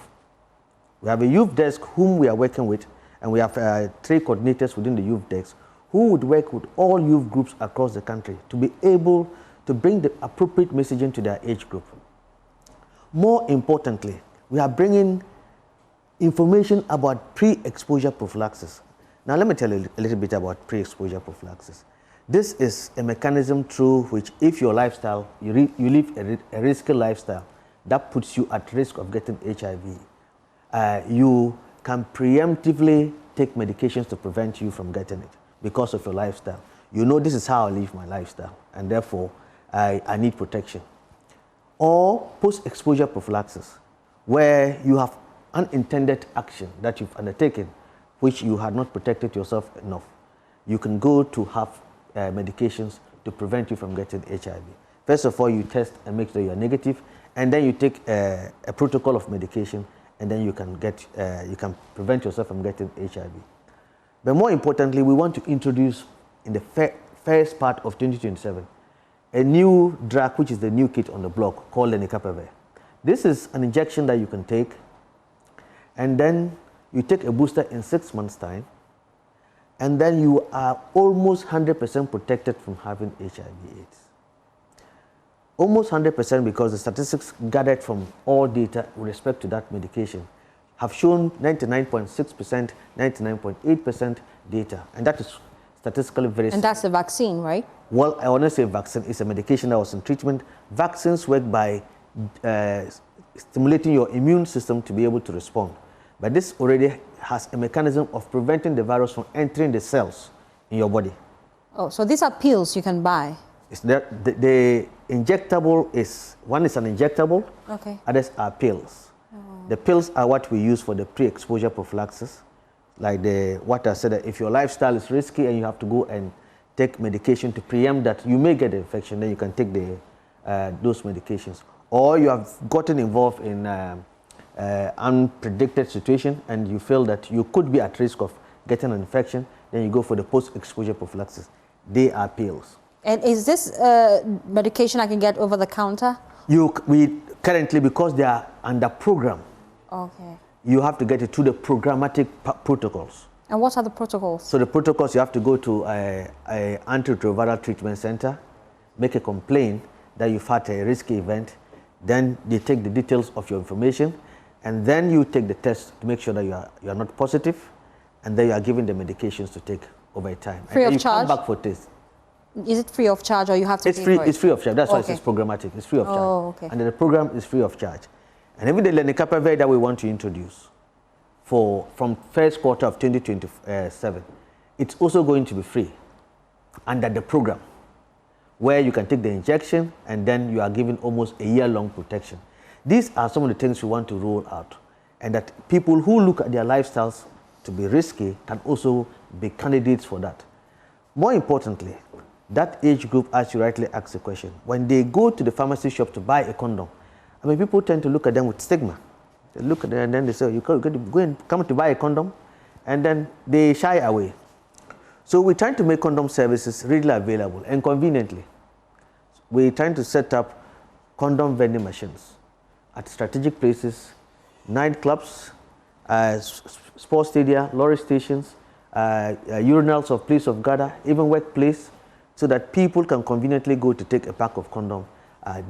We have a youth desk whom we are working with, and we have 3 coordinators within the youth desk who would work with all youth groups across the country to be able to bring the appropriate messaging to their age group. More importantly, we are bringing information about pre-exposure prophylaxis. Now let me tell you a little bit about pre-exposure prophylaxis. This is a mechanism through which if your lifestyle, you live a risky lifestyle, that puts you at risk of getting HIV. You can preemptively take medications to prevent you from getting it because of your lifestyle. You know, this is how I live my lifestyle, and therefore I need protection. Or post-exposure prophylaxis, where you have unintended action that you've undertaken, which you had not protected yourself enough. You can go to have medications to prevent you from getting HIV. First of all, you test and make sure you are negative, and then you take a protocol of medication, and then you can prevent yourself from getting HIV. But more importantly, we want to introduce in the first part of 2027 a new drug, which is the new kid on the block, called lenacapavir. This is an injection that you can take, and then you take a booster in 6 months' time, and then you are almost 100% protected from having HIV/AIDS. Almost 100% because the statistics gathered from all data with respect to that medication have shown 99.6%, 99.8% data, and that is statistically very. And that's a vaccine, right? Well, I want to say vaccine is a medication that was in treatment. Vaccines work by stimulating your immune system to be able to respond. But this already has a mechanism of preventing the virus from entering the cells in your body. Oh, so these are pills you can buy? It's the injectable is, one is an injectable, okay. Others are pills. The pills are what we use for the pre-exposure prophylaxis. Like what I said, that if your lifestyle is risky and you have to go and take medication to preempt that you may get the infection, then you can take those medications. Or you have gotten involved in unpredicted situation and you feel that you could be at risk of getting an infection, then you go for the post-exposure prophylaxis. They are pills. And is this medication I can get over the counter? We currently, because they are under program, okay, you have to get it to the programmatic protocols. And what are the protocols? So the protocols, you have to go to a antiretroviral treatment center, make a complaint that you've had a risky event, then they take the details of your information, and then you take the test to make sure that you are not positive, and then you are given the medications to take over time. Free and of charge? Come back for test. Is it free of charge or you have to pay free, for it? It's free of charge. That's why okay. it's programmatic. It's free of charge. Oh, okay. And then the program is free of charge. And even the lenacapavir that we want to introduce from first quarter of 2027, it's also going to be free under the program, where you can take the injection and then you are given almost a year-long protection. These are some of the things we want to roll out, and that people who look at their lifestyles to be risky can also be candidates for that. More importantly, that age group, as you rightly asked the question, when they go to the pharmacy shop to buy a condom, I mean, people tend to look at them with stigma. They look at them and then they say, you go and come to buy a condom, and then they shy away. So we're trying to make condom services readily available and conveniently. We're trying to set up condom vending machines at strategic places, nightclubs, sports stadia, lorry stations, urinals of place of gather, even workplace, so that people can conveniently go to take a pack of condom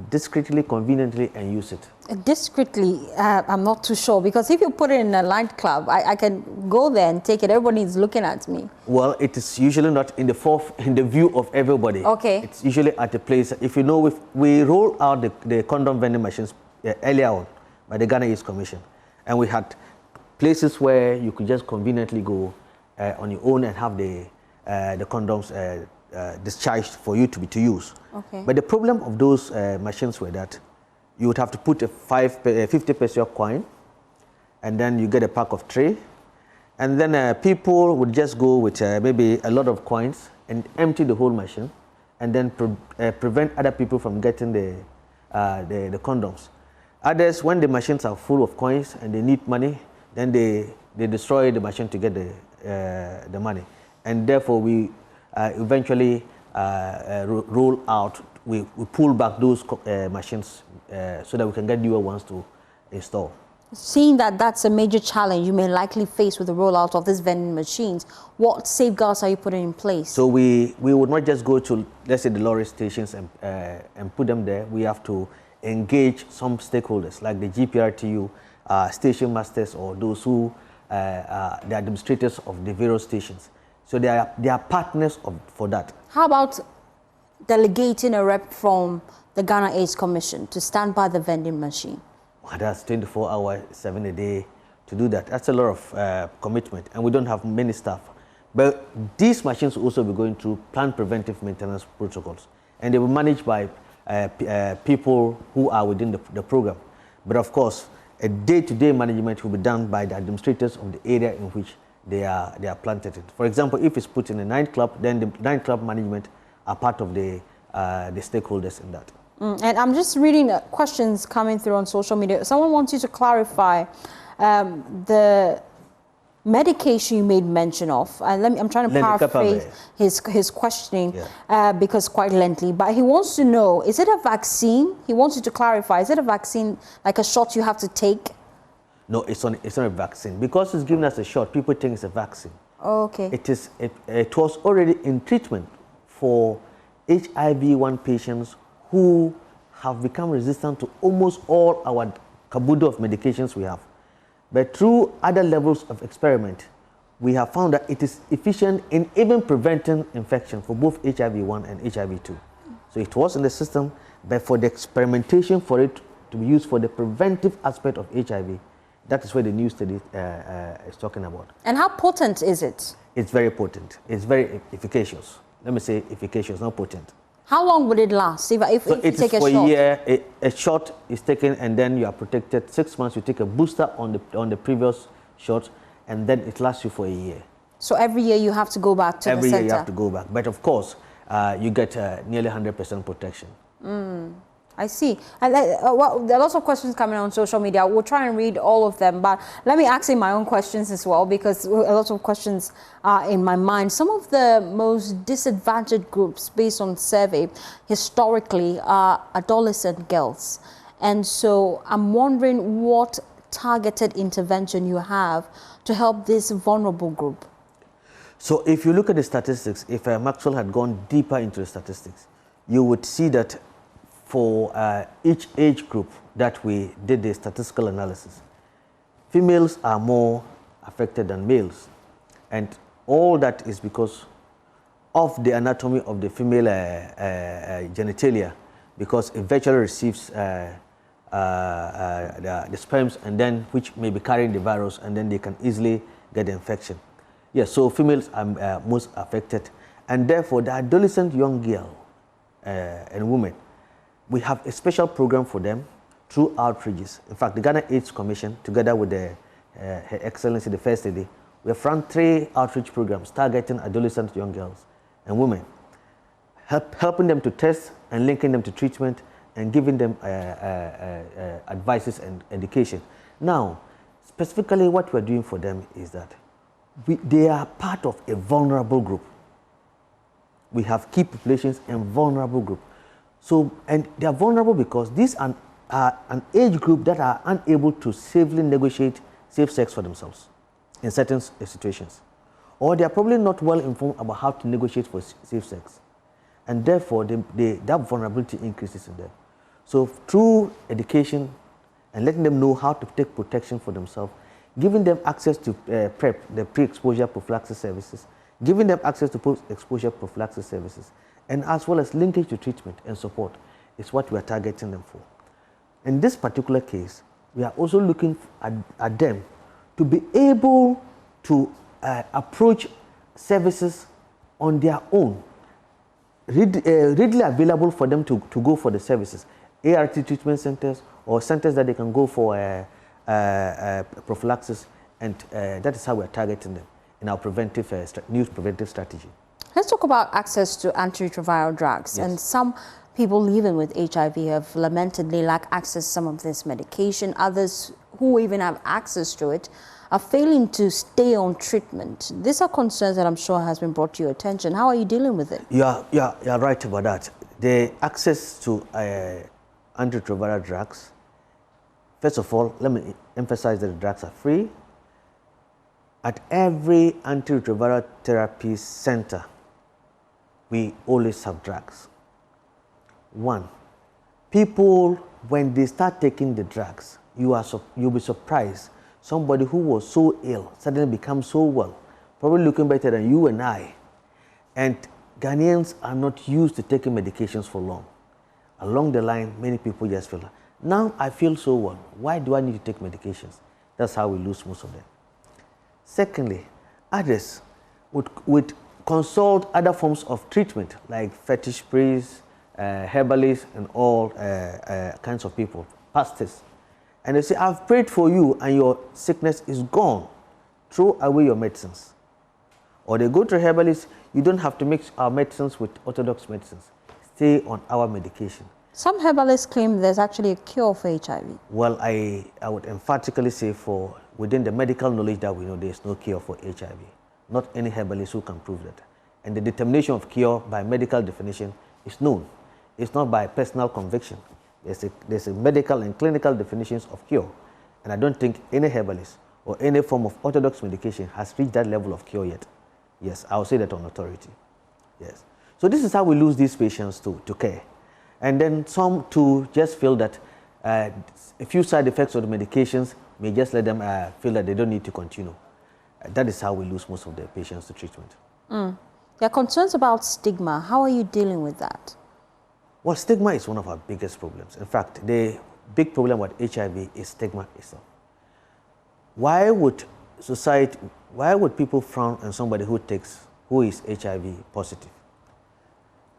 discreetly, conveniently, and use it. Discreetly, I'm not too sure, because if you put it in a nightclub, I can go there and take it. Everybody's looking at me. Well, it is usually not in the view of everybody. Okay. It's usually at a place. If you know, if we roll out the condom vending machines earlier on by the Ghana Youth Commission, and we had places where you could just conveniently go on your own and have the condoms discharged for you to use. Okay. But the problem of those machines were that you would have to put a 50 peso coin, and then you get a pack of 3, and then people would just go with maybe a lot of coins and empty the whole machine, and then prevent other people from getting the condoms. Others, when the machines are full of coins and they need money, then they destroy the machine to get the money, and therefore we eventually roll out. We pull back those machines so that we can get newer ones to install. Seeing that that's a major challenge you may likely face with the rollout of these vending machines, what safeguards are you putting in place? So we would not just go to, let's say, the lorry stations and put them there. We have to engage some stakeholders like the GPRTU, station masters, or those who are the administrators of the various stations. So they are partners for that. How about delegating a rep from the Ghana AIDS Commission to stand by the vending machine? Well, that's 24 hours, 7 a day to do that. That's a lot of commitment, and we don't have many staff. But these machines will also be going through planned preventive maintenance protocols, and they will be managed by people who are within the program. But of course, a day-to-day management will be done by the administrators of the area in which they are planted in. For example, if it's put in a nightclub, then the nightclub management are part of the stakeholders in that. And I'm just reading questions coming through on social media. Someone wants you to clarify the medication you made mention of. I'm trying to paraphrase his questioning because quite lengthy. But he wants to know, is it a vaccine? He wants you to clarify, is it a vaccine, like a shot you have to take? No, it's not a vaccine. Because it's giving us a shot, people think it's a vaccine. Okay. It was already in treatment for HIV-1 patients who have become resistant to almost all our caboodle of medications we have. But through other levels of experiment, we have found that it is efficient in even preventing infection for both HIV-1 and HIV-2. So it was in the system, but for the experimentation for it to be used for the preventive aspect of HIV, That is where the new study is talking about. And how potent is it? It's very potent. It's very efficacious. Let me say efficacious, not potent. How long would it last if So you it take is for a shot? a year. A shot is taken and then you are protected. 6 months, you take a booster on the previous shot, and then it lasts you for a year. So every year you have to go back to the center? Every year you have to go back. But of course, you get nearly 100% protection. I see. And well, there are lots of questions coming on social media. We'll try and read all of them, but let me ask you my own questions as well, because a lot of questions are in my mind. Some of the most disadvantaged groups, based on survey, historically, are adolescent girls. And so I'm wondering what targeted intervention you have to help this vulnerable group. So if you look at the statistics, if Maxwell had gone deeper into the statistics, you would see that for each age group that we did the statistical analysis, females are more affected than males. And all that is because of the anatomy of the female genitalia, because it virtually receives the sperms, and then which may be carrying the virus, and then they can easily get the infection. Yes, so females are most affected. And therefore, the adolescent young girl and women, we have a special program for them through outreaches. In fact, the Ghana AIDS Commission, together with Her Excellency, the First Lady, we have run 3 outreach programs targeting adolescent young girls and women, helping them to test and linking them to treatment and giving them advices and education. Now, specifically what we're doing for them is that they are part of a vulnerable group. We have key populations and vulnerable group. So, and they are vulnerable because these are an age group that are unable to safely negotiate safe sex for themselves in certain situations. Or they are probably not well informed about how to negotiate for safe sex. And therefore, that vulnerability increases in them. So through education and letting them know how to take protection for themselves, giving them access to PrEP, the pre-exposure prophylaxis services, giving them access to post-exposure prophylaxis services, and as well as linkage to treatment and support is what we are targeting them for. In this particular case, we are also looking at them to be able to approach services on their own, readily available for them to go for the services, ART treatment centers or centers that they can go for prophylaxis, and that is how we are targeting them in our preventive preventive strategy. Let's talk about access to antiretroviral drugs. Yes. And some people living with HIV have lamented they lack access to some of this medication. Others who even have access to it are failing to stay on treatment. These are concerns that I'm sure has been brought to your attention. How are you dealing with it? You're right about that. The access to antiretroviral drugs, first of all, let me emphasize that the drugs are free. At every antiretroviral therapy center, we always have drugs. One, people, when they start taking the drugs, you'll be surprised. Somebody who was so ill suddenly becomes so well, probably looking better than you and I. And Ghanaians are not used to taking medications for long. Along the line, many people just feel, now I feel so well. Why do I need to take medications? That's how we lose most of them. Secondly, others would consult other forms of treatment like fetish priests, herbalists, and all kinds of people, pastors. And they say, I've prayed for you and your sickness is gone. Throw away your medicines. Or they go to herbalists, you don't have to mix our medicines with orthodox medicines. Stay on our medication. Some herbalists claim there's actually a cure for HIV. Well, I would emphatically say within the medical knowledge that we know, there's no cure for HIV. Not any herbalist who can prove that. And the determination of cure by medical definition is known. It's not by personal conviction. There's a medical and clinical definitions of cure. And I don't think any herbalist or any form of orthodox medication has reached that level of cure yet. Yes, I'll say that on authority. Yes. So this is how we lose these patients to care. And then some too just feel that a few side effects of the medications may just let them feel that they don't need to continue. That is how we lose most of the patients to treatment. There are concerns about stigma. How are you dealing with that? Well, stigma is one of our biggest problems. In fact, the big problem with HIV is stigma itself. why would people frown on somebody who is HIV positive?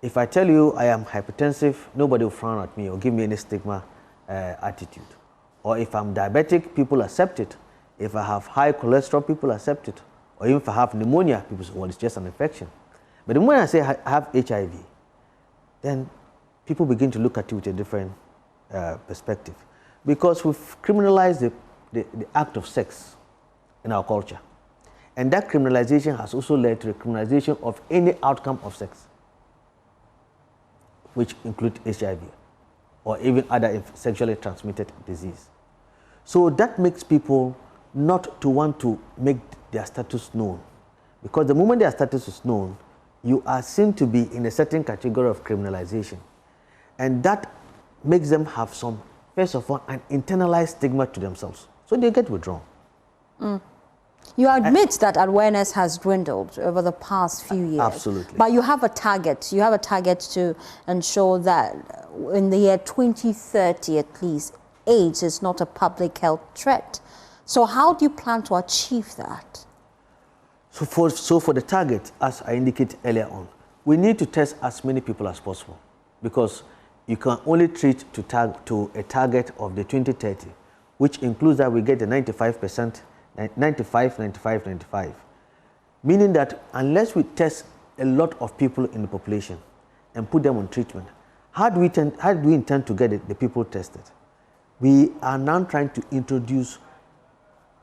If I tell you I am hypertensive, nobody will frown at me or give me any stigma attitude. Or if I'm diabetic, people accept it. If I have high cholesterol, people accept it. Or even if I have pneumonia, people say, well, it's just an infection. But the moment I say I have HIV, then people begin to look at you with a different perspective. Because we've criminalized the act of sex in our culture. And that criminalization has also led to the criminalization of any outcome of sex, which include HIV or even other sexually transmitted disease. So that makes people not to want to make their status known. Because the moment their status is known, you are seen to be in a certain category of criminalization. And that makes them have some, first of all, an internalized stigma to themselves. So they get withdrawn. You admit that awareness has dwindled over the past few years. Absolutely. But you have a target. You have a target to ensure that in the year 2030 at least, AIDS is not a public health threat. So how do you plan to achieve that? So for the target, as I indicated earlier on, we need to test as many people as possible, because you can only treat to a target of the 2030, which includes that we get the 95%, 95, meaning that unless we test a lot of people in the population and put them on treatment, how do we intend to get the people tested? We are now trying to introduce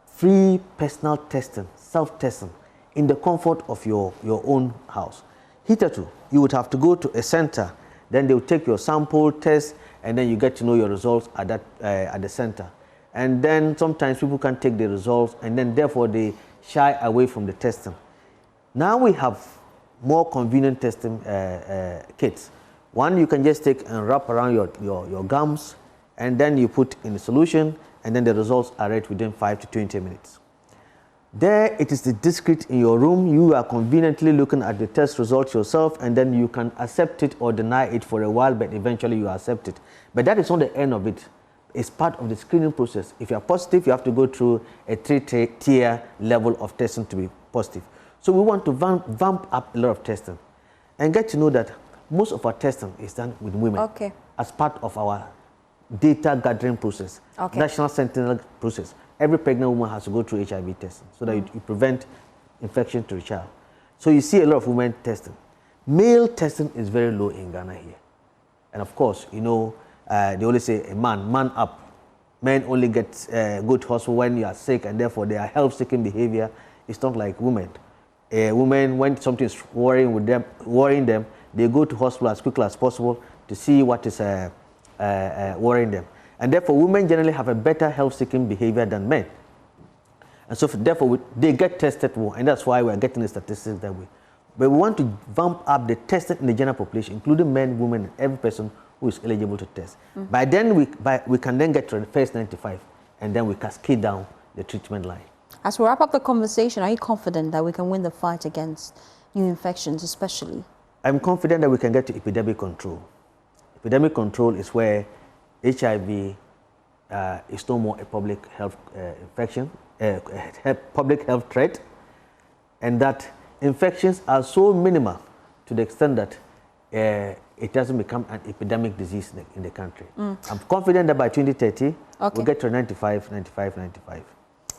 free personal testing, self-testing, in the comfort of your own house. Hitherto, you would have to go to a center, then they will take your sample, test, and then you get to know your results at the center. And then sometimes people can't take the results, and then therefore they shy away from the testing. Now we have more convenient testing kits. One you can just take and wrap around your gums, and then you put in a solution, and then the results are read within 5 to 20 minutes. There it is discreet in your room. You are conveniently looking at the test results yourself, and then you can accept it or deny it for a while, but eventually you accept it. But that is not the end of it. It's part of the screening process. If you are positive, you have to go through a 3-tier level of testing to be positive. So we want to vamp up a lot of testing and get to know that most of our testing is done with women as part of our data gathering process, national sentinel process. Every pregnant woman has to go through HIV testing so that you prevent infection to the child. So you see a lot of women testing. Male testing is very low in Ghana here. And of course, you know, they always say a man up. Men only go to hospital when you are sick, and therefore their health-seeking behavior is not like women. Women, when something is worrying them, they go to hospital as quickly as possible to see what is worrying them. And therefore, women generally have a better health-seeking behavior than men. And so therefore, they get tested more, and that's why we're getting the statistics that way. But we want to vamp up the testing in the general population, including men, women, and every person who is eligible to test. By then, we can then get to the first 95, and then we cascade down the treatment line. As we wrap up the conversation, are you confident that we can win the fight against new infections, especially? I'm confident that we can get to epidemic control. Epidemic control is where HIV is no more a public health infection, public health threat, and that infections are so minimal to the extent that it doesn't become an epidemic disease in the country. I'm confident that by 2030, we'll get to 95.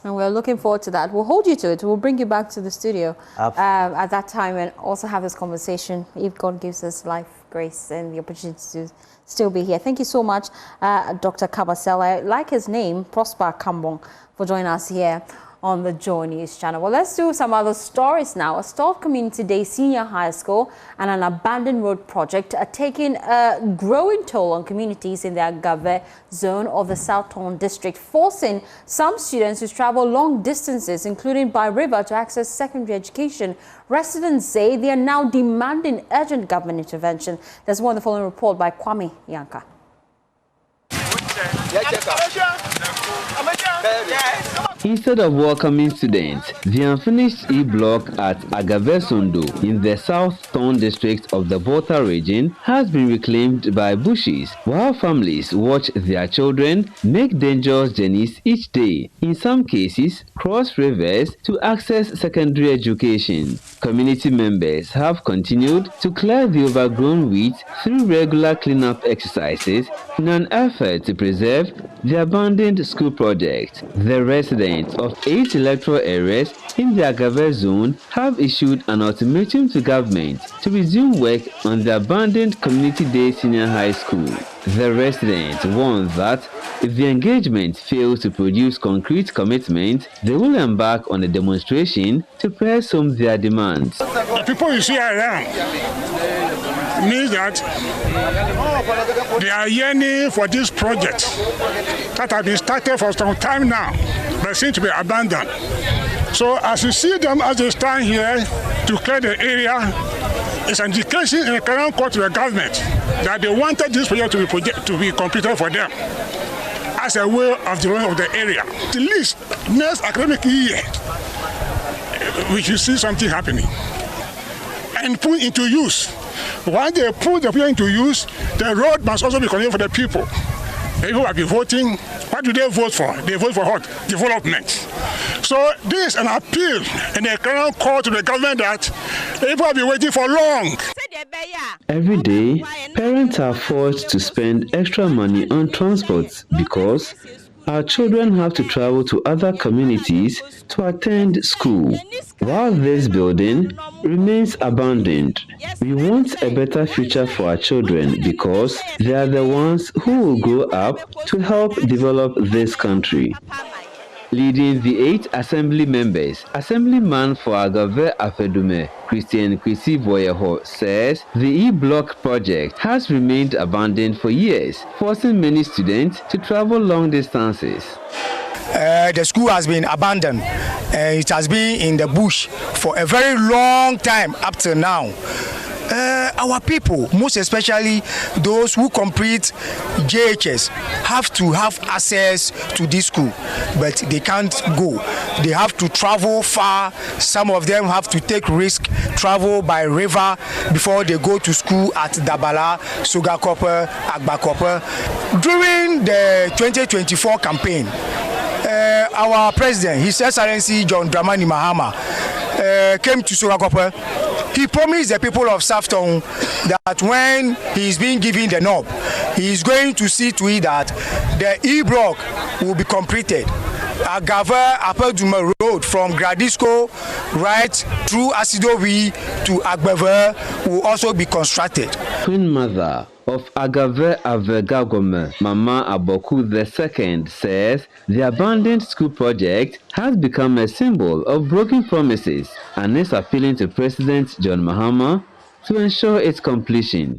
And we're looking forward to that. We'll hold you to it. We'll bring you back to the studio at that time and also have this conversation if God gives us life, grace, and the opportunity to still be here. Thank you so much, Dr. Kabasel. I like his name, Prosper Kambong, for joining us here on the JoyNews channel. Well, let's do some other stories now. A stalled Community Day Senior High School and an abandoned road project are taking a growing toll on communities in the Agave zone of the Southern District, forcing some students to travel long distances, including by river, to access secondary education. Residents say they are now demanding urgent government intervention. There's more in the following report by Kwame Yanka. Instead of welcoming students, the unfinished E-block at Agavesondo in the South Thorn district of the Volta region has been reclaimed by bushes, while families watch their children make dangerous journeys each day, in some cases cross rivers to access secondary education. Community members have continued to clear the overgrown weeds through regular cleanup exercises in an effort to preserve the abandoned school project. The residents of 8 electoral areas in the Agave zone have issued an ultimatum to government to resume work on the abandoned Community Day Senior High School. The residents warn that if the engagement fails to produce concrete commitment, they will embark on a demonstration to press home their demands. The people you see around means that they are yearning for this project that has been started for some time now, but seems to be abandoned. So as you see them as they stand here to clear the area, it's an indication in a Crown Court to the government that they wanted this project to be completed for them as a way of development of the area. At least next academic year, we should see something happening and put into use. Once they put the project into use, the road must also be connected for the people. The people will be voting. What do they vote for? They vote for what? Development. So this is an appeal in a Crown Court to the government that people have been waiting for long. Every day, parents are forced to spend extra money on transport because our children have to travel to other communities to attend school. While this building remains abandoned, we want a better future for our children because they are the ones who will grow up to help develop this country. Leading the 8 assembly members, Assemblyman for Agave Afedume, Christian Kwesi Boyeho, says the E-block project has remained abandoned for years, forcing many students to travel long distances. The school has been abandoned. It has been in the bush for a very long time up to now. Our people, most especially those who complete JHS, have to have access to this school, but they can't go. They have to travel far. Some of them have to take risk, travel by river before they go to school at Dabala, Sugakope, Agbakope. During the 2024 campaign, our president, His Excellency John Dramani Mahama, came to Sugakope. He promised the people of Southtown that when he is being given the knob, he is going to see to it that the E-block will be completed. Agave Apeduma Road from Gradisco right through Asidowi to Agbeve will also be constructed. Queen Mother of Agave Avegagome, Mama Aboku II, says the abandoned school project has become a symbol of broken promises and is appealing to President John Mahama to ensure its completion.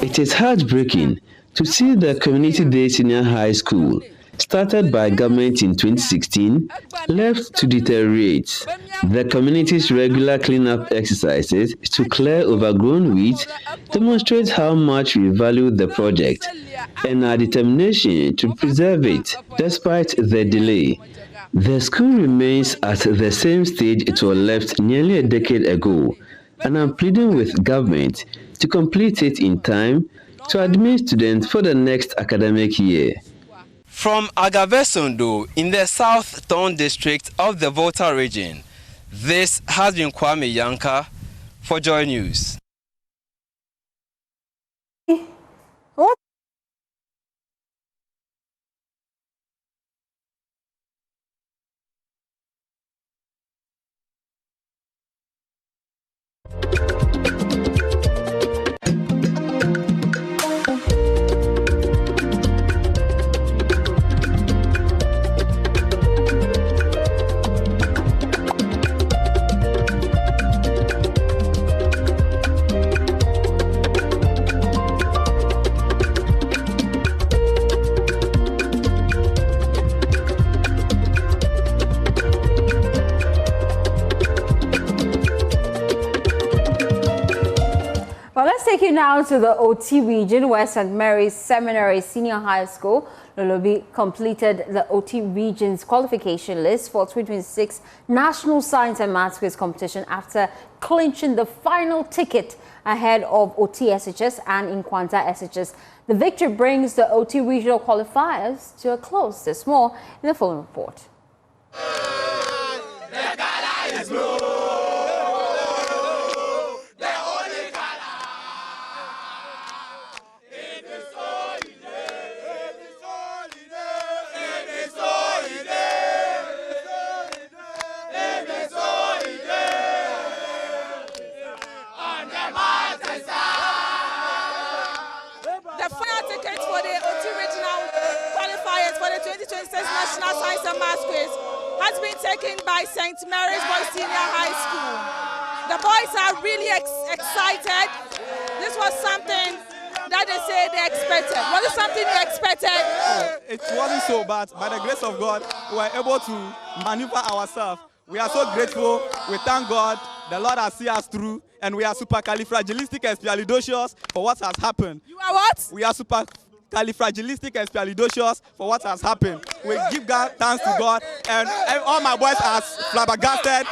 It is heartbreaking to see the Community Day Senior High School, started by government in 2016, left to deteriorate. The community's regular cleanup exercises to clear overgrown weeds demonstrate how much we value the project and our determination to preserve it despite the delay. The school remains at the same stage it was left nearly a decade ago, and I'm pleading with government to complete it in time to admit students for the next academic year. From Agavesondo in the South Thorn district of the Volta region, this has been Kwame Yanka for JoyNews. let's take you now to the OT region where St. Mary's Seminary Senior High School Lolobi completed the OT region's qualification list for 2026 National Science and Maths Quiz competition after clinching the final ticket ahead of OT SHS and Inquanta SHS. The victory brings the OT regional qualifiers to a close. There's more in the following report. The color is blue. National Science and Maths Quiz has been taken by St. Mary's Boys Senior High School. The boys are really excited. This was something that they say they expected. Was it something you expected? It wasn't so bad. By the grace of God, we were able to maneuver ourselves. We are so grateful. We thank God. The Lord has seen us through, and we are supercalifragilisticexpialidocious for what has happened. You are what? We are supercalifragilisticexpialidocious for what has happened. We give God thanks to God, and all my boys are flabbergasted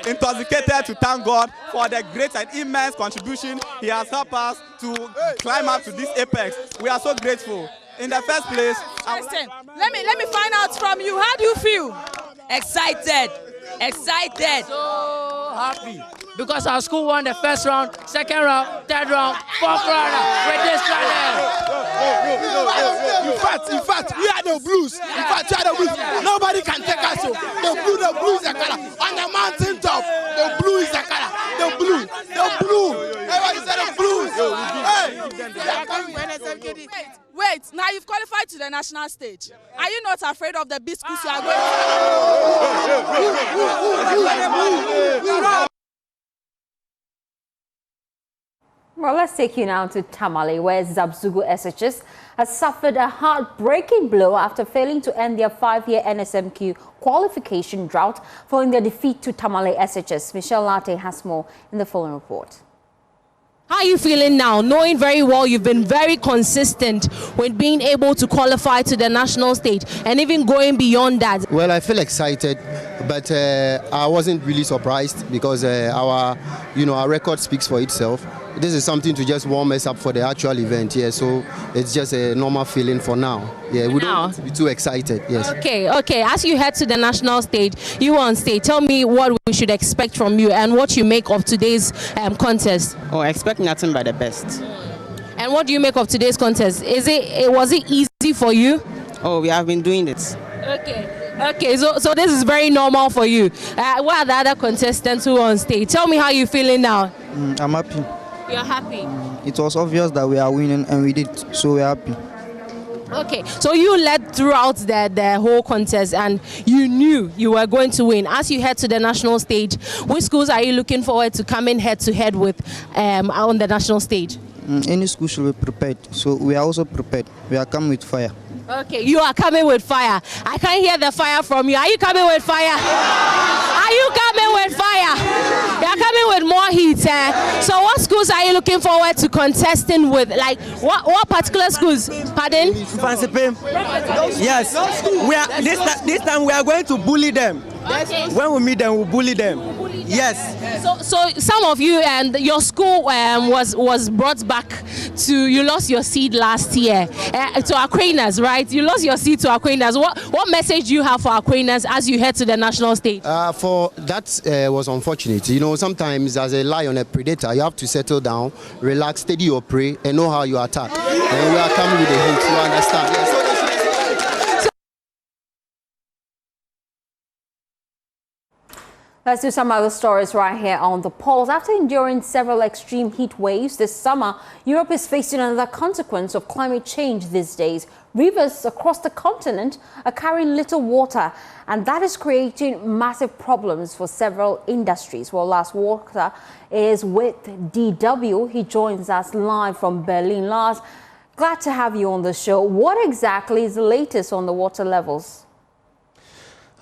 intoxicated to thank God for the great and immense contribution He has helped us to climb up to this apex. We are so grateful. In the first place, listen, let me find out from you. How do you feel? Excited, so happy because our school won the first round, second round, third round, fourth round with this channel. In fact, we are the Blues. In fact, we are the Blues. Nobody can take us. The blue is the color. On the mountain top, the blue is the color. The blue. Everybody said the Blues. Wait, now you've qualified to the national stage. Are you not afraid of the big schools you are going to? Well, let's take you now to Tamale, where Zabzugu SHS has suffered a heartbreaking blow after failing to end their 5-year NSMQ qualification drought following their defeat to Tamale SHS. Michelle Latte has more in the following report. How are you feeling now, knowing very well you've been very consistent with being able to qualify to the national stage and even going beyond that? Well, I feel excited, but I wasn't really surprised because our record speaks for itself. This is something to just warm us up for the actual event, yeah, so it's just a normal feeling for now. Yeah, we don't want to be too excited, yes. Okay, as you head to the national stage, you were on stage. Tell me what we should expect from you and what you make of today's contest. Oh, I expect nothing but the best. And what do you make of today's contest? Was it easy for you? Oh, we have been doing it. Okay, so this is very normal for you. What are the other contestants who are on stage? Tell me how you're feeling now. I'm happy. You're happy? It was obvious that we are winning and we did, so we're happy. Okay, so you led throughout the whole contest and you knew you were going to win. As you head to the national stage, which schools are you looking forward to coming head-to-head with on the national stage? Any school should be prepared, so we are also prepared. We are coming with fire. Okay, you are coming with fire. I can't hear the fire from you. Are you coming with fire? Are you coming with fire? You are coming with more heat. So what schools are you looking forward to contesting with? Like, what particular schools? Pardon? Fancy Pim. Yes. We are, this time we are going to bully them. Okay. When we meet them, we'll bully them. Yes. So some of you and your school was brought back to, you lost your seat last year to Aquinas, right? You lost your seat to Aquinas. What message do you have for Aquinas as you head to the national stage? For that was unfortunate. You know, sometimes as a lion, a predator, you have to settle down, relax, steady your prey, and know how you attack. And we are coming with the heat, you understand? Yeah, so let's do some other stories right here on The Pulse. After enduring several extreme heat waves this summer, Europe is facing another consequence of climate change these days. Rivers across the continent are carrying little water, and that is creating massive problems for several industries. Well, Lars Walker is with DW. He joins us live from Berlin. Lars, glad to have you on the show. What exactly is the latest on the water levels?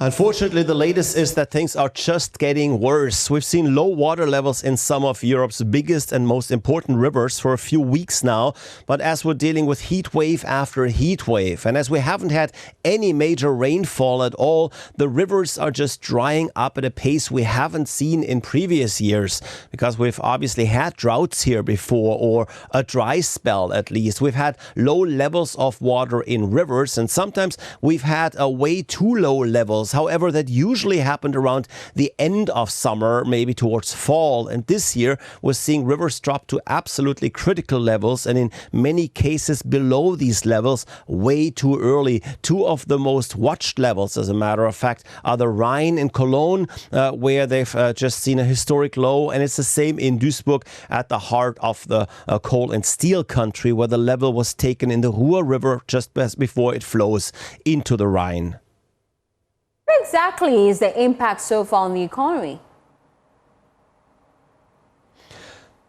Unfortunately, the latest is that things are just getting worse. We've seen low water levels in some of Europe's biggest and most important rivers for a few weeks now. But as we're dealing with heat wave after heat wave, and as we haven't had any major rainfall at all, the rivers are just drying up at a pace we haven't seen in previous years, because we've obviously had droughts here before, or a dry spell at least. We've had low levels of water in rivers, and sometimes we've had a way too low levels. However, that usually happened around the end of summer, maybe towards fall. And this year, we're seeing rivers drop to absolutely critical levels, and in many cases below these levels way too early. Two of the most watched levels, as a matter of fact, are the Rhine in Cologne, where they've just seen a historic low, and it's the same in Duisburg, at the heart of the coal and steel country, where the level was taken in the Ruhr River just before it flows into the Rhine. What exactly is the impact so far on the economy?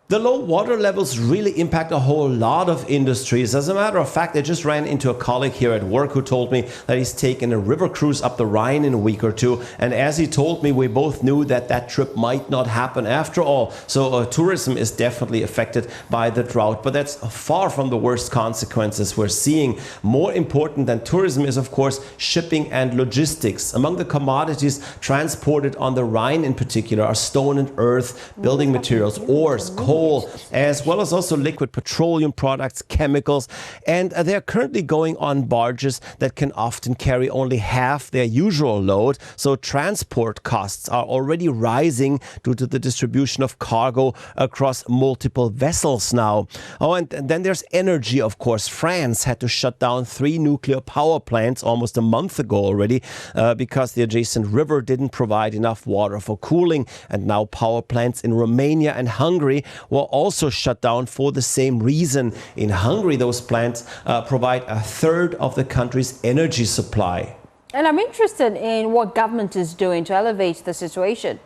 The low water levels really impact a whole lot of industries. As a matter of fact, I just ran into a colleague here at work who told me that he's taken a river cruise up the Rhine in a week or two. And as he told me, we both knew that that trip might not happen after all. So tourism is definitely affected by the drought. But that's far from the worst consequences we're seeing. More important than tourism is, of course, shipping and logistics. Among the commodities transported on the Rhine in particular are stone and earth, building materials, ores, coal, as well as also liquid petroleum products, chemicals, and they're currently going on barges that can often carry only half their usual load. So transport costs are already rising due to the distribution of cargo across multiple vessels now. Oh, and then there's energy, of course. France had to shut down 3 nuclear power plants almost a month ago already because the adjacent river didn't provide enough water for cooling. And now power plants in Romania and Hungary were also shut down for the same reason. In Hungary, those plants provide a third of the country's energy supply. And I'm interested in what government is doing to elevate the situation.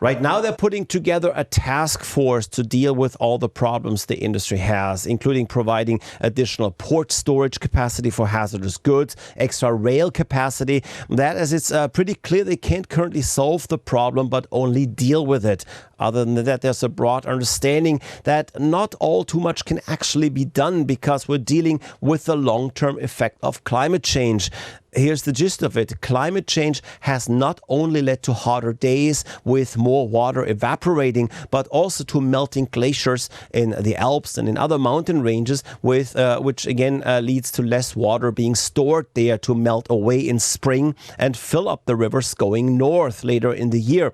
Right now, they're putting together a task force to deal with all the problems the industry has, including providing additional port storage capacity for hazardous goods, extra rail capacity. That, as it's pretty clear, they can't currently solve the problem, but only deal with it. Other than that, there's a broad understanding that not all too much can actually be done, because we're dealing with the long-term effect of climate change. Here's the gist of it. Climate change has not only led to hotter days with more water evaporating, but also to melting glaciers in the Alps and in other mountain ranges, which again leads to less water being stored there to melt away in spring and fill up the rivers going north later in the year.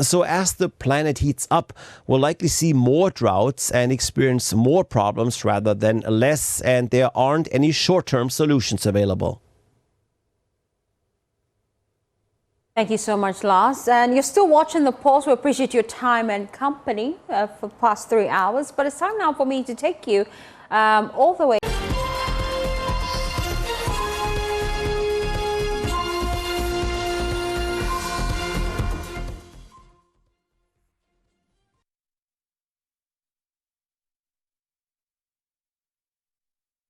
So as the planet heats up, we'll likely see more droughts and experience more problems rather than less, and there aren't any short-term solutions available. Thank you so much, Lars. And you're still watching The Pulse. We appreciate your time and company for the past 3 hours. But it's time now for me to take you all the way.